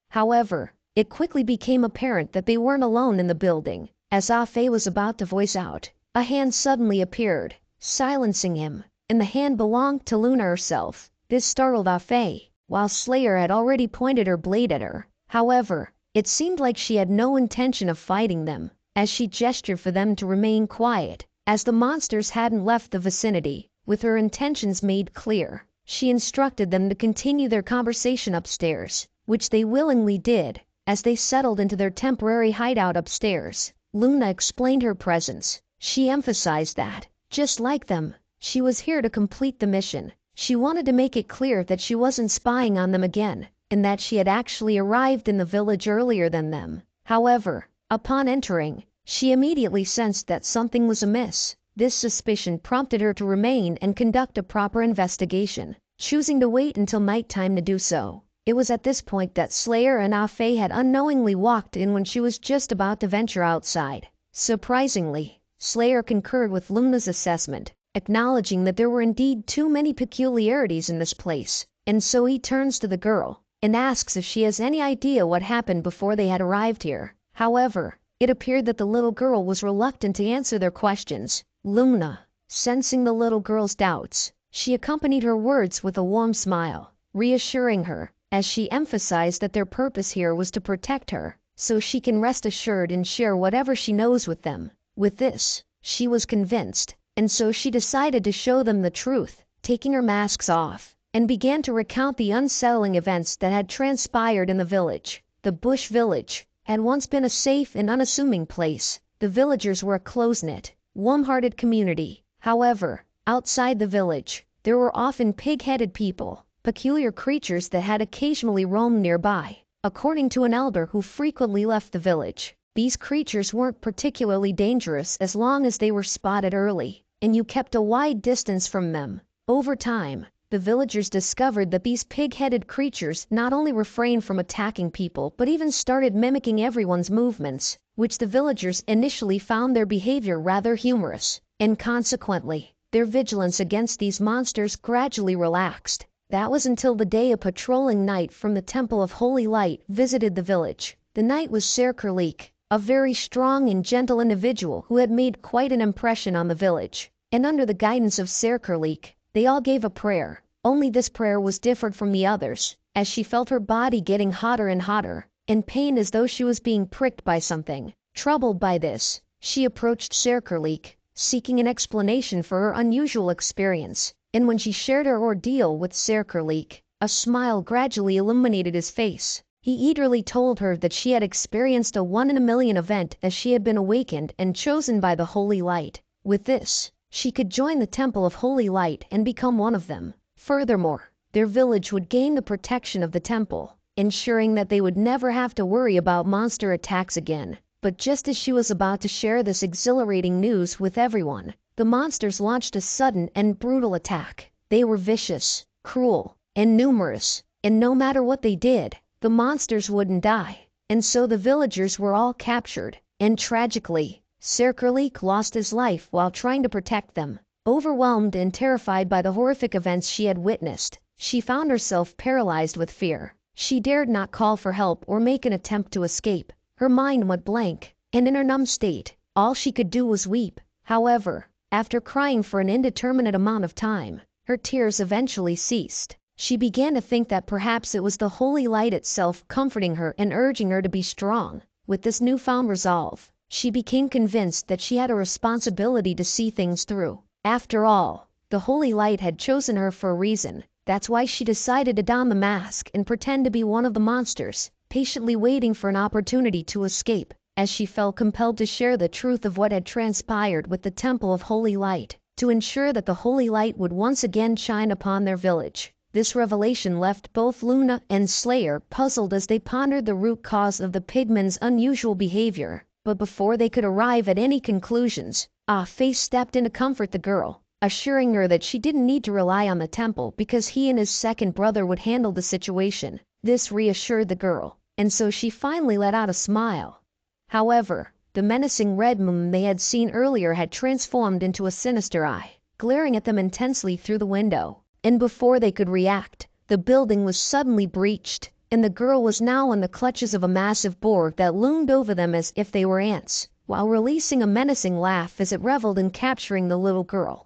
However, it quickly became apparent that they weren't alone in the building. As Ah-Fei was about to voice out, a hand suddenly appeared, silencing him, and the hand belonged to Luna herself. This startled Ah-Fei, while Slayer had already pointed her blade at her. However, it seemed like she had no intention of fighting them, as she gestured for them to remain quiet. As the monsters hadn't left the vicinity, with her intentions made clear, she instructed them to continue their conversation upstairs, which they willingly did. As they settled into their temporary hideout upstairs, Luna explained her presence. She emphasized that, just like them, she was here to complete the mission. She wanted to make it clear that she wasn't spying on them again, and that she had actually arrived in the village earlier than them. However, upon entering, she immediately sensed that something was amiss. This suspicion prompted her to remain and conduct a proper investigation, choosing to wait until nighttime to do so. It was at this point that Slayer and Ah-Fei had unknowingly walked in when she was just about to venture outside. Surprisingly, Slayer concurred with Luna's assessment, acknowledging that there were indeed too many peculiarities in this place, and so he turns to the girl and asks if she has any idea what happened before they had arrived here. However, it appeared that the little girl was reluctant to answer their questions. Luna, sensing the little girl's doubts, she accompanied her words with a warm smile, reassuring her, as she emphasized that their purpose here was to protect her, so she can rest assured and share whatever she knows with them. With this, she was convinced, and so she decided to show them the truth, taking her masks off, and began to recount the unsettling events that had transpired in the village. The bush village had once been a safe and unassuming place. The villagers were a close-knit, warm-hearted community. However, outside the village, there were often pig-headed people, peculiar creatures that had occasionally roamed nearby. According to an elder who frequently left the village, these creatures weren't particularly dangerous as long as they were spotted early, and you kept a wide distance from them. Over time, the villagers discovered that these pig-headed creatures not only refrained from attacking people but even started mimicking everyone's movements, which the villagers initially found their behavior rather humorous, and consequently, their vigilance against these monsters gradually relaxed. That was until the day a patrolling knight from the Temple of Holy Light visited the village. The knight was Ser Kurlik, a very strong and gentle individual who had made quite an impression on the village. And under the guidance of Ser Kurlik, they all gave a prayer. Only this prayer was different from the others, as she felt her body getting hotter and hotter, and pained as though she was being pricked by something. Troubled by this, she approached Ser Kurlik, seeking an explanation for her unusual experience. And when she shared her ordeal with Ser Kurlik, a smile gradually illuminated his face. He eagerly told her that she had experienced a one-in-a-million event as she had been awakened and chosen by the Holy Light. With this, she could join the Temple of Holy Light and become one of them. Furthermore, their village would gain the protection of the temple, ensuring that they would never have to worry about monster attacks again. But just as she was about to share this exhilarating news with everyone, the monsters launched a sudden and brutal attack. They were vicious, cruel, and numerous, and no matter what they did, the monsters wouldn't die. And so the villagers were all captured, and tragically, Ser Kurlik lost his life while trying to protect them. Overwhelmed and terrified by the horrific events she had witnessed, she found herself paralyzed with fear. She dared not call for help or make an attempt to escape. Her mind went blank, and in her numb state, all she could do was weep. However, after crying for an indeterminate amount of time, her tears eventually ceased. She began to think that perhaps it was the Holy Light itself comforting her and urging her to be strong. With this newfound resolve, she became convinced that she had a responsibility to see things through. After all, the Holy Light had chosen her for a reason. That's why she decided to don the mask and pretend to be one of the monsters, patiently waiting for an opportunity to escape, as she felt compelled to share the truth of what had transpired with the Temple of Holy Light, to ensure that the Holy Light would once again shine upon their village. This revelation left both Luna and Slayer puzzled as they pondered the root cause of the pigmen's unusual behavior. But before they could arrive at any conclusions, Faye stepped in to comfort the girl, assuring her that she didn't need to rely on the temple because he and his second brother would handle the situation. This reassured the girl, and so she finally let out a smile. However, the menacing red moon they had seen earlier had transformed into a sinister eye, glaring at them intensely through the window. And before they could react, the building was suddenly breached, and the girl was now in the clutches of a massive boar that loomed over them as if they were ants, while releasing a menacing laugh as it reveled in capturing the little girl.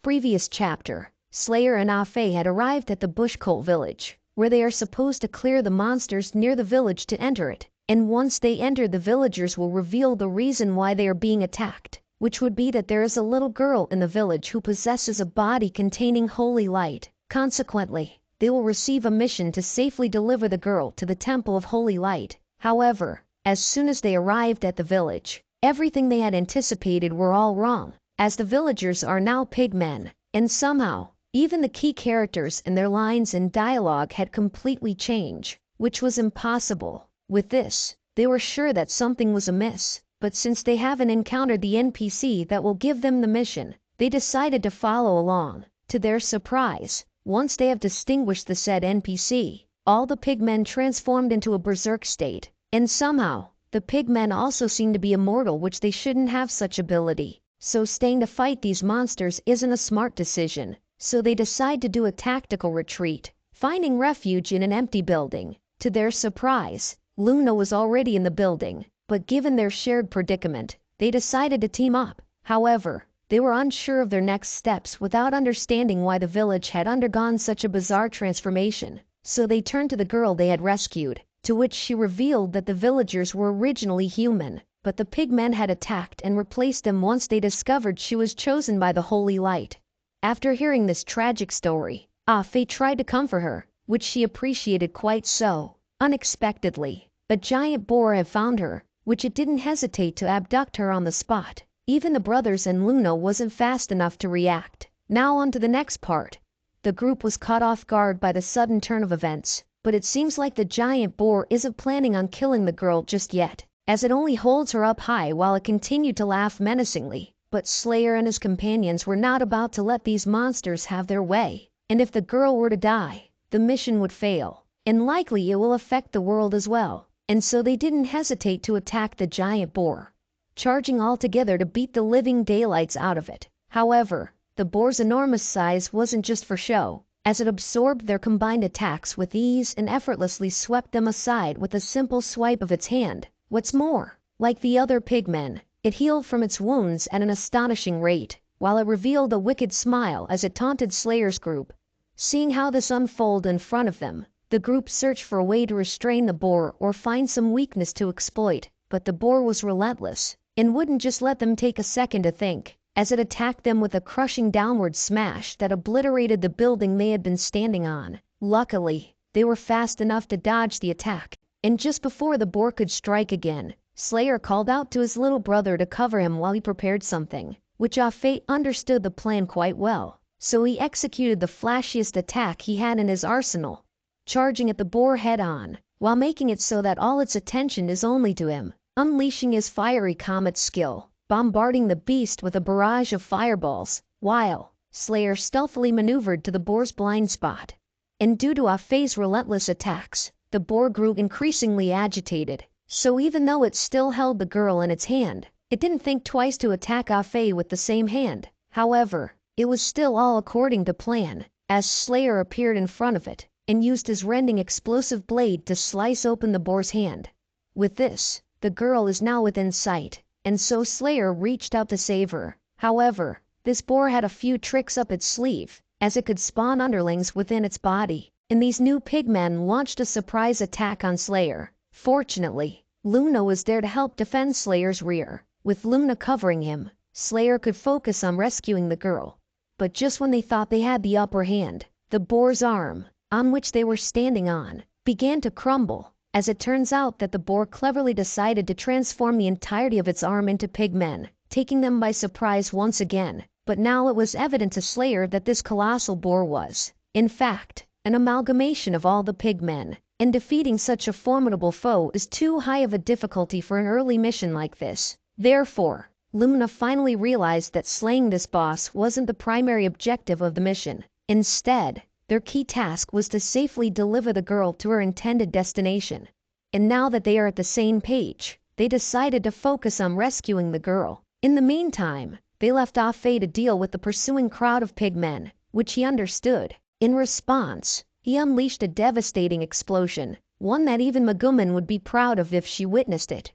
Previous chapter, Slayer and Faye had arrived at the Bushcult village, where they are supposed to clear the monsters near the village to enter it. And once they enter, the villagers will reveal the reason why they are being attacked, which would be that there is a little girl in the village who possesses a body containing holy light. Consequently, they will receive a mission to safely deliver the girl to the Temple of Holy Light. However, as soon as they arrived at the village, everything they had anticipated were all wrong, as the villagers are now pigmen, and somehow, even the key characters and their lines and dialogue had completely changed, which was impossible. With this, they were sure that something was amiss, but since they haven't encountered the NPC that will give them the mission, they decided to follow along. To their surprise, once they have distinguished the said NPC, all the pigmen transformed into a berserk state, and somehow, the pigmen also seem to be immortal, which they shouldn't have such ability. So staying to fight these monsters isn't a smart decision, so they decide to do a tactical retreat, finding refuge in an empty building. To their surprise, Luna was already in the building, but given their shared predicament, they decided to team up. However, they were unsure of their next steps without understanding why the village had undergone such a bizarre transformation, so they turned to the girl they had rescued, to which she revealed that the villagers were originally human, but the pigmen had attacked and replaced them once they discovered she was chosen by the Holy Light. After hearing this tragic story, Faye tried to comfort her, which she appreciated quite so. Unexpectedly, a giant boar had found her, which it didn't hesitate to abduct her on the spot. Even the brothers and Luna wasn't fast enough to react. Now on to the next part. The group was caught off guard by the sudden turn of events, but it seems like the giant boar isn't planning on killing the girl just yet, as it only holds her up high while it continued to laugh menacingly. But Slayer and his companions were not about to let these monsters have their way, and if the girl were to die, the mission would fail, and likely it will affect the world as well, and so they didn't hesitate to attack the giant boar, charging all together to beat the living daylights out of it. However, the boar's enormous size wasn't just for show, as it absorbed their combined attacks with ease and effortlessly swept them aside with a simple swipe of its hand. What's more, like the other pigmen, it healed from its wounds at an astonishing rate, while it revealed a wicked smile as it taunted Slayer's group. Seeing how this unfolded in front of them, the group searched for a way to restrain the boar or find some weakness to exploit, but the boar was relentless, and wouldn't just let them take a second to think, as it attacked them with a crushing downward smash that obliterated the building they had been standing on. Luckily, they were fast enough to dodge the attack, and just before the boar could strike again, Slayer called out to his little brother to cover him while he prepared something, which Fate understood the plan quite well, so he executed the flashiest attack he had in his arsenal, charging at the boar head-on, while making it so that all its attention is only to him, unleashing his fiery comet skill, bombarding the beast with a barrage of fireballs, while Slayer stealthily maneuvered to the boar's blind spot. And due to Faye's relentless attacks, the boar grew increasingly agitated, so even though it still held the girl in its hand, it didn't think twice to attack Faye with the same hand. However, it was still all according to plan, as Slayer appeared in front of it, and used his rending explosive blade to slice open the boar's hand. With this, the girl is now within sight, and so Slayer reached out to save her. However, this boar had a few tricks up its sleeve, as it could spawn underlings within its body, and these new pigmen launched a surprise attack on Slayer. Fortunately, Luna was there to help defend Slayer's rear. With Luna covering him, Slayer could focus on rescuing the girl. But just when they thought they had the upper hand, the boar's arm, on which they were standing on, began to crumble, as it turns out that the boar cleverly decided to transform the entirety of its arm into pigmen, taking them by surprise once again. But now it was evident to Slayer that this colossal boar was, in fact, an amalgamation of all the pigmen, and defeating such a formidable foe is too high of a difficulty for an early mission like this. Therefore, Luna finally realized that slaying this boss wasn't the primary objective of the mission. Instead, their key task was to safely deliver the girl to her intended destination. And now that they are at the same page, they decided to focus on rescuing the girl. In the meantime, they left off Faye to deal with the pursuing crowd of pigmen, which he understood. In response, he unleashed a devastating explosion, one that even Megumin would be proud of if she witnessed it.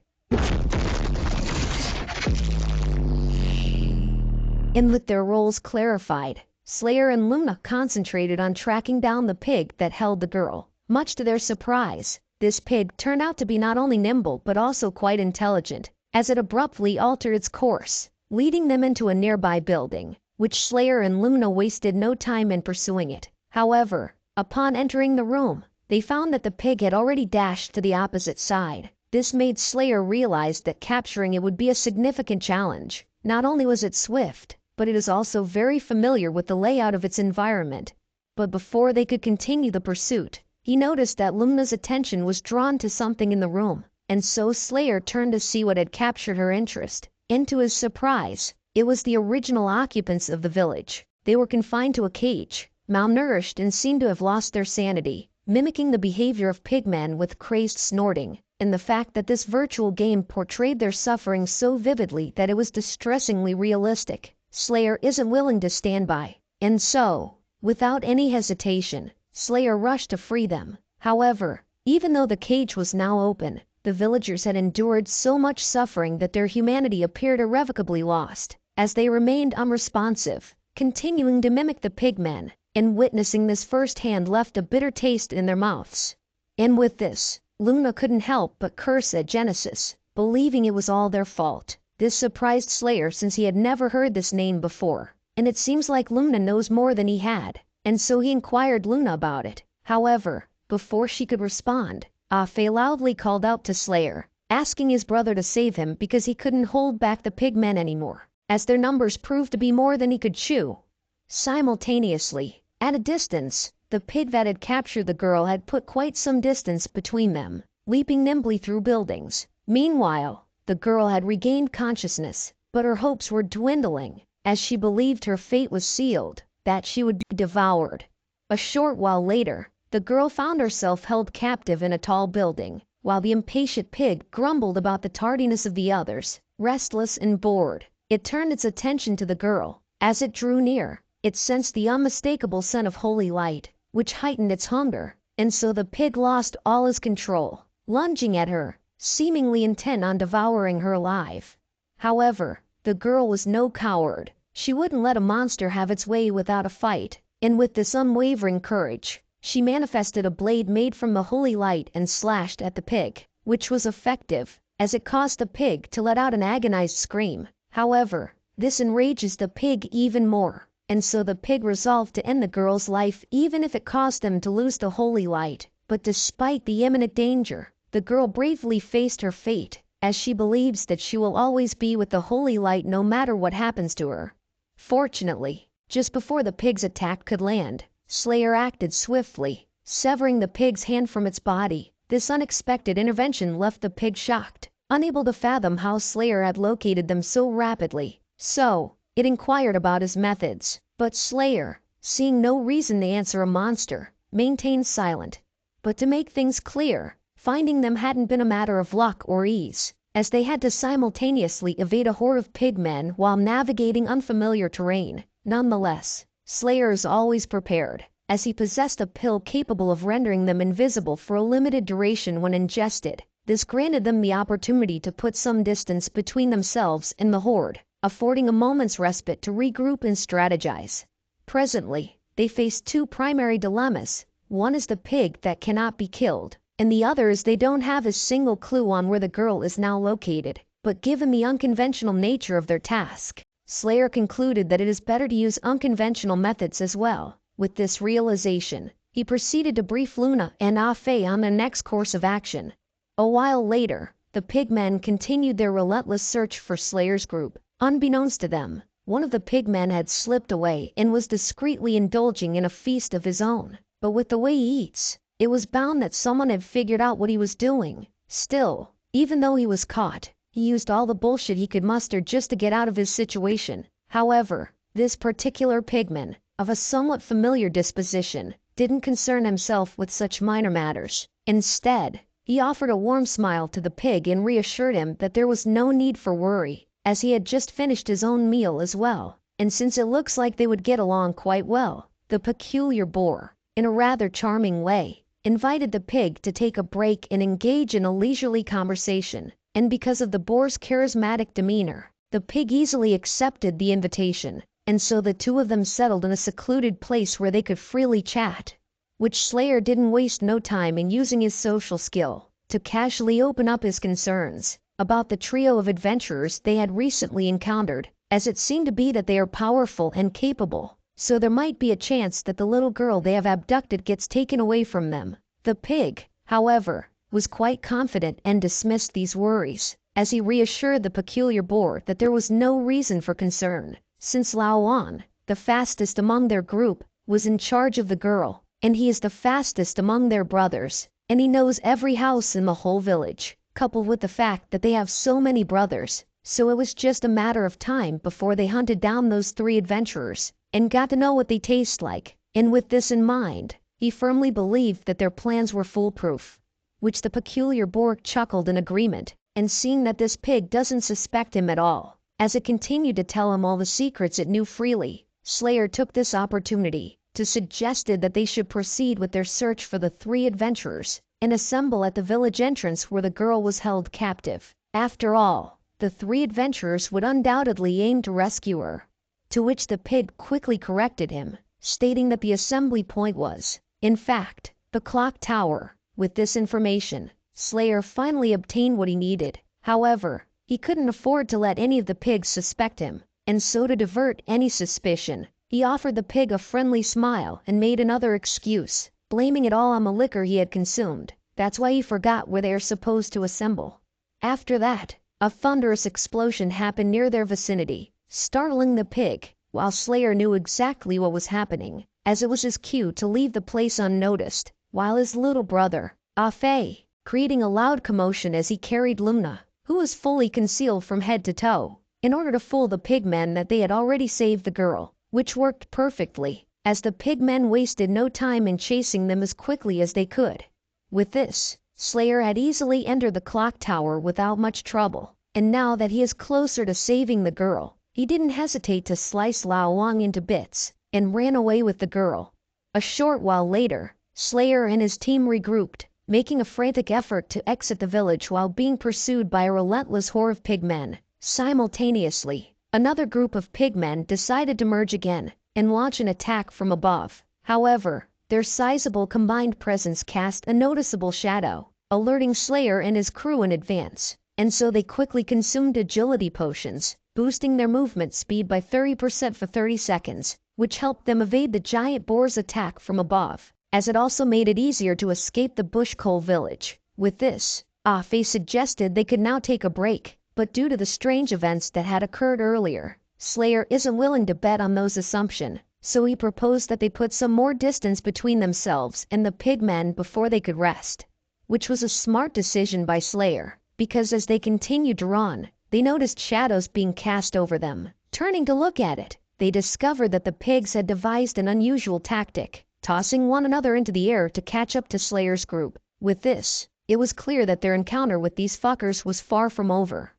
And with their roles clarified, Slayer and Luna concentrated on tracking down the pig that held the girl. Much to their surprise, this pig turned out to be not only nimble but also quite intelligent, as it abruptly altered its course, leading them into a nearby building, which Slayer and Luna wasted no time in pursuing it. However, upon entering the room, they found that the pig had already dashed to the opposite side. This made Slayer realize that capturing it would be a significant challenge. Not only was it swift, but it is also very familiar with the layout of its environment. But before they could continue the pursuit, he noticed that Luna's attention was drawn to something in the room, and so Slayer turned to see what had captured her interest. And to his surprise, it was the original occupants of the village. They were confined to a cage, malnourished and seemed to have lost their sanity, mimicking the behavior of pigmen with crazed snorting. And the fact that this virtual game portrayed their suffering so vividly that it was distressingly realistic, Slayer isn't willing to stand by. And so, without any hesitation, Slayer rushed to free them. However, even though the cage was now open, the villagers had endured so much suffering that their humanity appeared irrevocably lost, as they remained unresponsive, continuing to mimic the pigmen, and witnessing this firsthand left a bitter taste in their mouths. And with this, Luna couldn't help but curse at Genesis, believing it was all their fault. This surprised Slayer since he had never heard this name before, and it seems like Luna knows more than he had, and so he inquired Luna about it. However, before she could respond, Faye loudly called out to Slayer, asking his brother to save him because he couldn't hold back the pigmen anymore, as their numbers proved to be more than he could chew. Simultaneously, at a distance, the pig that had captured the girl had put quite some distance between them, leaping nimbly through buildings. Meanwhile, the girl had regained consciousness, but her hopes were dwindling, as she believed her fate was sealed, that she would be devoured. A short while later, the girl found herself held captive in a tall building, while the impatient pig grumbled about the tardiness of the others. Restless and bored, it turned its attention to the girl. As it drew near, it sensed the unmistakable scent of holy light, which heightened its hunger, and so the pig lost all his control, lunging at her, seemingly intent on devouring her alive. However, the girl was no coward. She wouldn't let a monster have its way without a fight, and with this unwavering courage, she manifested a blade made from the holy light and slashed at the pig, which was effective, as it caused the pig to let out an agonized scream. However, this enrages the pig even more, and so the pig resolved to end the girl's life even if it caused them to lose the holy light. But despite the imminent danger, the girl bravely faced her fate, as she believes that she will always be with the holy light no matter what happens to her. Fortunately, just before the pig's attack could land, Slayer acted swiftly, severing the pig's hand from its body. This unexpected intervention left the pig shocked, unable to fathom how Slayer had located them so rapidly. So, it inquired about his methods, but Slayer, seeing no reason to answer a monster, maintained silent. But to make things clear, finding them hadn't been a matter of luck or ease, as they had to simultaneously evade a horde of pigmen while navigating unfamiliar terrain. Nonetheless, Slayer is always prepared, as he possessed a pill capable of rendering them invisible for a limited duration when ingested. This granted them the opportunity to put some distance between themselves and the horde, affording a moment's respite to regroup and strategize. Presently, they face two primary dilemmas. One is the pig that cannot be killed, and the other is they don't have a single clue on where the girl is now located. But given the unconventional nature of their task, Slayer concluded that it is better to use unconventional methods as well. With this realization, he proceeded to brief Luna and Ah Fei on the next course of action. A while later, the pigmen continued their relentless search for Slayer's group. Unbeknownst to them, one of the pigmen had slipped away and was discreetly indulging in a feast of his own. But with the way he eats, it was bound that someone had figured out what he was doing. Still, even though he was caught, he used all the bullshit he could muster just to get out of his situation. However, this particular pigman, of a somewhat familiar disposition, didn't concern himself with such minor matters. Instead, he offered a warm smile to the pig and reassured him that there was no need for worry, as he had just finished his own meal as well, and since it looks like they would get along quite well, the peculiar boar, in a rather charming way, invited the pig to take a break and engage in a leisurely conversation. And because of the boar's charismatic demeanor, the pig easily accepted the invitation, and so the two of them settled in a secluded place where they could freely chat. Which Slayer didn't waste no time in using his social skill to casually open up his concerns about the trio of adventurers they had recently encountered, as it seemed to be that they are powerful and capable, so there might be a chance that the little girl they have abducted gets taken away from them. The pig, however, was quite confident and dismissed these worries, as he reassured the peculiar boar that there was no reason for concern, since Lao Wan, the fastest among their group, was in charge of the girl, and he is the fastest among their brothers, and he knows every house in the whole village, coupled with the fact that they have so many brothers, so it was just a matter of time before they hunted down those three adventurers, and got to know what they taste like. And with this in mind, he firmly believed that their plans were foolproof. Which the peculiar boar chuckled in agreement, and seeing that this pig doesn't suspect him at all, as it continued to tell him all the secrets it knew freely, Slayer took this opportunity to suggested that they should proceed with their search for the three adventurers and assemble at the village entrance where the girl was held captive. After all, the three adventurers would undoubtedly aim to rescue her. To which the pig quickly corrected him, stating that the assembly point was, in fact, the clock tower. With this information, Slayer finally obtained what he needed. However, he couldn't afford to let any of the pigs suspect him, and so to divert any suspicion, he offered the pig a friendly smile and made another excuse, blaming it all on the liquor he had consumed. That's why he forgot where they are supposed to assemble. After that, a thunderous explosion happened near their vicinity, startling the pig, while Slayer knew exactly what was happening, as it was his cue to leave the place unnoticed, while his little brother, Ah Fei, creating a loud commotion as he carried Luna, who was fully concealed from head to toe, in order to fool the pigmen that they had already saved the girl, which worked perfectly, as the pigmen wasted no time in chasing them as quickly as they could. With this, Slayer had easily entered the clock tower without much trouble, and now that he is closer to saving the girl, he didn't hesitate to slice Lao Wang into bits, and ran away with the girl. A short while later, Slayer and his team regrouped, making a frantic effort to exit the village while being pursued by a relentless horde of pigmen. Simultaneously, another group of pigmen decided to merge again and launch an attack from above. However, their sizable combined presence cast a noticeable shadow, alerting Slayer and his crew in advance, and so they quickly consumed agility potions, boosting their movement speed by 30% for 30 seconds, which helped them evade the giant boar's attack from above, as it also made it easier to escape the bushcoal village. With this, Ah Fei suggested they could now take a break, but due to the strange events that had occurred earlier, Slayer isn't willing to bet on those assumptions, so he proposed that they put some more distance between themselves and the pigmen before they could rest. Which was a smart decision by Slayer, because as they continued to run, they noticed shadows being cast over them. Turning to look at it, they discovered that the pigs had devised an unusual tactic, tossing one another into the air to catch up to Slayer's group. With this, it was clear that their encounter with these fuckers was far from over.